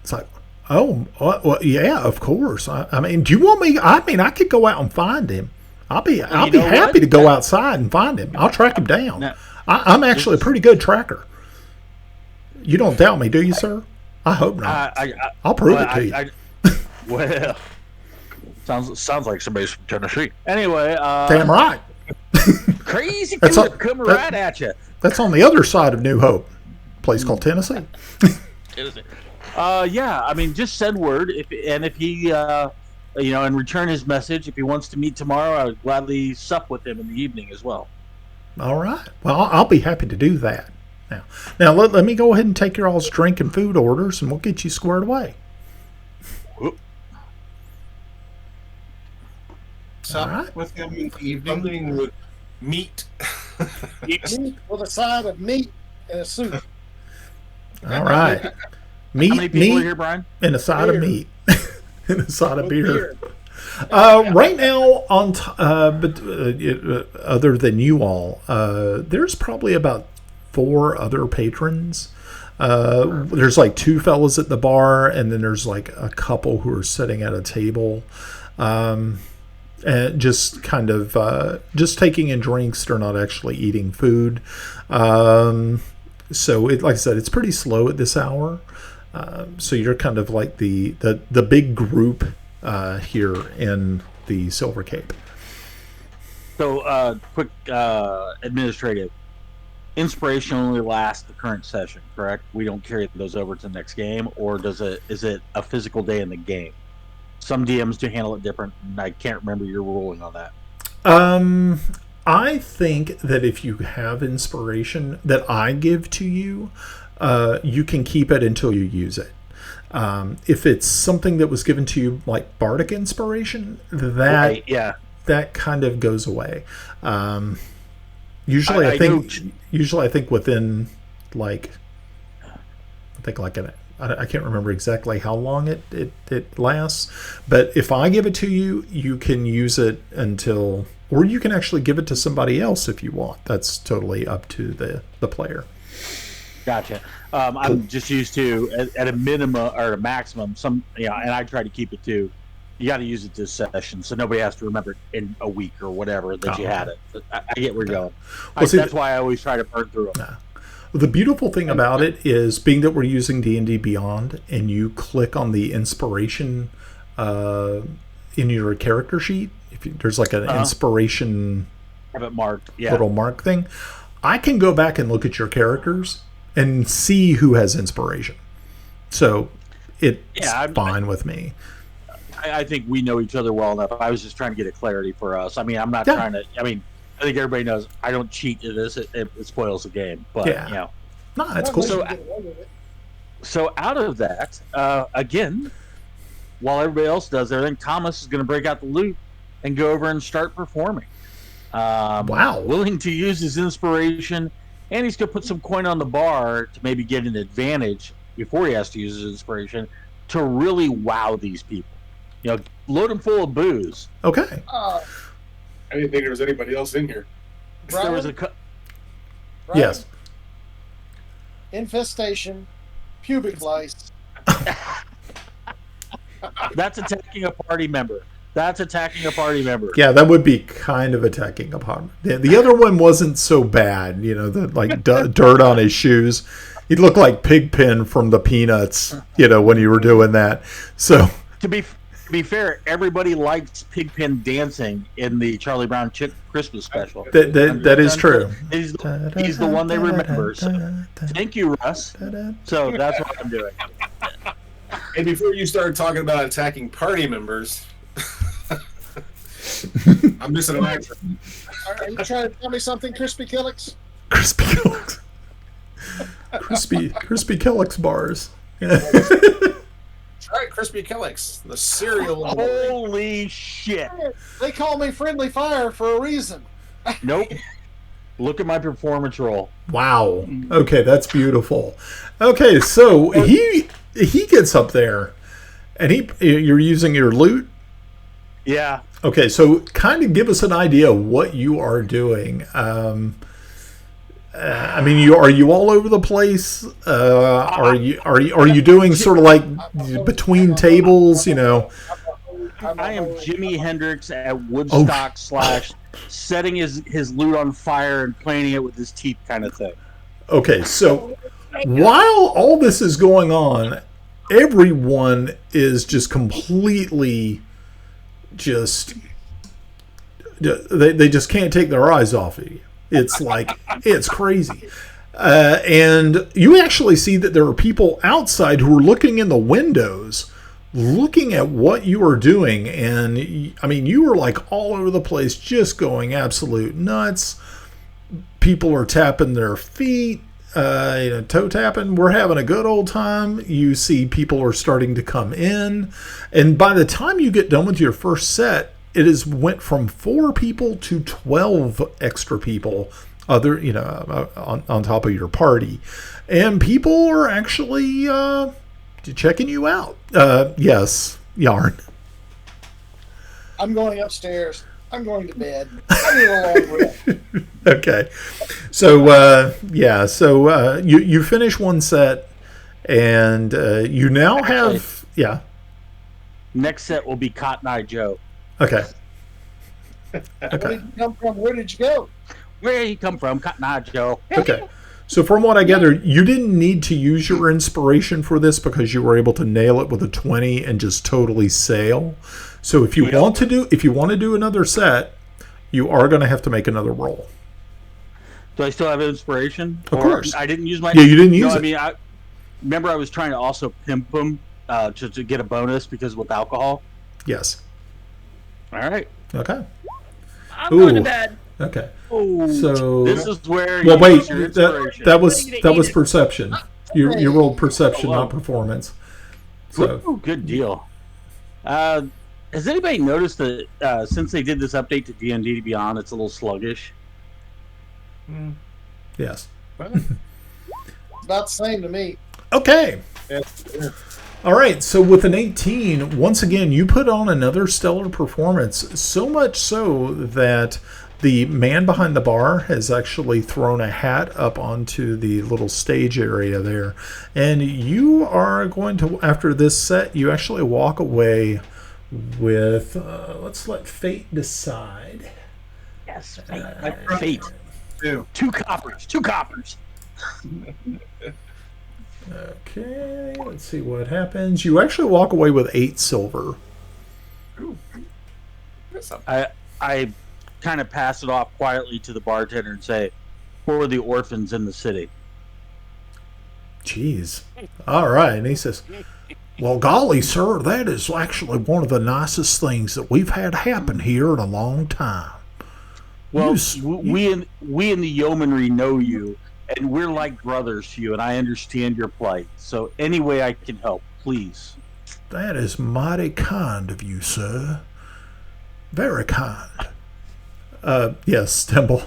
It's like, oh, well, yeah, of course. I mean, do you want me? I mean, I could go out and find him. I'll be happy to go outside and find him. I'll track him down. Now, I'm actually a pretty good tracker. You don't doubt me, do you, sir? I hope not. I'll prove it to you. Well, sounds like somebody's from Tennessee. Anyway, damn right. Crazy coming that- right at you. That's on the other side of New Hope, place called Tennessee. Yeah, I mean, just send word. If he, and return his message. If he wants to meet tomorrow, I would gladly sup with him in the evening as well. All right. Well, I'll be happy to do that. Now let me go ahead and take your all's drink and food orders, and we'll get you squared away. Sup All right. with him in the evening. Something with meat. Meat with a side of meat and a soup. All right. How many Meat, people are here, Brian? and a side of Beer. meat, and a side of With beer. Right now, other than you all, there's probably about 4 other patrons. There's like 2 fellas at the bar, and then there's like a couple who are sitting at a table, and just kind of just taking in drinks. They're not actually eating food. So, like I said, it's pretty slow at this hour. So you're kind of like the big group here in the Silver Cape. So, quick administrative. Inspiration only lasts the current session, correct? We don't carry those over to the next game, or is it a physical day in the game? Some DMs do handle it different, and I can't remember your ruling on that. I think that if you have inspiration that I give to you, you can keep it until you use it. If it's something that was given to you like bardic inspiration, that kind of goes away. Usually, I think within like I can't remember exactly how long it lasts, but if I give it to you, you can use it until, or you can actually give it to somebody else if you want. That's totally up to the player. Gotcha. I'm just used to at a minimum or a maximum and I try to keep it to. You got to use it this session, so nobody has to remember it in a week or whatever that you had it. I get where you're going. That's why I always try to burn through them. The beautiful thing about it is, being that we're using D&D Beyond, and you click on the inspiration in your character sheet, there's like an inspiration have it marked, little mark thing, I can go back and look at your characters and see who has inspiration. So it's fine with me. I think we know each other well enough. I was just trying to get a clarity for us. I mean, I'm not trying to. I mean, I think everybody knows I don't cheat in this. It spoils the game. But no, that's cool. So out of that, again, while everybody else does everything, Thomas is going to break out the loot and go over and start performing. Wow! Willing to use his inspiration, and he's going to put some coin on the bar to maybe get an advantage before he has to use his inspiration to really wow these people. Load them full of booze. Okay. I didn't think there was anybody else in here. There was Yes. Infestation, pubic lice. That's attacking a party member. Yeah, that would be kind of attacking a party. The other one wasn't so bad. Dirt on his shoes. He looked like Pigpen from the Peanuts. When you were doing that. So to be fair, everybody likes Pigpen dancing in the Charlie Brown Christmas special. That is true. He's the one they remember. So, thank you, Russ. So that's what I'm doing. And before you start talking about attacking party members, I'm missing an accent. Are you trying to tell me something, Crispy Killix? Crispy Killix. Crispy Kellogg's bars. Try Crispy Kellogg's, the cereal. Holy shit! They call me Friendly Fire for a reason. Nope. Look at my performance roll. Wow. Okay, that's beautiful. Okay, so he gets up there, and you're using your loot. Yeah. Okay, so kind of give us an idea of what you are doing. I mean, are you all over the place? Are you doing sort of like between tables? You know. I am Jimi Hendrix at Woodstock / setting his loot on fire and planting it with his teeth kind of thing. Okay, so while all this is going on, everyone is just completely they just can't take their eyes off of you. It's like, it's crazy. And you actually see that there are people outside who are looking in the windows, looking at what you are doing. And I mean, you are like all over the place, just going absolute nuts. People are tapping their feet, toe tapping. We're having a good old time. You see people are starting to come in. And by the time you get done with your first set, it has went from 4 people to 12 extra people, on top of your party, and people are actually checking you out. Yes, Yarn. I'm going upstairs. I'm going to bed. I need a long rest. Okay, so you finish one set, and you now have Next set will be Cotton Eye Joe. Okay. Where did you come from? Where did you go? Where did you come from, Cotton Eye Joe? Okay. So from what I gather, you didn't need to use your inspiration for this because you were able to nail it with a 20 and just totally sail. So if you want to do another set, you are going to have to make another roll. Do I still have inspiration? Of course. I didn't use my. Yeah, you didn't use it. I mean, remember I was trying to also pimp them to get a bonus because with alcohol. Yes. All right. Okay. I'm going to bed. Okay. Ooh, so this is where. Well, wait. Your inspiration. That was perception. You rolled perception, not performance. So Ooh, good deal. Has anybody noticed that since they did this update to D&D Beyond, it's a little sluggish? Yes. It's not the same to me. Okay. All right, so with an 18, once again, you put on another stellar performance, so much so that the man behind the bar has actually thrown a hat up onto the little stage area there. And you are going to, after this set, you actually walk away with, let's let fate decide. Yes, fate. Two coppers. Okay, let's see what happens. You actually walk away with 8 silver. I kind of pass it off quietly to the bartender and say, for the orphans in the city. Jeez. All right. And he says, well, golly, sir, that is actually one of the nicest things that we've had happen here in a long time. Well, we in the yeomanry know you, and we're like brothers to you, and I understand your plight. So any way I can help, please. That is mighty kind of you, sir. Very kind. Yes, Temple.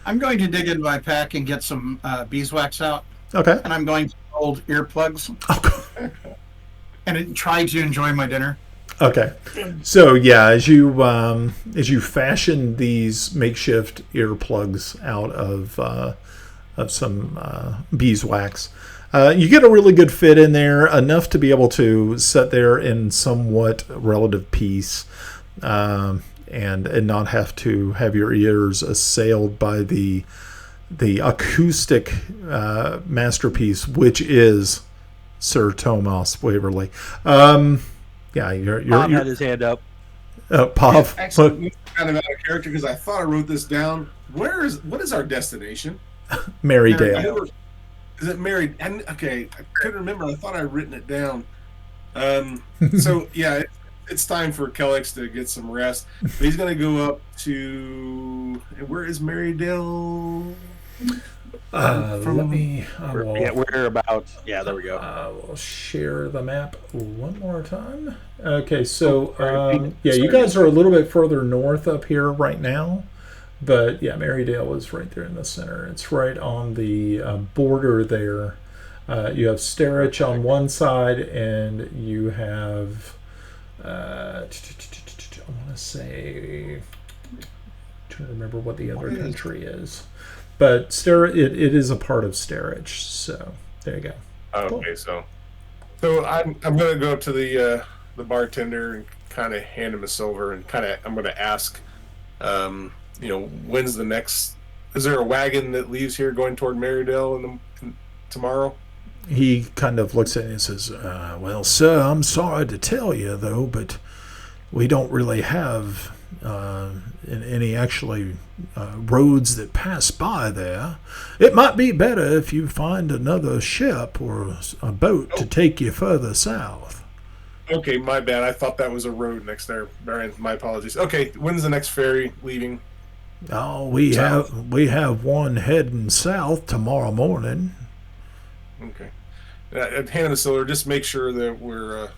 I'm going to dig into my pack and get some beeswax out. Okay. And I'm going to hold earplugs Oh, and try to enjoy my dinner. okay. So yeah, as you fashion these makeshift earplugs out of some beeswax, you get a really good fit in there, enough to be able to sit there in somewhat relative peace, and not have to have your ears assailed by the acoustic masterpiece, which is Sir Thomas Waverly. Yeah, you're had his hand up. Pav. Actually, kind of out of character because I thought I wrote this down. What is our destination? Marydale. Is it Mary? And okay, I couldn't remember. I thought I'd written it down. So yeah, it's time for Kellex to get some rest. But he's gonna go up to where is Marydale? Let me. I will, Yeah, we're about. Yeah, there we go. I will share the map one more time. Okay, so yeah, you guys are a little bit further north up here right now, but yeah, Marydale is right there in the center. It's right on the border there. You have Starich on one side, and you have. I want to say. Trying to remember what the other country is. But it is a part of Starich, so there you go. Okay, cool. So I'm gonna go up to the bartender and kind of hand him a silver and I'm gonna ask, when's the next? Is there a wagon that leaves here going toward Marydale tomorrow? He kind of looks at it and says, "Well, sir, I'm sorry to tell you though, but we don't really have any actually roads that pass by there. It might be better if you find another ship or a boat to take you further south." Okay, my bad. I thought that was a road next there. Brian, my apologies. Okay, when's the next ferry leaving? Oh, we have one heading south tomorrow morning. Okay. At Hannah Silver, just make sure that we're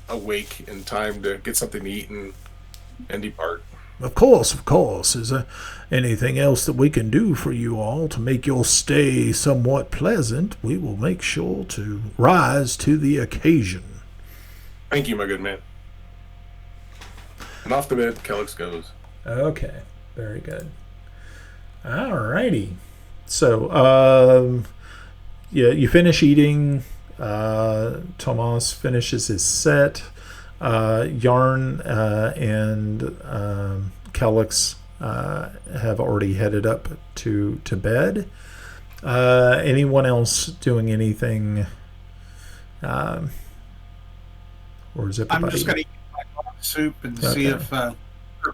awake in time to get something to eat and depart. Of course, of course. Is there anything else that we can do for you all to make your stay somewhat pleasant? We will make sure to rise to the occasion. Thank you, my good man. And off to bed, Kellix goes. Okay, very good. Alrighty. So, yeah, you finish eating. Tomas finishes his set. Yarn and Kellix have already headed up to bed. Anyone else doing anything? Or is everybody? I'm just going to eat my dog soup and see if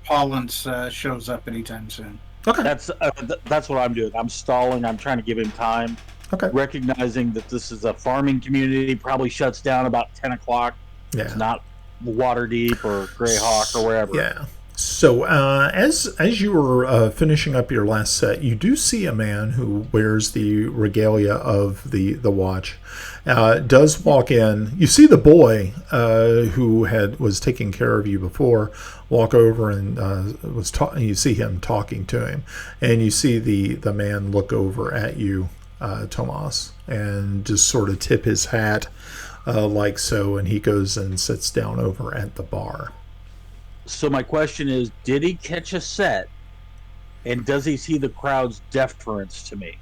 Collins shows up anytime soon. Okay. That's what I'm doing. I'm stalling. I'm trying to give him time. Okay. Recognizing that this is a farming community, probably shuts down about 10 o'clock. Yeah. It's not Waterdeep or Greyhawk or wherever. Yeah. So as you were finishing up your last set, you do see a man who wears the regalia of the watch. Does walk in. You see the boy who was taking care of you before walk over and you see him talking to him, and you see the man look over at you, Tomas, and just sort of tip his hat like so, and he goes and sits down over at the bar. So my question is, did he catch a set, and does he see the crowd's deference to me?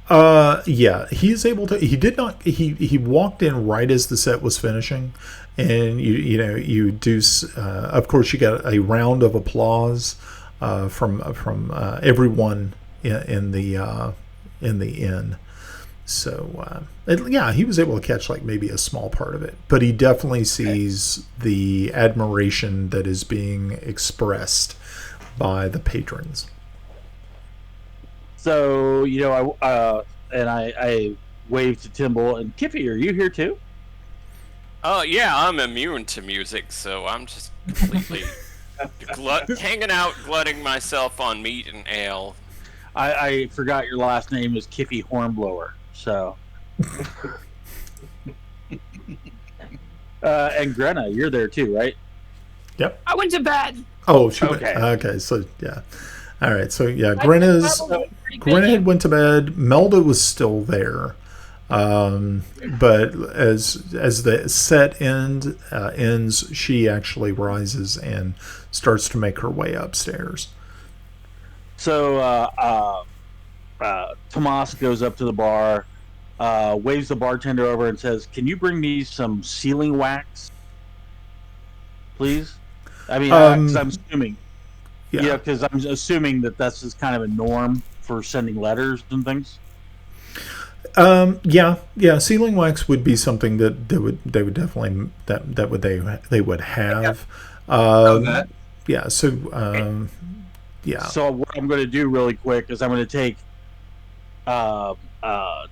Yeah, he's able to. He did not. He walked in right as the set was finishing, and you do. Of course, you got a round of applause from everyone in the inn. So yeah, he was able to catch like maybe a small part of it, but he definitely sees the admiration that is being expressed by the patrons. So I waved to Timble and Kippy. Are you here too? Yeah, I'm immune to music, so I'm just completely hanging out, glutting myself on meat and ale. I forgot your last name is Kippy Hornblower. So, and Grenna, you're there too, right? Yep. I went to bed. Oh, Okay. Okay. So yeah. All right. So yeah, Grenna had went to bed. Melda was still there, but as the set ends, she actually rises and starts to make her way upstairs. So Tomas goes up to the bar, waves the bartender over and says, "Can you bring me some sealing wax, please?" I mean, 'cause I'm assuming, because I'm assuming that that's just kind of a norm for sending letters and things. Yeah. Sealing wax would be something that they would definitely they would have. Yeah. So yeah. So what I'm going to do really quick is I'm going to take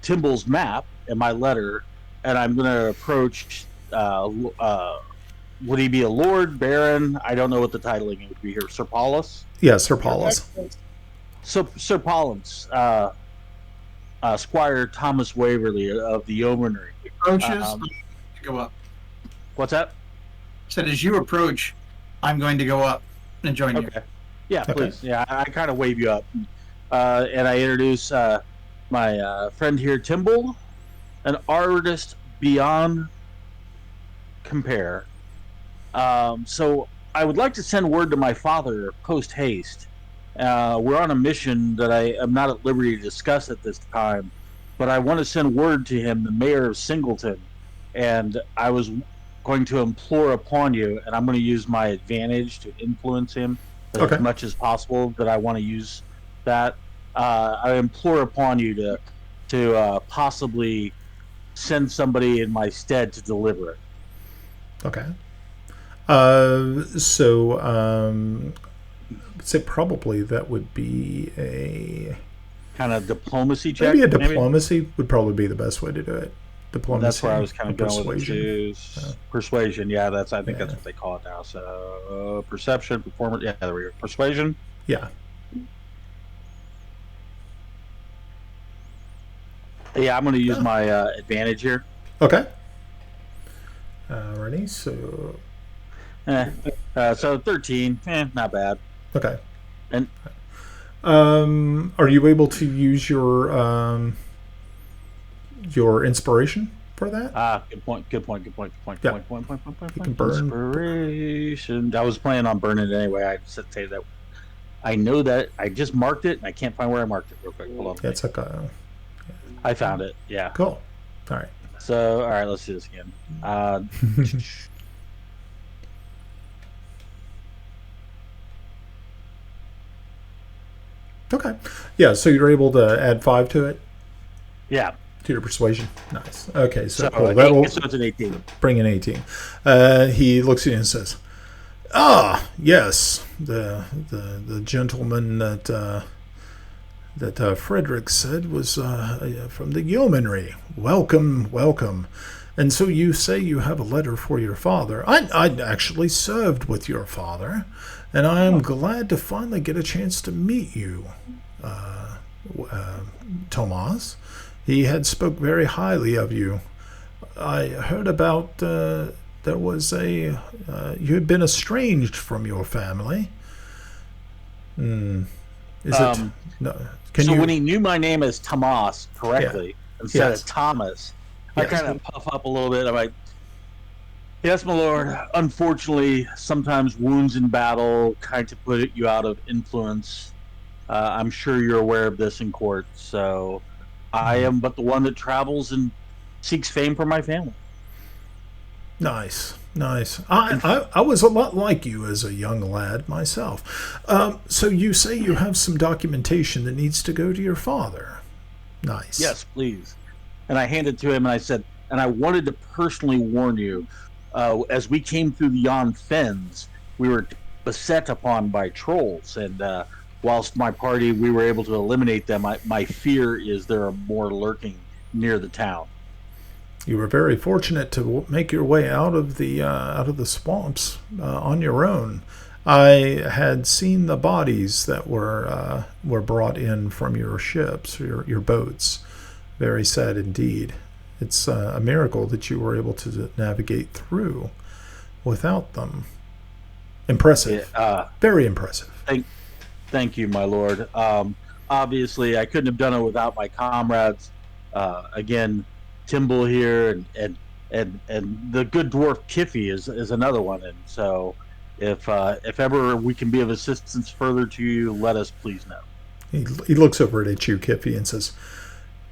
Timble's map and my letter, and I'm going to approach. Would he be a lord, baron? I don't know what the titling would be here. Sir Paulus? Yeah, Sir Paulus. So Sir Paulus, Squire Thomas Waverly of the Yeomanry. Approaches, go up. What's that? Said as you approach, I'm going to go up and join you. Okay. Yeah, Okay. please. Yeah, I kind of wave you up. And I introduce my friend here, Timble, an artist beyond compare. So I would like to send word to my father post haste. We're on a mission that I am not at liberty to discuss at this time, but I want to send word to him, the mayor of Singleton, and I was going to implore upon you, and I'm going to use my advantage to influence him Okay. as much as possible, that I want to use that. I implore upon you to possibly send somebody in my stead to deliver it. Okay. I'd say probably that would be a Kind of diplomacy check. maybe a diplomacy would probably be the best way to do it. Diplomacy. That's where I was kind of or going with it too. Persuasion, yeah, I think Yeah. that's what they call it now. So perception, performance, yeah, there we go. Persuasion. Yeah. Yeah, I'm going to use my advantage here. Okay. Alrighty. So So 13, not bad. okay. And are you able to use your inspiration for that? good point. Yeah. Point. You can burn. Inspiration. I was planning on burning it anyway. I just say that I know that I just marked it, and I can't find where I marked it. Real quick, hold on. Yeah, it's like a I found it. Yeah. cool. All right. So all right, let's do this again. Okay. Yeah. So you're able to add 5 to it, Yeah. to your persuasion. Nice. Okay. So, So, cool. That'll so it's an 18. bring in 18. He looks at you and says, "Ah, yes, the gentleman that Frederick said was from the yeomanry. Welcome, welcome. And so you say you have a letter for your father. I actually served with your father, and I am glad to finally get a chance to meet you, Tomas. He had spoke very highly of you. I heard about there was you had been estranged from your family. Is it no? Can So you? when he knew my name as Tomas correctly instead Yes. of Thomas, I Yes. kind of puff up a little bit. I'm like, "Yes, my lord. Unfortunately, sometimes wounds in battle kind of put you out of influence. I'm sure you're aware of this in court. So I am but the one that travels and seeks fame for my family." Nice, nice. I was a lot like you as a young lad myself. So you say you have some documentation that needs to go to your father. Nice. "Yes, please." And I handed it to him, and I said, "And I wanted to personally warn you, as we came through the yon fens, we were beset upon by trolls, and whilst my party, we were able to eliminate them, my fear is there are more lurking near the town." You were very fortunate to make your way out of the swamps on your own. I had seen the bodies that were brought in from your ships, your boats. Very sad indeed. It's a miracle that you were able to navigate through without them. Impressive. Very impressive. Thank you, my lord. Obviously, I couldn't have done it without my comrades. Again, Timble here, and the good dwarf Kiffy is another one. And so, if ever we can be of assistance further to you, let us please know. He looks over at you, Kiffy, and says,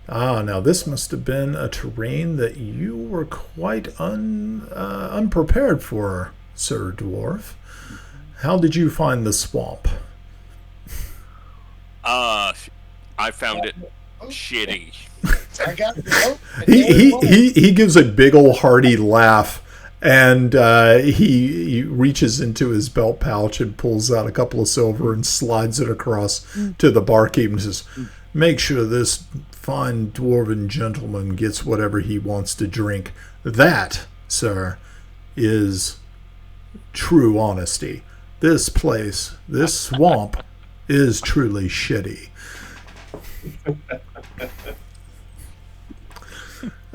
"Ah, now this must have been a terrain that you were quite unprepared for, Sir Dwarf. How did you find the swamp?" I found it shitty. I got the note. He gives a big old hearty laugh, and he reaches into his belt pouch and pulls out a couple of silver and slides it across to the barkeep and says, "Make sure this fine dwarven gentleman gets whatever he wants to drink. That, sir, is true honesty. This place, this swamp, is truly shitty."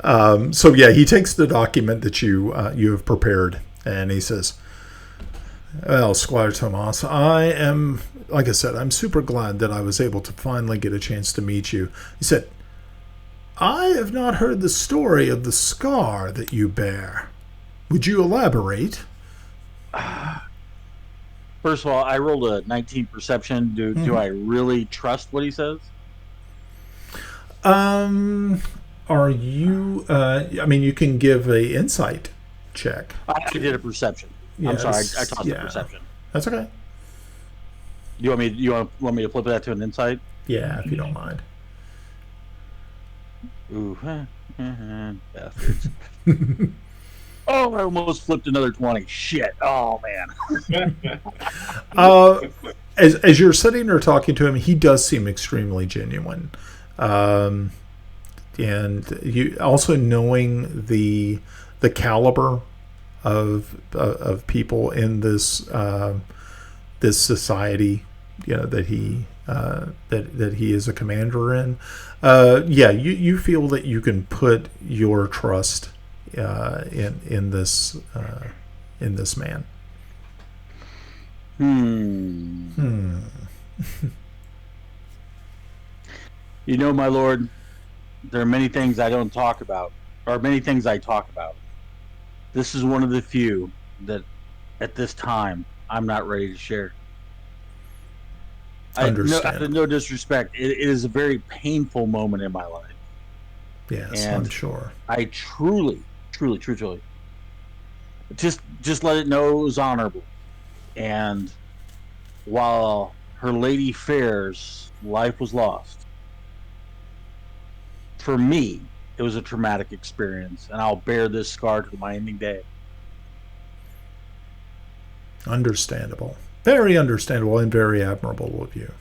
So yeah, he takes the document that you have prepared, and he says, "Well, Squire Tomas, I am, like I said, I'm super glad that I was able to finally get a chance to meet you." He said, "I have not heard the story of the scar that you bear. Would you elaborate?" First of all, I rolled a 19 perception. Do I really trust what he says? Are you? I mean, you can give a insight check. I did a perception. I'm sorry, I tossed a perception. That's okay. You want me to flip that to an insight? Yeah, if you don't mind. Ooh, bastards. Oh, I almost flipped another 20. Shit. Oh man. As you're sitting there talking to him, he does seem extremely genuine. And you also, knowing the caliber of people in this this society, that he is a commander in. You feel that you can put your trust in this man. My lord, there are many things I don't talk about, or many things I talk about. This is one of the few that, at this time, I'm not ready to share. No disrespect. It is a very painful moment in my life. Yes, and I'm sure. I truly just let it know it was honorable. And while her lady fair's life was lost, for me, it was a traumatic experience, and I'll bear this scar to my ending day. Understandable. Very understandable and very admirable of you.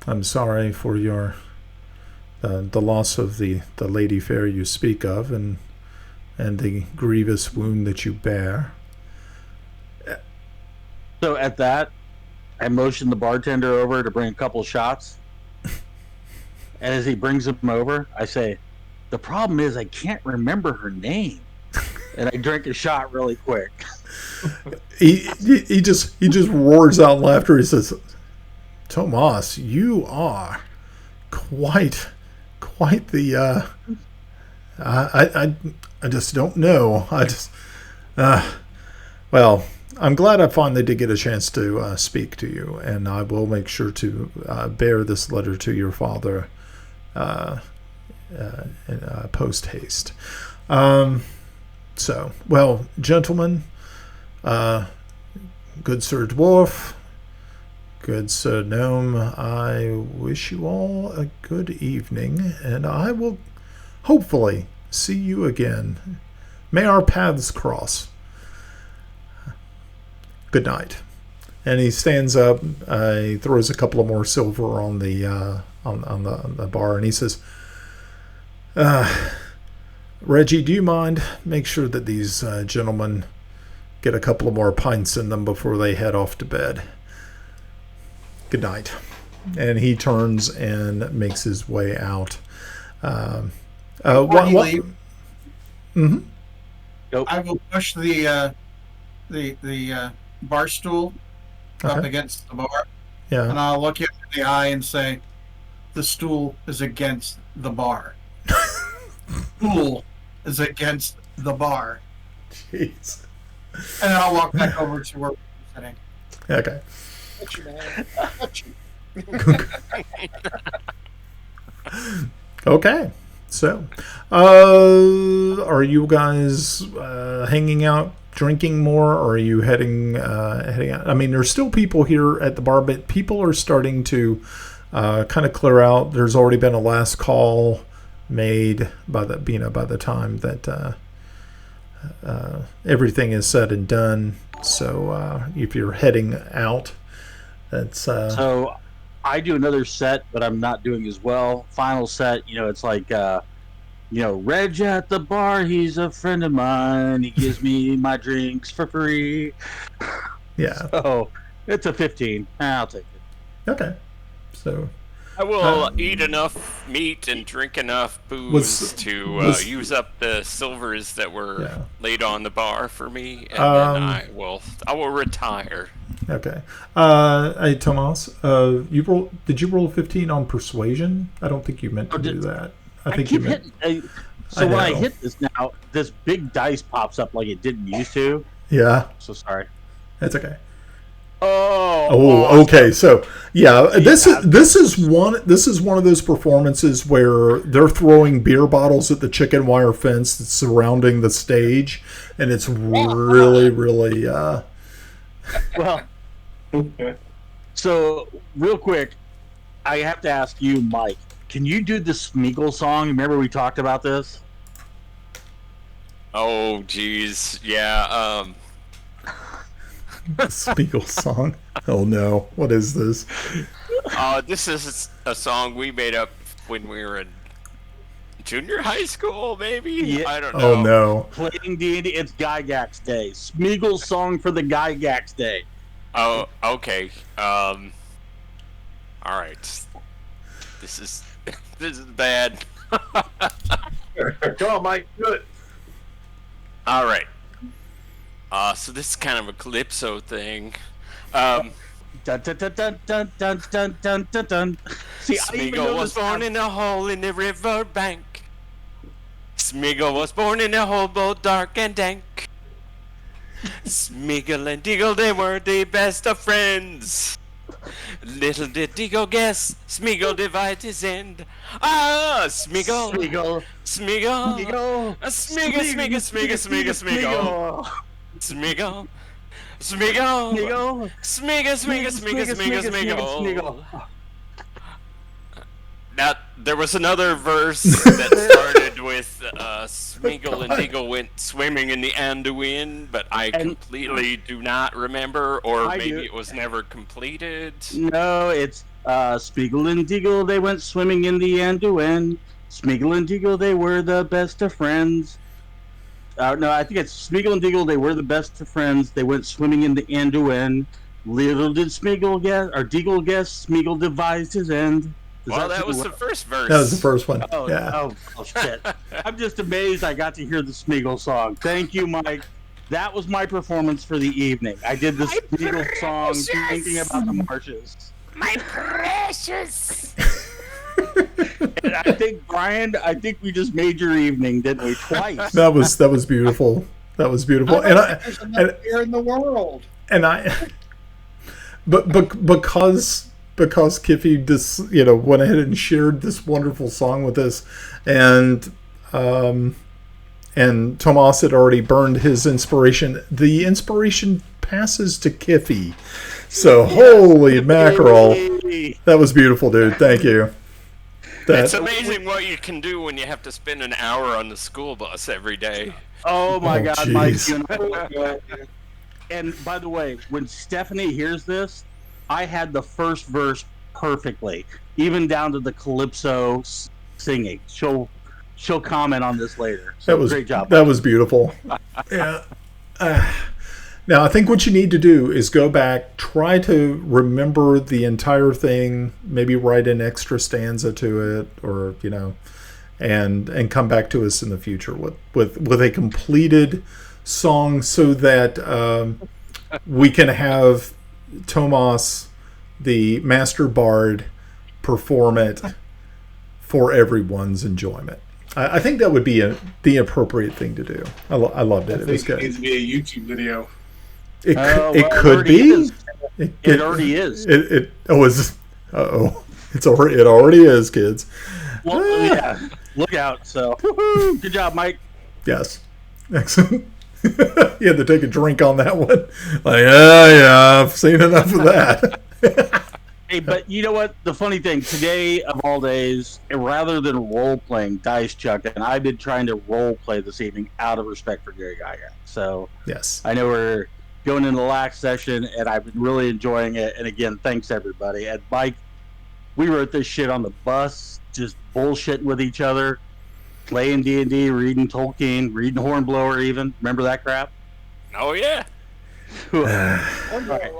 I'm sorry for your the loss of the lady fair you speak of, and the grievous wound that you bear. So at that, I motioned the bartender over to bring a couple shots. And as he brings them over, I say, "The problem is I can't remember her name." And I drink a shot really quick. He just roars out in laughter. He says, "Tomas, you are quite the I just don't know. Well, I'm glad I finally did get a chance to speak to you, and I will make sure to bear this letter to your father post haste. So, well, gentlemen, good Sir Dwarf, good Sir Gnome, I wish you all a good evening, and I will hopefully see you again. May our paths cross. Good night." And he stands up. He throws a couple of more silver on the on the bar, and he says, "Reggie, do you mind? Make sure that these gentlemen get a couple of more pints in them before they head off to bed. Good night." And he turns and makes his way out. Before he leaves, Nope. I will push the bar stool up Okay. against the bar, Yeah. and I'll look you in the eye and say, "The stool is against the bar. Stool is against the bar." Jeez. And then I'll walk back over to where we're sitting. Okay. Touch you, man. Touch you. Okay. So, are you guys hanging out, drinking more, or are you heading out? I mean, there's still people here at the bar, but people are starting to kind of clear out. There's already been a last call made by the time that everything is said and done. So, if you're heading out, that's So I do another set, but I'm not doing as well. Final set, it's like, Reg at the bar, he's a friend of mine. He gives me my drinks for free. yeah. So it's a 15. I'll take it. Okay. So, I will eat enough meat and drink enough booze to use up the silvers that were laid on the bar for me, and then I will retire. Okay. Hey, Tomas, did you roll 15 on persuasion? I don't think you meant to do that. I think keep you meant. When I hit this now, this big dice pops up like it didn't used to. Yeah. So sorry. That's okay. Oh, okay. So this is one of those performances where they're throwing beer bottles at the chicken wire fence that's surrounding the stage, and it's really, really. Well, so real quick, I have to ask you, Mike. Can you do the Smeagol song? Remember we talked about this? Oh, geez, yeah. Smeagol song. Oh no, what is this? This is a song we made up when we were in junior high school, maybe. Yeah. I don't know. Oh no. Playing D&D. It's Gygax Day. Smeagol's song for the Gygax Day. Oh, okay. All right. This is bad. Come on, Mike. Do it. All right. So this is kind of a calypso thing. Dun, dun, dun, dun, dun, dun, dun, dun, dun, dun. See, Smeagol was born in a hole in the river bank. Smeagol was born in a hobo dark and dank. Smeagol and Deagle, they were the best of friends. Little did Deagle guess, Smeagol divided his end. Ah, Smeagol, Smeagol, Smeagol, Smeagol, Smeagol, Smeagol, Smeagol, Smeagol, Smeagol, Smeagol, Smeagol, Smeagol. Now, there was another verse that started with Smeagol and Deagle went swimming in the Anduin, but I completely do not remember, or maybe it was never completed. No, it's Smeagol and Deagle, they went swimming in the Anduin. Smeagol and Deagle, they were the best of friends. No, I think it's Smeagol and Deagle, they were the best of friends. They went swimming in the Anduin. Little did Smeagol guess, or Deagle guess, Smeagol devised his end. Well, that was the first verse. That was the first one. Oh, yeah. Oh, shit. I'm just amazed I got to hear the Smeagol song. Thank you, Mike. That was my performance for the evening. I did the Smeagol song thinking about the marshes. My precious! And I think, Brian, we just made your evening, didn't we? Twice. That was beautiful. That was beautiful. There's another beer in the world. Because Kiffy just went ahead and shared this wonderful song with us, and Tomas had already burned his inspiration. The inspiration passes to Kiffy. So holy mackerel, that was beautiful, dude. Thank you. It's amazing what you can do when you have to spend an hour on the school bus every day. Oh my God, Mike! Geez. And by the way, when Stephanie hears this, I had the first verse perfectly, even down to the calypso singing. She'll comment on this later. So great job. That was beautiful. Yeah. Now I think what you need to do is go back, try to remember the entire thing, maybe write an extra stanza to it, or and come back to us in the future with a completed song, so that we can have Tomas, the master bard, perform it for everyone's enjoyment. I think that would be the appropriate thing to do. I loved it. It was good. It needs to be a YouTube video. It could be. It already is. It was. It already is, kids. Well, yeah. Look out. So, good job, Mike. Yes. Excellent. You had to take a drink on that one. Like, yeah, I've seen enough of that. Hey, but you know what? The funny thing, today of all days, rather than role-playing Dice Chuck, and I've been trying to role-play this evening out of respect for Gary Gygax. So, yes, I know we're going into the last session, and I've been really enjoying it. And again, thanks, everybody. And Mike, we wrote this shit on the bus, just bullshitting with each other. Playing D&D, reading Tolkien, reading Hornblower even. Remember that crap? Oh, yeah. Right.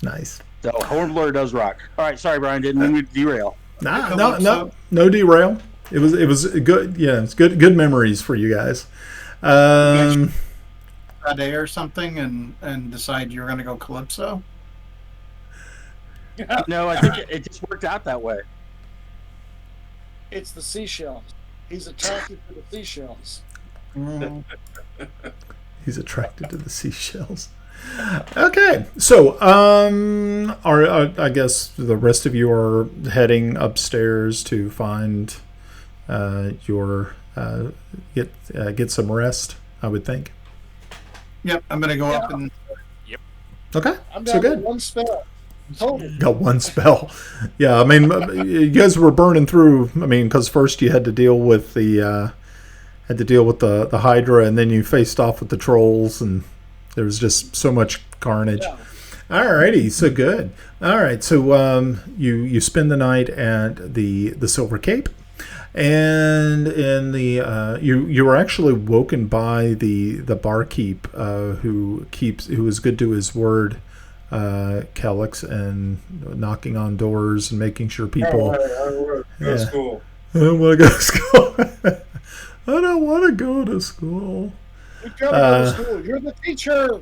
Nice. So Hornblower does rock. All right, sorry, Brian, didn't mean to derail. No derail. It was good. Yeah, it's good memories for you guys. A day or something, and decide you're going to go Calypso. No, I think it just worked out that way. It's the seashells. He's attracted to the seashells. He's attracted to the seashells. Okay, so I guess the rest of you are heading upstairs to find your get some rest, I would think. Yep, I'm going to go up and. Okay, I'm so down to good. one spell. Total. Got one spell. Yeah, I mean, you guys were burning through. I mean, because first you had to deal with the Hydra, and then you faced off with the trolls, and there was just so much carnage. Yeah. Alrighty, so good. All right, so you spend the night at the Silver Cape, and in the you were actually woken by the barkeep who is good to his word, Calyx, and knocking on doors and making sure people. Go to school. I don't want to go to school. I don't want to go to school. You gotta go to school. You're the teacher.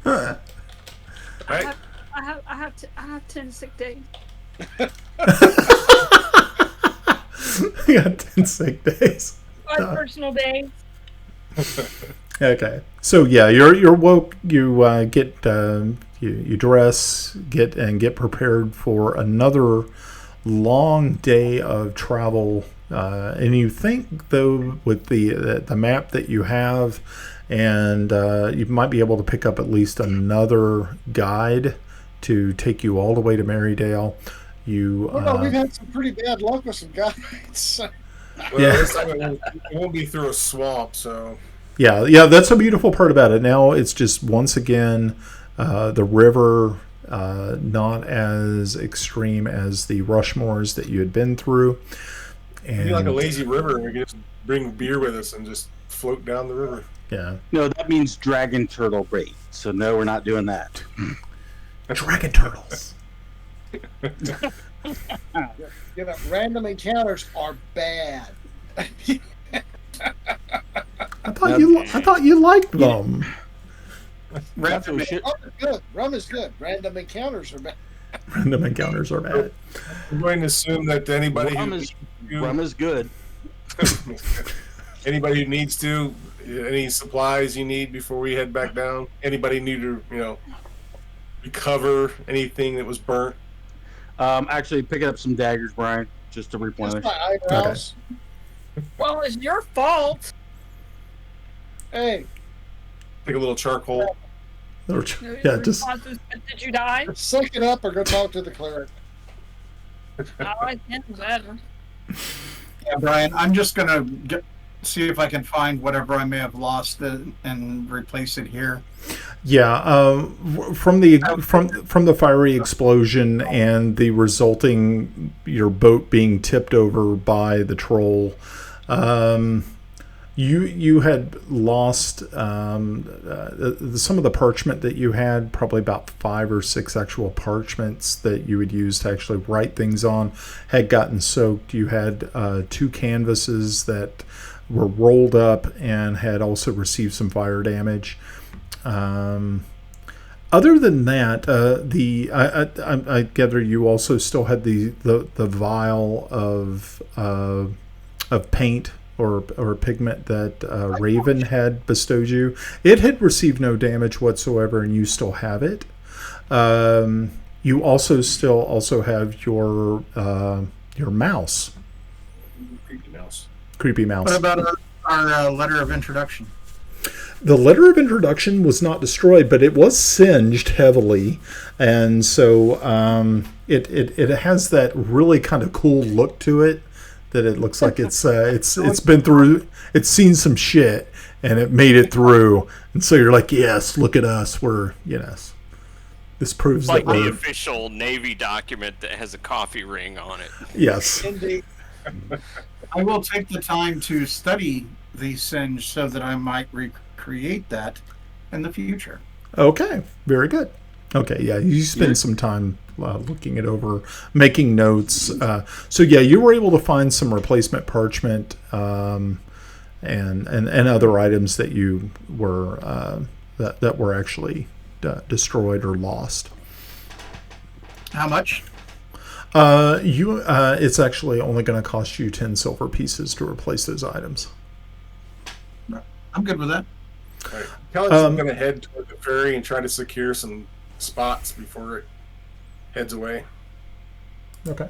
Right? I have 10 sick days. You got 10 sick days. 5 personal days. Okay, so yeah, you're woke. You get you dress, get prepared for another long day of travel. And you think, though, with the map that you have, and you might be able to pick up at least another guide to take you all the way to Marydale. We've had some pretty bad luck with some guides. Well, this time it won't be through a swamp, so. Yeah, that's a beautiful part about it. Now it's just, once again, the river, not as extreme as the Rushmoors that you had been through. And It'd be like a lazy river, and we can just bring beer with us and just float down the river. Yeah. No, that means dragon turtle bait. So no, we're not doing that. Dragon turtles. Random encounters are bad. I thought you liked them. That's what we should. Rum is good. Rum is good. Random encounters are bad. Random encounters are bad. I'm going to assume that anybody Rum is good. anybody who needs to, any supplies you need before we head back down, anybody need to, recover anything that was burnt. Actually, picking up some daggers, Brian, just to replenish. Just my eyebrows. Well, it's your fault. Hey, Take a little charcoal. Yeah, just Did you die? suck it up or go talk to the cleric. I like him better. Yeah, Brian, I'm just gonna see if I can find whatever I may have lost and replace it here. Yeah, from the fiery explosion and the resulting your boat being tipped over by the troll, you had lost some of the parchment that you had, probably about 5 or 6 actual parchments that you would use to actually write things on, had gotten soaked. You had 2 canvases that were rolled up and had also received some fire damage. Other than that, I gather you also still had the vial of paint or pigment that Raven had bestowed you. It had received no damage whatsoever, and you still have it. You also have your mouse. Creepy mouse. What about our letter of introduction? The letter of introduction was not destroyed, but it was singed heavily, and so it has that really kind of cool look to it. That it looks like it's been through, it's seen some shit, and it made it through. And so you're like, yes, look at us. This proves Like that the we're official Navy document that has a coffee ring on it. yes. Indeed. I will take the time to study the singe so that I might recreate that in the future. Okay, very good. Okay, yeah, you spend some time looking it over, making notes. So yeah, you were able to find some replacement parchment and other items that you were that were actually destroyed or lost. How much? It's actually only going to cost you 10 silver pieces to replace those items. I'm good with that. All right. Kelly's going to head toward the ferry and try to secure some spots before it heads away. Okay.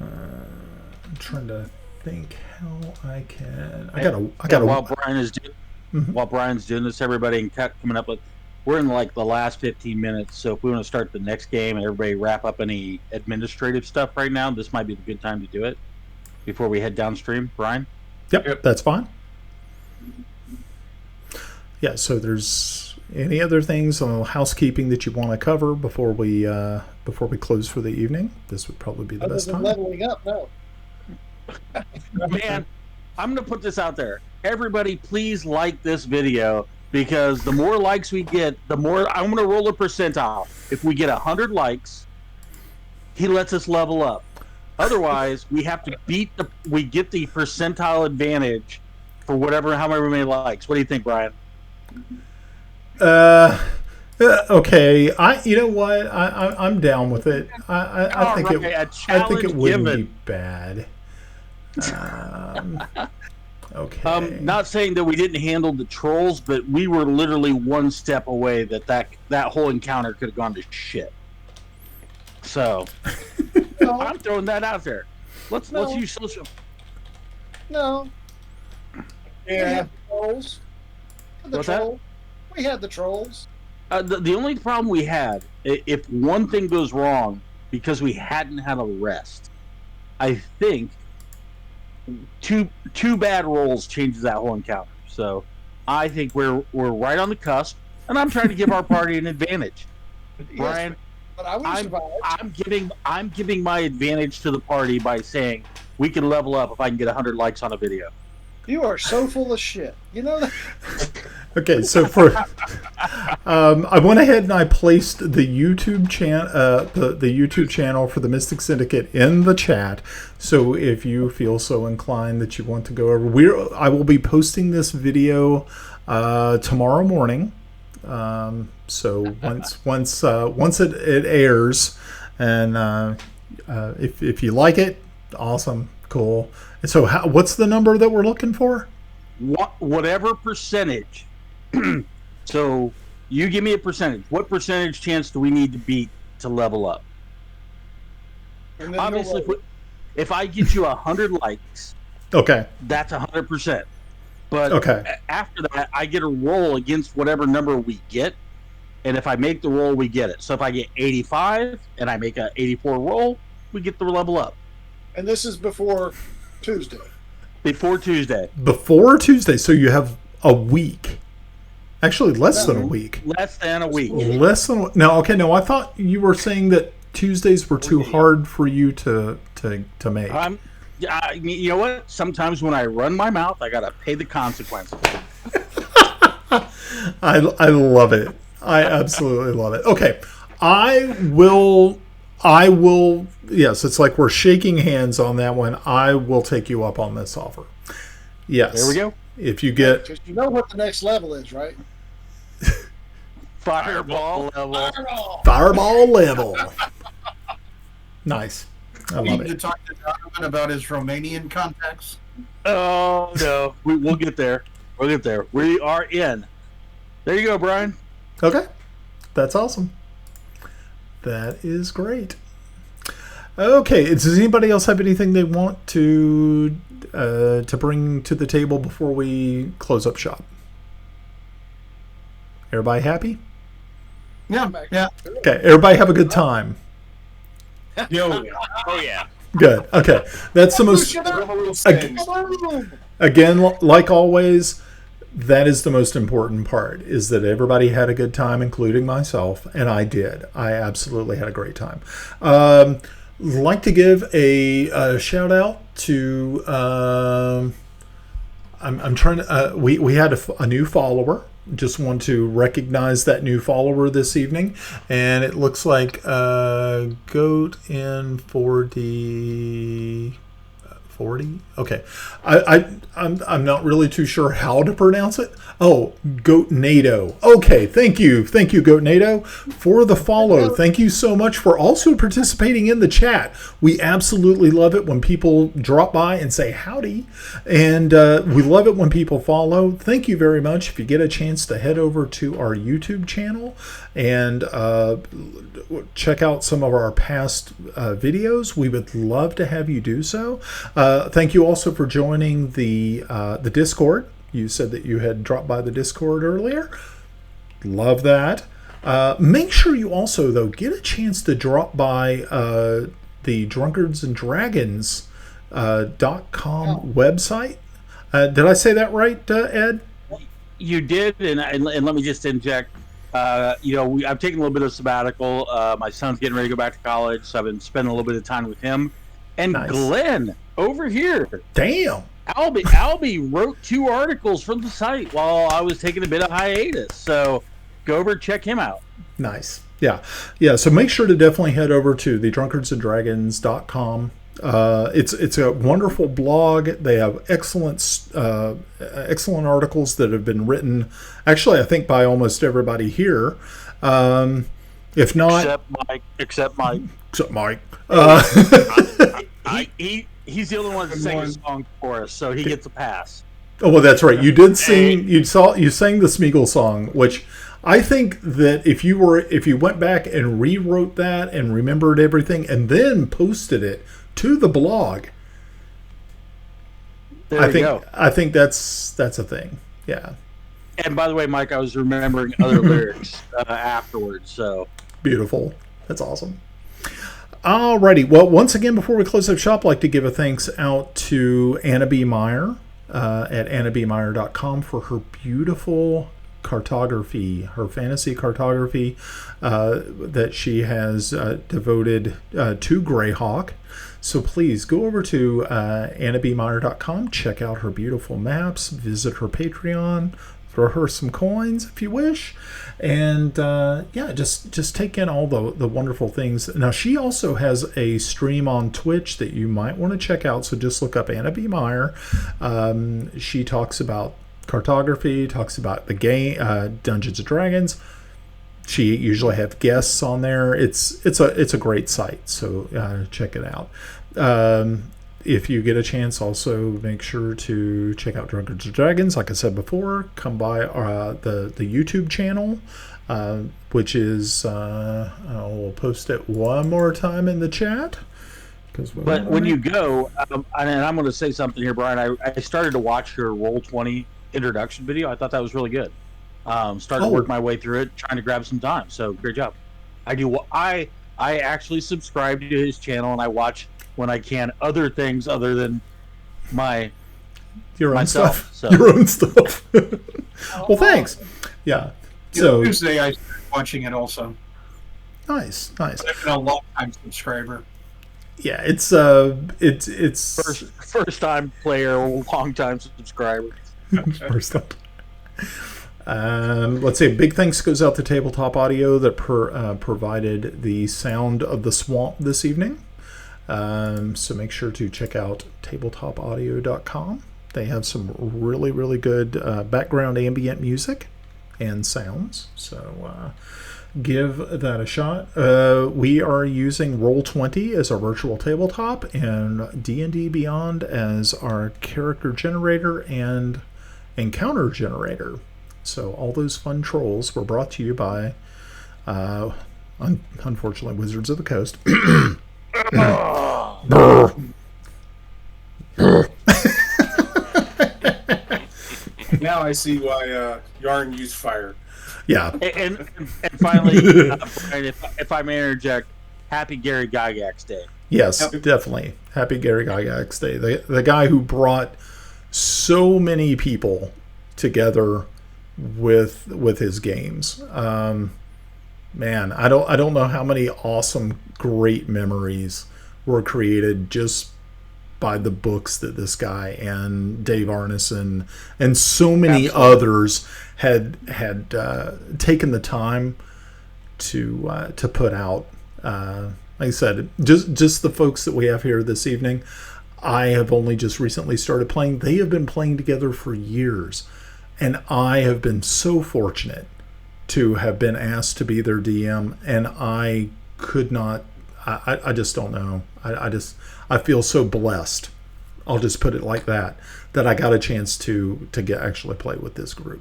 I'm trying to think how I can. I got. While Brian's doing this, everybody and coming up with. We're in like the last 15 minutes, so if we want to start the next game and everybody wrap up any administrative stuff right now, this might be the good time to do it before we head downstream. Brian? Yep. That's fine. Yeah, so there's any other things on housekeeping that you want to cover before we close for the evening? This would probably be the best time. Leveling up, no. Man, I'm going to put this out there. Everybody, please like this video. Because the more likes we get, the more I'm going to roll a percentile. If we get 100 likes, he lets us level up. Otherwise, we have to we get the percentile advantage for however many likes. What do you think, Brian? Okay. You know what? I'm down with it. I think it wouldn't be bad. Okay. Not saying that we didn't handle the trolls, but we were literally one step away that whole encounter could have gone to shit. So, I'm throwing that out there. Let's use social. No. Yeah. Trolls. What's that? We had the trolls. The only problem we had, if one thing goes wrong, because we hadn't had a rest, I think two bad rolls changes that whole encounter. So I think we're right on the cusp, and I'm trying to give our party an advantage. Brian, but I'm giving my advantage to the party by saying we can level up if I can get 100 likes on a video. You are so full of shit. You know that? Okay, so I went ahead and I placed the YouTube channel for the Mystic Syndicate in the chat. So if you feel so inclined that you want to go over, I will be posting this video tomorrow morning. So once it airs, and if you like it, awesome, cool. And so what's the number that we're looking for? Whatever percentage. So you give me a percentage. What percentage chance do we need to beat to level up? Obviously, if I get you 100 likes, okay, that's 100%. But after that, I get a roll against whatever number we get, and if I make the roll, we get it. So if I get 85 and I make a 84 roll, we get the level up. And this is before Tuesday. Before Tuesday. Before Tuesday, so you have a week. Actually, less than a week. Less than a week. No, I thought you were saying that Tuesdays were too hard for you to make. You know what? Sometimes when I run my mouth, I gotta pay the consequences. I love it. I absolutely love it. Okay, I will. Yes, it's like we're shaking hands on that one. I will take you up on this offer. Yes. There we go. If you get, you know what the next level is, right? Fireball level. Fireball level. Nice. I love need it. to talk to Donovan about his Romanian contacts. Oh no, we'll get there. We'll get there. We are in. There you go, Brian. Okay, that's awesome. That is great. Okay, does anybody else have anything they want to bring to the table before we close up shop? Everybody happy? Yeah. Okay, everybody have a good time. Oh yeah. Good. Okay, that's the most. Again, like always, that is the most important part, is that everybody had a good time, including myself, and I did. I absolutely had a great time. Like to give a shout out to I'm trying to we had a new follower just want to recognize that new follower this evening, and it looks like Goat in 40. Okay, I'm not really too sure how to pronounce it. Oh, Goat NATO. Okay, thank you, Goat NATO, for the follow. Thank you so much for also participating in the chat. We absolutely love it when people drop by and say howdy, and we love it when people follow. Thank you very much. If you get a chance to head over to our YouTube channel and check out some of our past videos, we would love to have you do so. Thank you also for joining the Discord. You said that you had dropped by the Discord earlier. Love that. Make sure you also, though, get a chance to drop by the drunkardsanddragons.com website. Did I say that right, Ed? You did, and let me just inject. I've taken a little bit of sabbatical. My son's getting ready to go back to college, so I've been spending a little bit of time with him. And nice. Glenn, over here. Damn. Albie wrote 2 articles for the site while I was taking a bit of hiatus. So go over and check him out. Nice. Yeah. So make sure to definitely head over to the drunkardsanddragons.com. It's a wonderful blog. They have excellent articles that have been written, actually, I think by almost everybody here. If not, except Mike. He's the only one that sang a song for us, so he gets a pass. Oh, well, that's right. You did sing. You sang the Smeagol song, which I think that if you went back and rewrote that and remembered everything and then posted it to the blog, I think that's a thing. Yeah. And by the way, Mike, I was remembering other lyrics afterwards. So beautiful. That's awesome. Alrighty. Well, once again, before we close up shop, I'd like to give a thanks out to Anna B. Meyer at annabmeyer.com for her beautiful cartography, her fantasy cartography that she has devoted to Greyhawk. So please go over to annabmeyer.com, check out her beautiful maps, visit her Patreon, throw her some coins if you wish, and just take in all the wonderful things. Now, she also has a stream on Twitch that you might want to check out, so just look up Anna B. Meyer. She talks about cartography, talks about the game, Dungeons & Dragons. She usually have guests on there. It's a great site, so check it out. If you get a chance, also make sure to check out Drunkards and Dragons. Like I said before, come by the YouTube channel, which is we'll post it one more time in the chat. But when you go, and I'm going to say something here, Brian. I started to watch your Roll20 introduction video. I thought that was really good. Started to work my way through it, trying to grab some time. So great job. I actually subscribe to his channel, and I watch when I can other things other than your own myself. Stuff. So. Your own stuff. Well, thanks. Yeah. So Tuesday I started watching it also. Nice. I've been a long time subscriber. Yeah, it's first time player, long time subscriber. First time. Let's say big thanks goes out to Tabletop Audio that provided the sound of the swamp this evening. So make sure to check out tabletopaudio.com. They have some really, really good background ambient music and sounds. So give that a shot. We are using Roll20 as our virtual tabletop and D&D Beyond as our character generator and encounter generator. So all those fun trolls were brought to you by, unfortunately, Wizards of the Coast. Now I see why Yarn used fire. Yeah. And finally, Brian, if I may interject, happy Gary Gygax Day. Yes, definitely. Happy Gary Gygax Day. The guy who brought so many people together with his games. Man, I don't know how many awesome, great memories were created just by the books that this guy and Dave Arneson and so many Absolutely. others had taken the time to put out. Like I said, just the folks that we have here this evening, I have only just recently started playing. They have been playing together for years, and I have been so fortunate to have been asked to be their DM, and I could not. I just don't know. I feel so blessed. I'll just put it like that I got a chance to actually play with this group.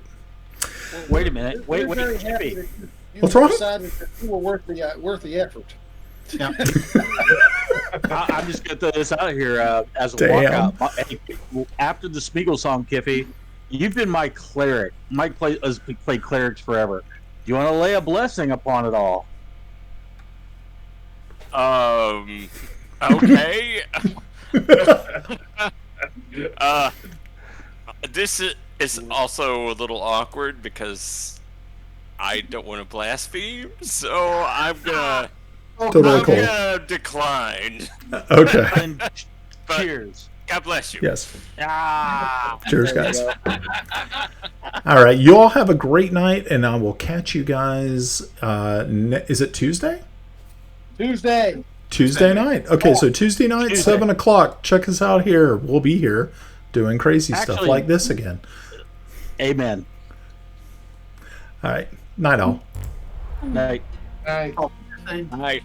Wait a minute. Wait, We're very happy Kippy. that you What's wrong? decided that you were worth the effort. Yeah. I'm just gonna throw this out here as a Damn. walkout. Hey, after the Spiegel song, Kiffy, you've been my cleric. Mike has played clerics forever. Do you want to lay a blessing upon it all? Okay. This is also a little awkward because I don't want to blaspheme, so I'm gonna Totally cool. decline. Okay. And But- cheers. God bless you. Yes. Ah. Cheers, guys. All right. You all have a great night, and I will catch you guys. Is it Tuesday? Tuesday. Tuesday night. Okay, so Tuesday night, Tuesday. 7:00. Check us out here. We'll be here doing crazy stuff Actually- like this again. Amen. All right. Night all. Night. Hey. Hi.